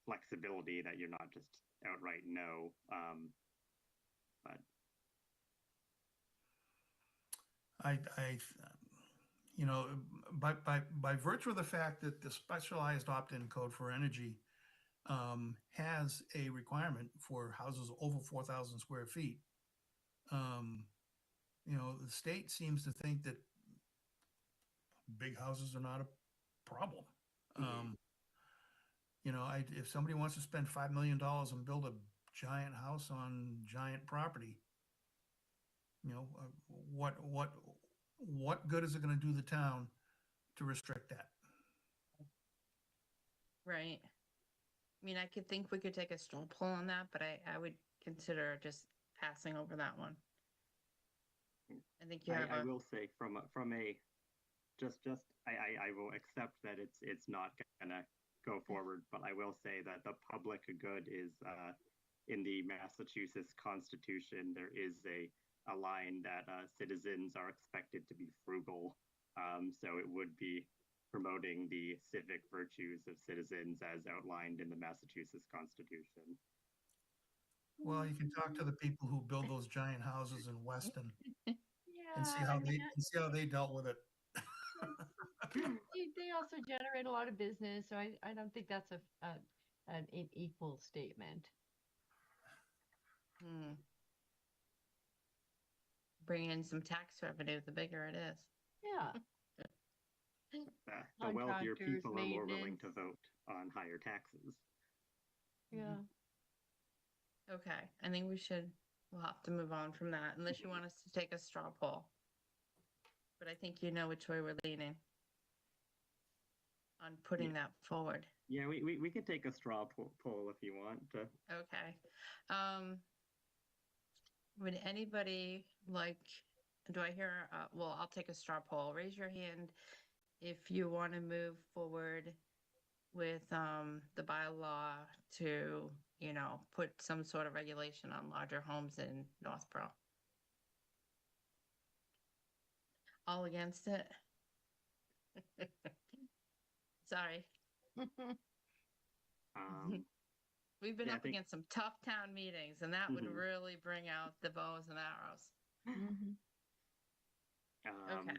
flexibility that you're not just outright no. But by virtue of the fact that the specialized opt-in code for energy has a requirement for houses over 4,000 square feet. You know, the state seems to think that big houses are not a problem. You know, if somebody wants to spend $5 million and build a giant house on giant property, you know, what good is it going to do the town to restrict that? Right. I mean, I could think we could take a straw poll on that, but I would consider just passing over that one. I think you have I will say I will accept that it's not gonna go forward, but I will say that the public good is in the Massachusetts Constitution. There is a line that citizens are expected to be frugal, so it would be promoting the civic virtues of citizens as outlined in the Massachusetts Constitution. Well, you can talk to the people who build those giant houses in Weston and see Yeah, how I mean, they dealt with it. they also generate a lot of business, so I don't think that's an equal statement. Bring in some tax revenue, the bigger it is. Yeah. The wealthier Contractors, people are more willing to maintenance. vote on higher taxes. Yeah. Okay, I think we'll have to move on from that unless you want us to take a straw poll. But I think you know which way we're leaning on putting that forward. Yeah, we could take a straw poll if you want to. Okay. Would anybody like, do I hear, well, I'll take a straw poll. Raise your hand if you want to move forward with the bylaw to, you know, put some sort of regulation on larger homes in Northborough. All against it? Sorry. We've been Yeah, I up think- against some tough town meetings, and that would Mhm. really bring out the bows and arrows. Okay.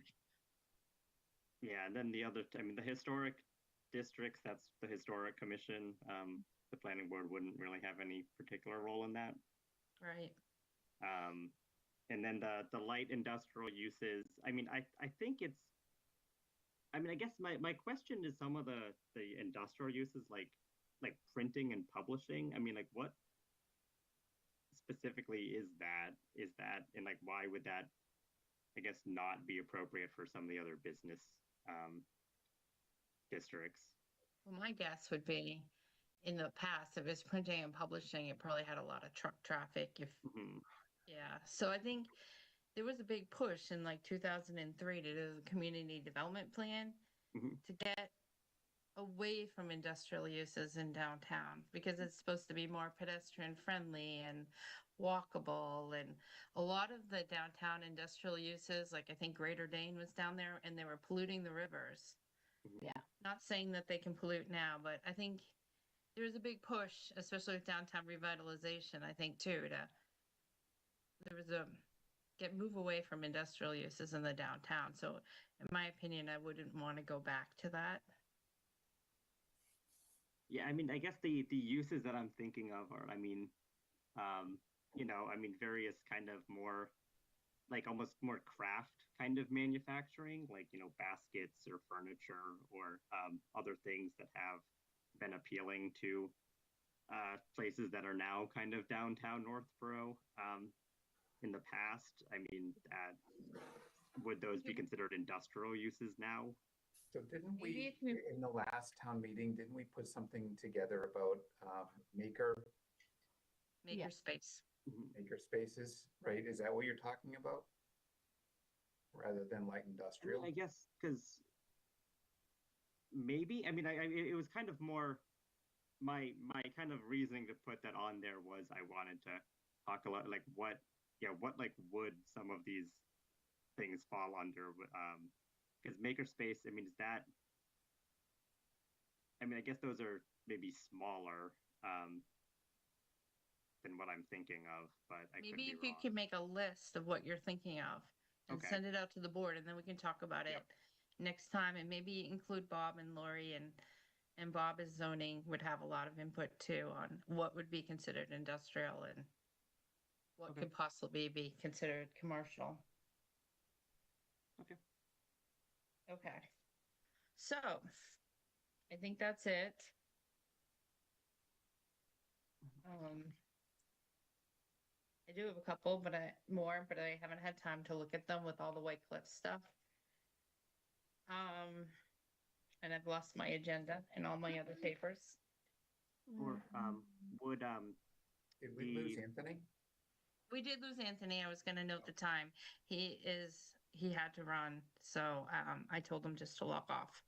Yeah, and then the other, I mean, the historic districts, that's the historic commission. The planning board wouldn't really have any particular role in that. Right. And then the light industrial uses, I mean, I think it's, I mean, I guess my question is some of the industrial uses like printing and publishing. I mean, like what specifically is that? And like, why would that, I guess, not be appropriate for some of the other business districts? Well, my guess would be in the past, if it's printing and publishing, it probably had a lot of truck traffic. Yeah. So I think there was a big push in like 2003 to do the community development plan to get away from industrial uses in downtown because it's supposed to be more pedestrian friendly and walkable, and a lot of the downtown industrial uses, like I think Greater Dane was down there and they were polluting the rivers. Yeah. Not saying that they can pollute now, but I think there was a big push, especially with downtown revitalization, I think too, there was a move away from industrial uses in the downtown. So in my opinion, I wouldn't want to go back to that. Yeah, I mean, I guess the uses that I'm thinking of are, I mean, you know, I mean, various kind of more, like almost more craft kind of manufacturing, like, you know, baskets or furniture or other things that have been appealing to places that are now kind of downtown Northborough in the past. I mean, would those be considered industrial uses now? So didn't Maybe we, in the last town meeting, didn't we put something together about maker Space. spaces, right? Is that what you're talking about? Rather than light industrial? I guess because maybe, I mean, it was kind of more my kind of reasoning to put that on there was I wanted to talk a lot like what like would some of these things fall under, because makerspace, I mean, is that, I mean, I guess those are maybe smaller than what I'm thinking of, but I could Maybe be if you wrong. could make a list of what you're thinking of and Okay. send it out to the board, and then we can talk about it next time, and maybe include Bob and Lori and And Bob as zoning would have a lot of input too on what would be considered industrial and what Okay. could possibly be considered commercial. Okay. Okay. So, I think that's it. I do have a couple, but I haven't had time to look at them with all the White Cliff stuff. And I've lost my agenda and all my other papers. Or would Did we lose the Anthony? We did lose Anthony. I was gonna note the time. He had to run, so I told him just to log off.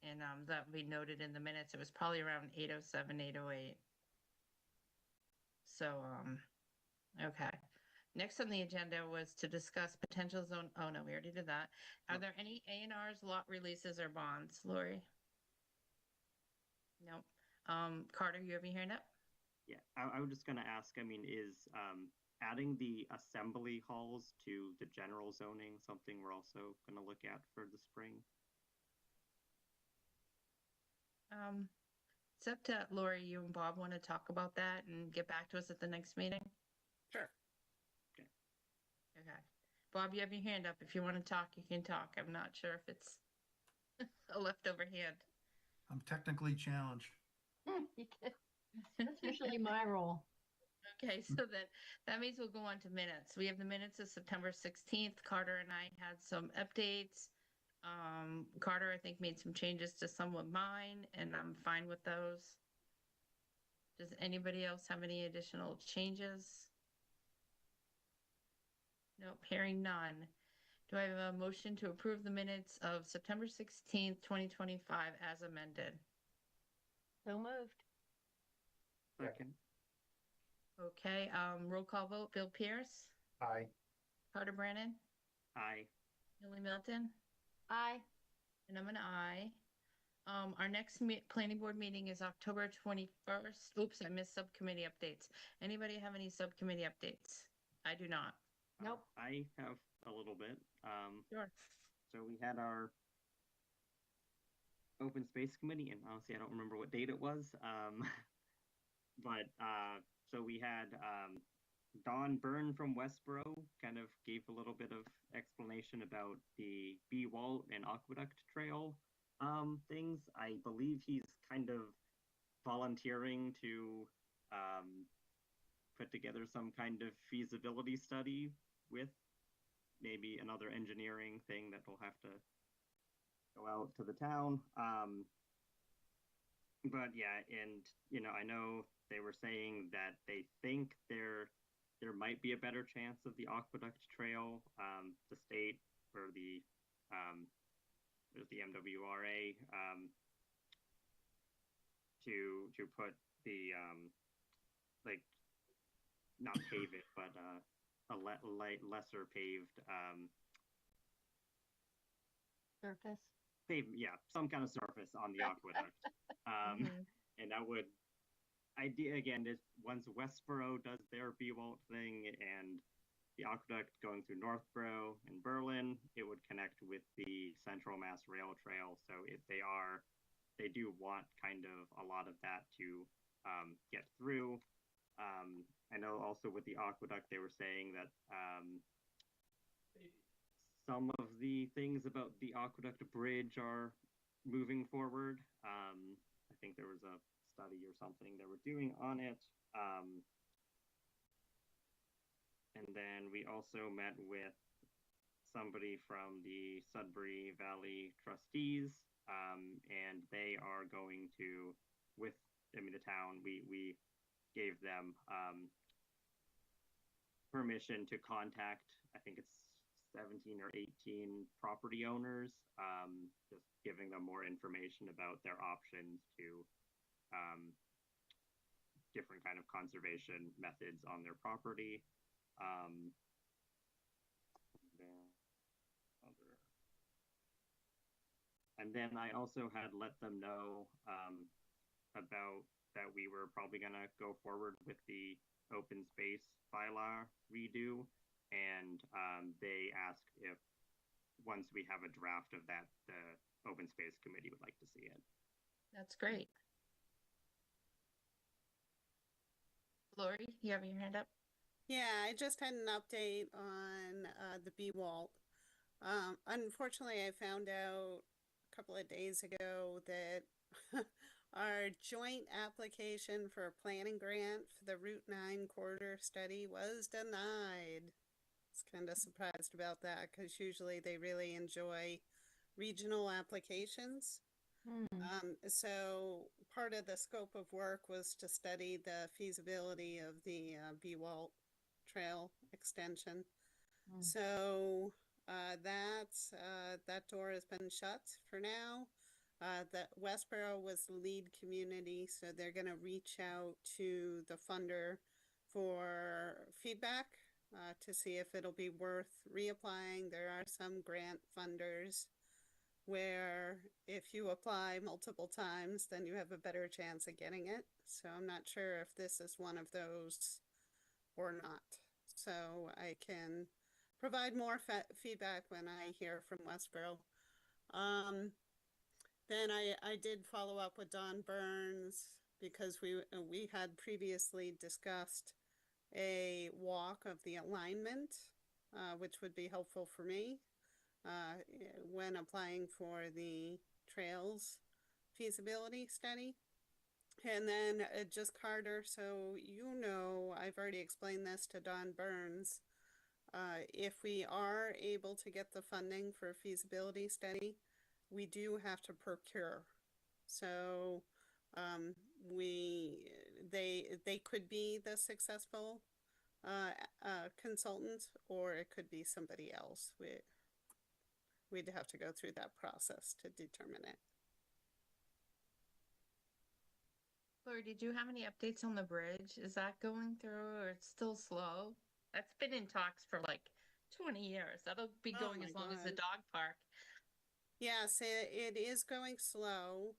And that would be noted in the minutes. It was probably around 8:07, 8:08. So okay. Next on the agenda was to discuss potential zone. Oh no, we already did that. Are there any A&Rs, lot releases, or bonds, Lori? Nope. Carter, you have your hand up? Yeah, I was just gonna ask, I mean, is adding the assembly halls to the general zoning something we're also gonna look at for the spring? It's up to Lori, you and Bob want to talk about that and get back to us at the next meeting? Sure. Okay. Bob, you have your hand up. If you want to talk, you can talk. I'm not sure if it's a leftover hand. I'm technically challenged. You can- That's usually my role. Okay, so that means we'll go on to minutes. We have the minutes of September 16th. Carter and I had some updates. Carter, I think, made some changes to some of mine, and I'm fine with those. Does anybody else have any additional changes? Nope, hearing none. Do I have a motion to approve the minutes of September 16th, 2025 as amended? So moved. Second. Okay, roll call vote. Bill Pierce, Aye. Carter Brannon, Aye. Millie Milton, Aye. and I'm an aye. Our next planning board meeting is October 21st. Oops, I missed subcommittee updates. Anybody have any subcommittee updates? I do not. Nope. I have a little bit. Sure. So we had our open space committee, and honestly, I don't remember what date it was. But so we had Don Byrne from Westboro kind of gave a little bit of explanation about the B Walt and Aqueduct Trail things. I believe he's kind of volunteering to put together some kind of feasibility study with maybe another engineering thing that will have to go out to the town. But yeah, and I know they were saying that they think there might be a better chance of the Aqueduct Trail. The state or there's the MWRA to put the like not pave it, but a lesser paved Surface. some kind of surface on the aqueduct. And that would again, is once Westboro does their B-Walt thing and the aqueduct going through Northborough and Berlin, it would connect with the Central Mass Rail Trail. So if they do want kind of a lot of that to get through. I know also with the aqueduct, they were saying that some of the things about the aqueduct bridge are moving forward. I think there was a study or something they were doing on it. And then we also met with somebody from the Sudbury Valley Trustees, and they are going to, the town, we gave them permission to contact, I think it's 17 or 18 property owners, just giving them more information about their options to different kind of conservation methods on their property. And then I also had let them know about that we were probably going to go forward with the open space bylaw redo. And they asked if once we have a draft of that, the open space committee would like to see it. That's great. Lori, you have your hand up? Yeah, I just had an update on the B-Walt. Unfortunately, I found out a couple of days ago that our joint application for a planning grant for the Route 9 corridor study was denied. I was kind of surprised about that because usually they really enjoy regional applications. So part of the scope of work was to study the feasibility of the B-Walt Trail extension. So that door has been shut for now. That Westboro was the lead community, so they're going to reach out to the funder for feedback to see if it'll be worth reapplying. There are some grant funders where if you apply multiple times, then you have a better chance of getting it. So I'm not sure if this is one of those or not. So I can provide more feedback when I hear from Westboro. Then I did follow up with Don Burns because we had previously discussed a walk of the alignment, which would be helpful for me when applying for the trails feasibility study. And then just Carter, so I've already explained this to Don Burns. If we are able to get the funding for a feasibility study, we do have to procure. So they could be the successful consultant, or it could be somebody else. We'd have to go through that process to determine it. Lori, did you have any updates on the bridge? Is that going through or it's still slow? That's been in talks for like 20 years. That'll be going as long as the dog park. Yes, it is going slow.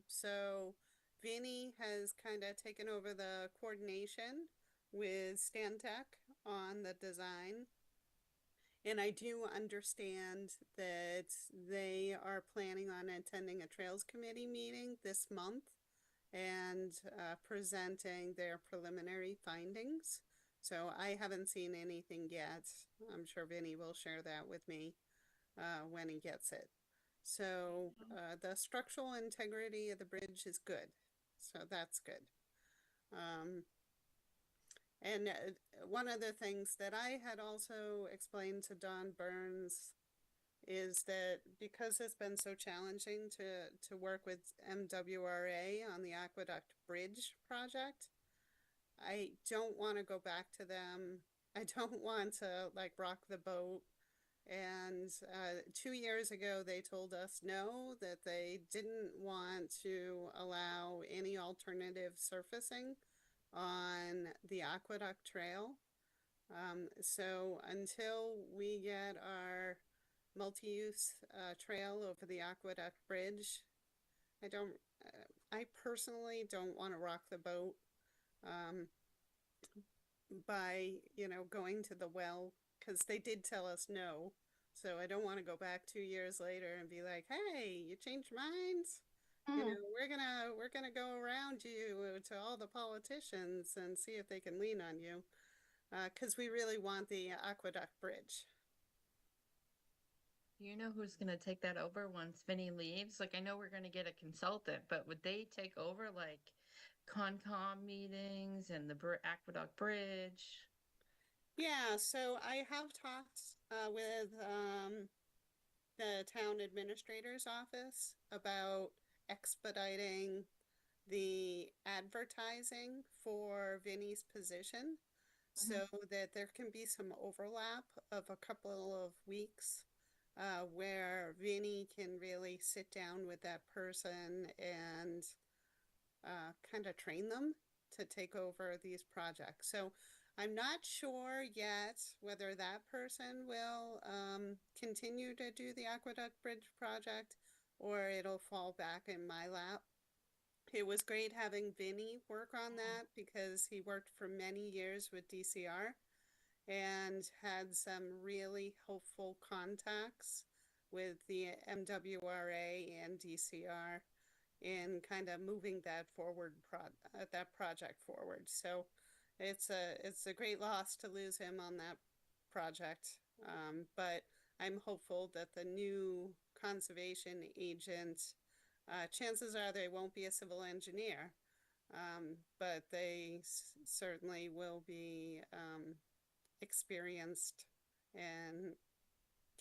So Vinny has kind of taken over the coordination with Stantec on the design. And I do understand that they are planning on attending a Trails Committee meeting this month and presenting their preliminary findings. So I haven't seen anything yet. I'm sure Vinny will share that with me when he gets it. So the structural integrity of the bridge is good. So that's good. And one of the things that I had also explained to Don Burns is that because it's been so challenging to work with MWRA on the Aqueduct Bridge project, I don't want to go back to them. I don't want to like rock the boat. And 2 years ago, they told us no, that they didn't want to allow any alternative surfacing on the Aqueduct Trail. So until we get our multi-use trail over the Aqueduct Bridge, I personally don't want to rock the boat by, going to the well, because they did tell us no. So I don't want to go back 2 years later and be like, hey, you changed minds? We're gonna go around you to all the politicians and see if they can lean on you, because we really want the Aqueduct Bridge. You know who's going to take that over once Vinny leaves? Like, I know we're going to get a consultant, but would they take over like Concom meetings and the Aqueduct Bridge? Yeah, so I have talked with the town administrator's office about expediting the advertising for Vinny's position so that there can be some overlap of a couple of weeks where Vinny can really sit down with that person and kind of train them to take over these projects. So I'm not sure yet whether that person will continue to do the Aqueduct Bridge project or it'll fall back in my lap. It was great having Vinny work on that because he worked for many years with DCR and had some really helpful contacts with the MWRA and DCR. in kind of moving that that project forward. So it's a great loss to lose him on that project. But I'm hopeful that the new conservation agent, chances are they won't be a civil engineer, but they certainly will be experienced and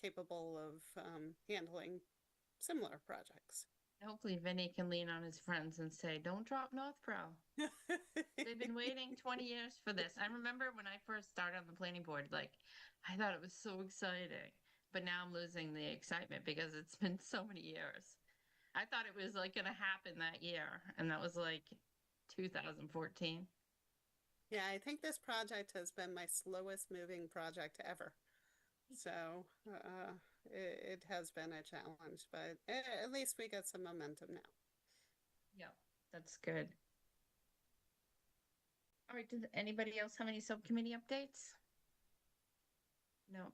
capable of handling similar projects. Hopefully Vinny can lean on his friends and say, don't drop Northborough. They've been waiting 20 years for this. I remember when I first started on the planning board, like, I thought it was so exciting. But now I'm losing the excitement because it's been so many years. I thought it was like going to happen that year, and that was like 2014. Yeah, I think this project has been my slowest moving project ever. So it has been a challenge, but at least we got some momentum now. Yeah, that's good. All right, does anybody else have any subcommittee updates? No.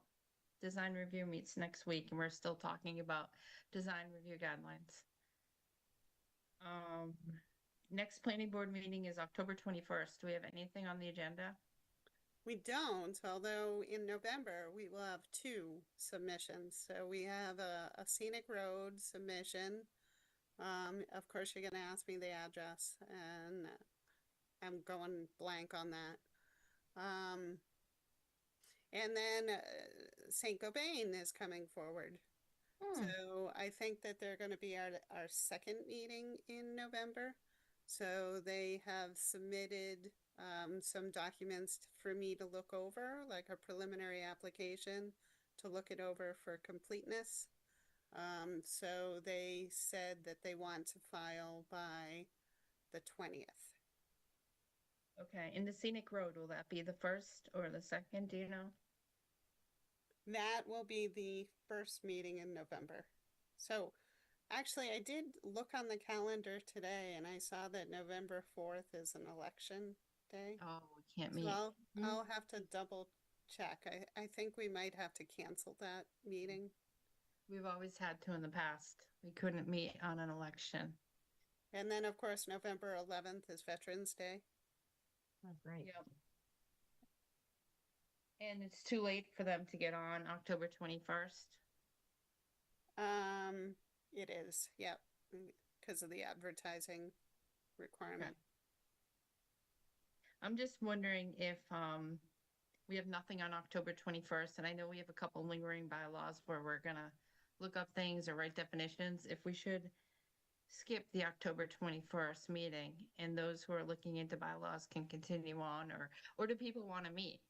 Design review meets next week, and we're still talking about design review guidelines. Next planning board meeting is October 21st. Do we have anything on the agenda? We don't, although in November we will have 2 submissions. So we have a scenic road submission. Of course, you're going to ask me the address, and I'm going blank on that. And then St. Gobain is coming forward. So I think that they're going to be our second meeting in November. So they have submitted some documents for me to look over, like a preliminary application to look it over for completeness. So they said that they want to file by the 20th. Okay, in the scenic road, will that be the first or the second? Do you know? That will be the first meeting in November. So actually, I did look on the calendar today and I saw that November 4th is an election day. Oh, we can't meet. So I'll have to double check. I think we might have to cancel that meeting. We've always had to in the past. We couldn't meet on an election. And then, of course, November 11th is Veterans Day. That's right. Yep. And it's too late for them to get on October 21st. It is, yep, because of the advertising requirement. Okay. I'm just wondering if we have nothing on October 21st, and I know we have a couple lingering bylaws where we're gonna look up things or write definitions, if we should skip the October 21st meeting and those who are looking into bylaws can continue on, or do people want to meet?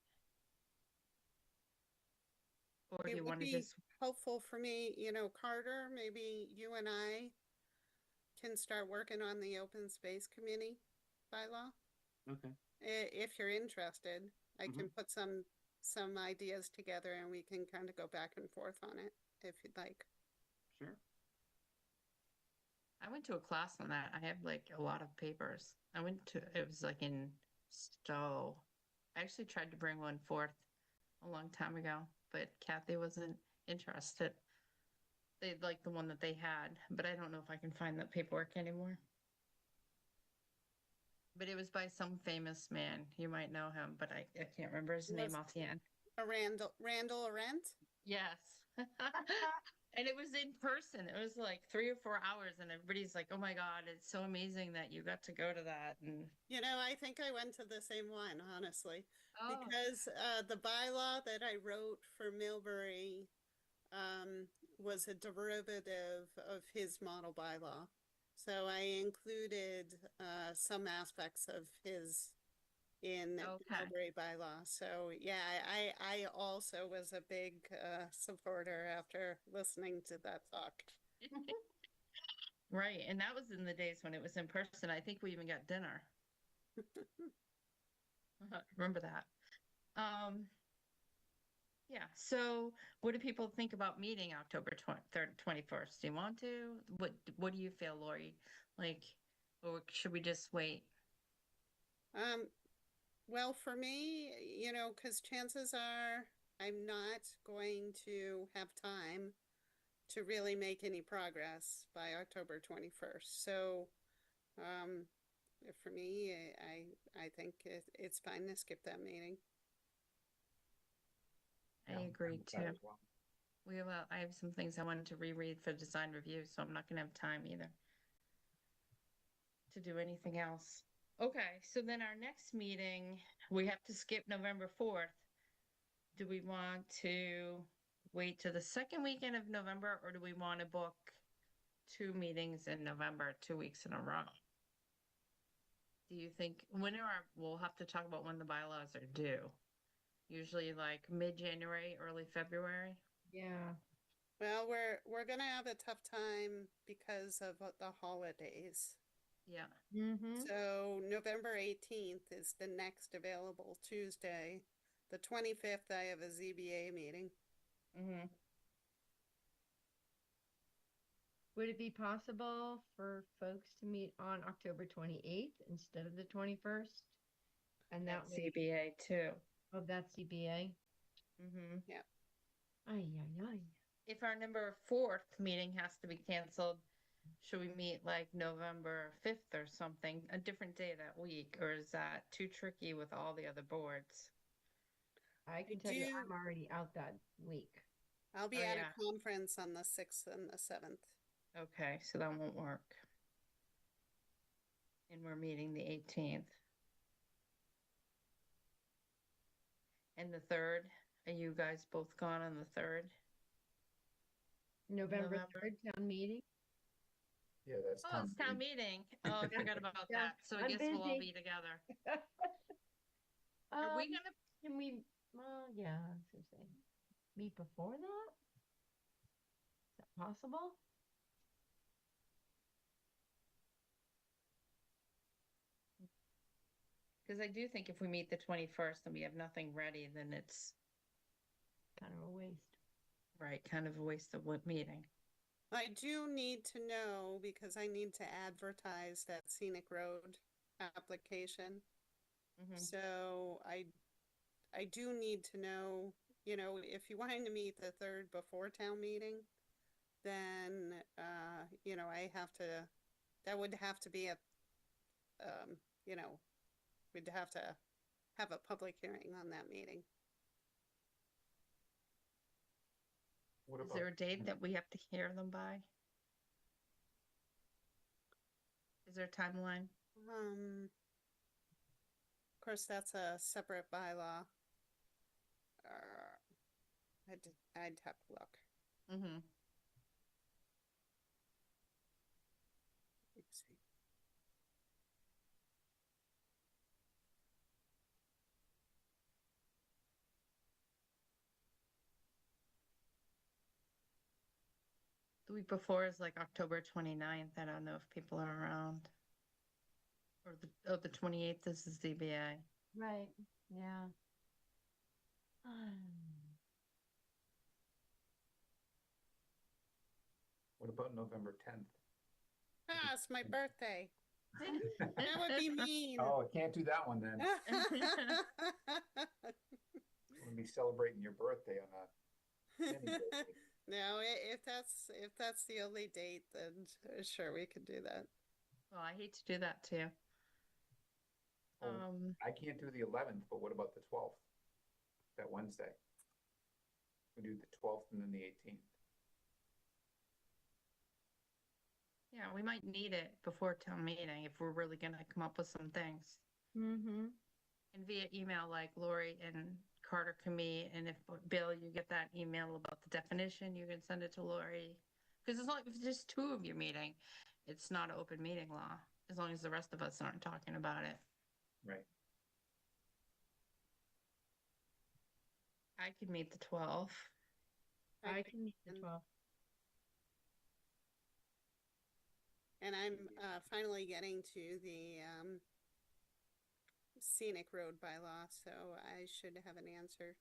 Or do It you would want to be just, helpful for me, you know, Carter, maybe you and I can start working on the open space committee bylaw. Okay. If you're interested, I can put some ideas together and we can kind of go back and forth on it if you'd like. Sure. I went to a class on that. I have like a lot of papers. It was like in Stowe. I actually tried to bring one forth a long time ago, but Kathy wasn't interested. They liked the one that they had, but I don't know if I can find that paperwork anymore. But it was by some famous man. You might know him, but I can't remember his name offhand. Randall Arendt? Yes. And it was in person. It was like 3 or 4 hours, and everybody's like, "Oh my God, it's so amazing that you got to go to that." And You know, I think I went to the same one, honestly, oh, because the bylaw that I wrote for Millbury was a derivative of his model bylaw. So I included some aspects of his in the Millbury bylaw. So yeah, I also was a big supporter after listening to that talk. right. And that was in the days when it was in person. I think we even got dinner. Remember that. Yeah. So what do people think about meeting October 3rd, 21st? Do you want to? What do you feel, Lori? Like, or should we just wait? Well, for me, you know, because chances are I'm not going to have time to really make any progress by October 21st. So, for me, I think it's fine to skip that meeting. I Yeah, I'm agree with that too. as well. I have some things I wanted to reread for design review, so I'm not gonna have time either to do anything else. Okay, so then our next meeting, we have to skip November 4th. Do we want to wait to the second weekend of November, or do we want to book 2 meetings in November, 2 weeks in a row? Do you think, we'll have to talk about when the bylaws are due. Usually like mid-January, early February? Yeah. Well, we're gonna have a tough time because of the holidays. Yeah. Mm-hmm. So November 18th is the next available Tuesday. The 25th, I have a ZBA meeting. Mm-hmm. Would it be possible for folks to meet on October 28th instead of the 21st? And that That's way, CBA too. oh, that's CBA. Mm-hmm. Yeah. Ay, ay, ay. If our November 4th meeting has to be canceled, should we meet like November 5th or something, a different day that week, or is that too tricky with all the other boards? I can tell you, I'm already out that week. I'll be Oh, at yeah. a conference on the 6th and the 7th. Okay, so that won't work. And we're meeting the 18th. And the 3rd, are you guys both gone on the 3rd? November November. 3rd town meeting. Yeah, that's Oh, it's town meeting. Oh, I forgot about Yeah, that. So I I'm guess we'll all busy. be together. Are we gonna? Can we, well, yeah, I was gonna say, meet before that? Is that possible? Because I do think if we meet the 21st and we have nothing ready, then it's Kind of a waste. right, kind of a waste of what meeting. I do need to know because I need to advertise that scenic road application. Mhm. So I do need to know, if you wanted to meet the 3rd before town meeting, then that would have to be we'd have to have a public hearing on that meeting. What Is about there a date that we have to hear them by? Is there a timeline? Of course, that's a separate bylaw. I'd have to look. Mm-hmm. Let's see. The week before is like October 29th. I don't know if people are around. Or the 28th is the ZBA. Right, yeah. what about November 10th? Ah, it's my birthday. That would be mean. Oh, I can't do that one then. We'll be celebrating your birthday on a any birthday. No, if that's the only date, then sure, we could do that. Well, I hate to do that too. Oh, I can't do the 11th, but what about the 12th? That Wednesday? We do the 12th and then the 18th. Yeah, we might need it before town meeting if we're really gonna come up with some things. Mm-hmm. And via email, like Lori and Carter can meet, and if Bill, you get that email about the definition, you can send it to Lori. Because as long if it's just 2 of you meeting, it's not open meeting law, as long as the rest of us aren't talking about it. Right. I could meet the 12th. I can meet the 12th. And I'm finally getting to the scenic road bylaw, so I should have an answer.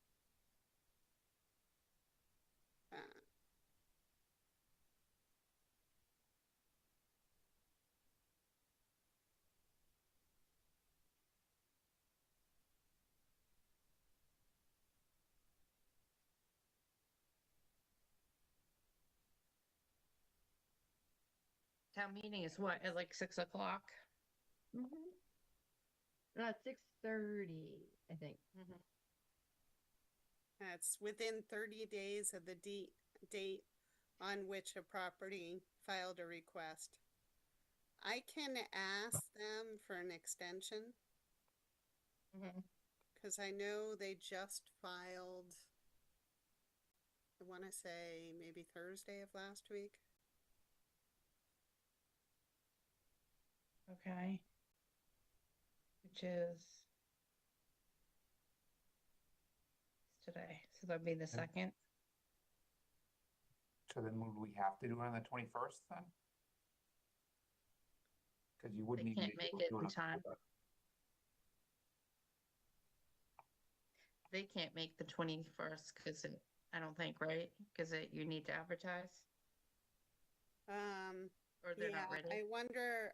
Town meeting is what, at like 6 o'clock? Mm-hmm. 6:30, I think. It's within 30 days of the date on which a property filed a request. I can ask them for an extension, because I know they just filed, I want to say maybe Thursday of last week. Okay. Which is today. So that'd be the second. So then would we have to do it on the 21st then? Because you wouldn't They even can't be able make to it do in time. October. They can't make the 21st because I don't think, right? Because you need to advertise or they're not ready. I wonder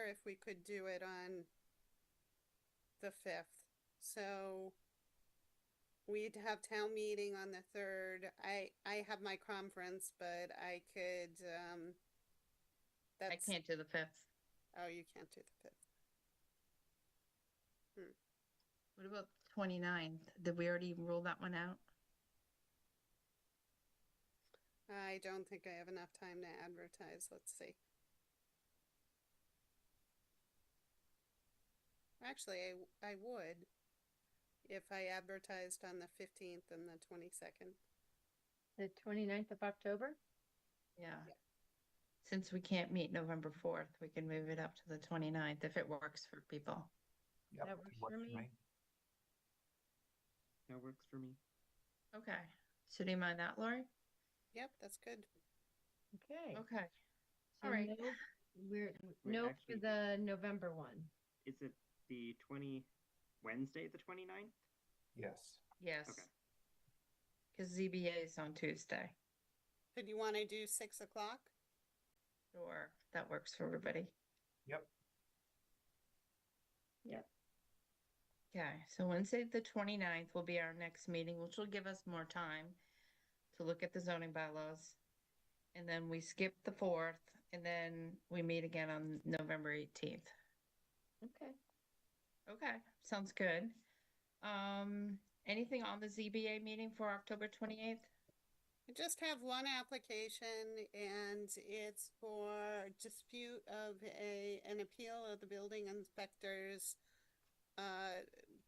if we could do it on the 5th. So we'd have town meeting on the 3rd. I have my conference, but I could, I can't do the 5th. Oh, you can't do the 5th. What about the 29th? Did we already rule that one out? I don't think I have enough time to advertise. Let's see. Actually, I would if I advertised on the 15th and the 22nd. The 29th of October? Yeah. Since we can't meet November 4th, we can move it up to the 29th if it works for people. Yep, That works for me. That works for me. Okay. So do you mind that, Lori? Yep, that's good. Okay. Okay. So All right. We're Wait, no actually- for the November one. Is it the Wednesday, the 29th? Yes. Yes. Okay. Because ZBA is on Tuesday. So do you want to do 6 o'clock? Sure. That works for everybody. Yep. Yep. Okay. So Wednesday, the 29th will be our next meeting, which will give us more time to look at the zoning bylaws. And then we skip the 4th and then we meet again on November 18th. Okay. Okay. Sounds good. Anything on the ZBA meeting for October 28th? I just have one application, and it's for dispute of an appeal of the building inspector's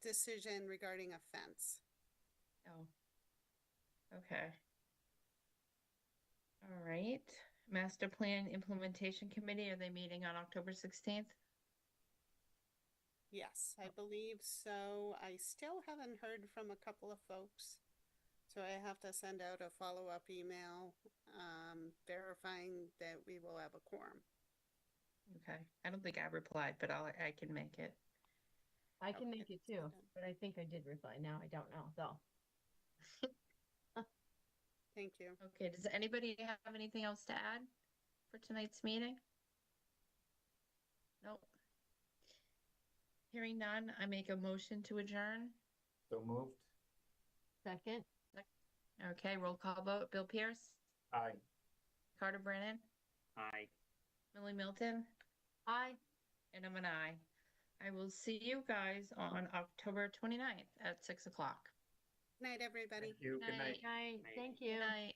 decision regarding a fence. Oh. Okay. All right. Master Plan Implementation Committee, are they meeting on October 16th? Yes, I believe so. I still haven't heard from a couple of folks, so I have to send out a follow-up email verifying that we will have a quorum. Okay. I don't think I replied, but I can make it. I can Okay. make it too, but I think I did reply. Now I don't know though. Thank you. Okay. Does anybody have anything else to add for tonight's meeting? Nope. Hearing none, I make a motion to adjourn. So moved. Second. Okay. Roll call vote. Bill Pierce, Aye. Carter Brennan, Aye. Millie Milton, Aye. and I'm an aye. I will see you guys on October 29th at 6 o'clock. Night, everybody. Thank you. Good night. Night. Thank you. Good night.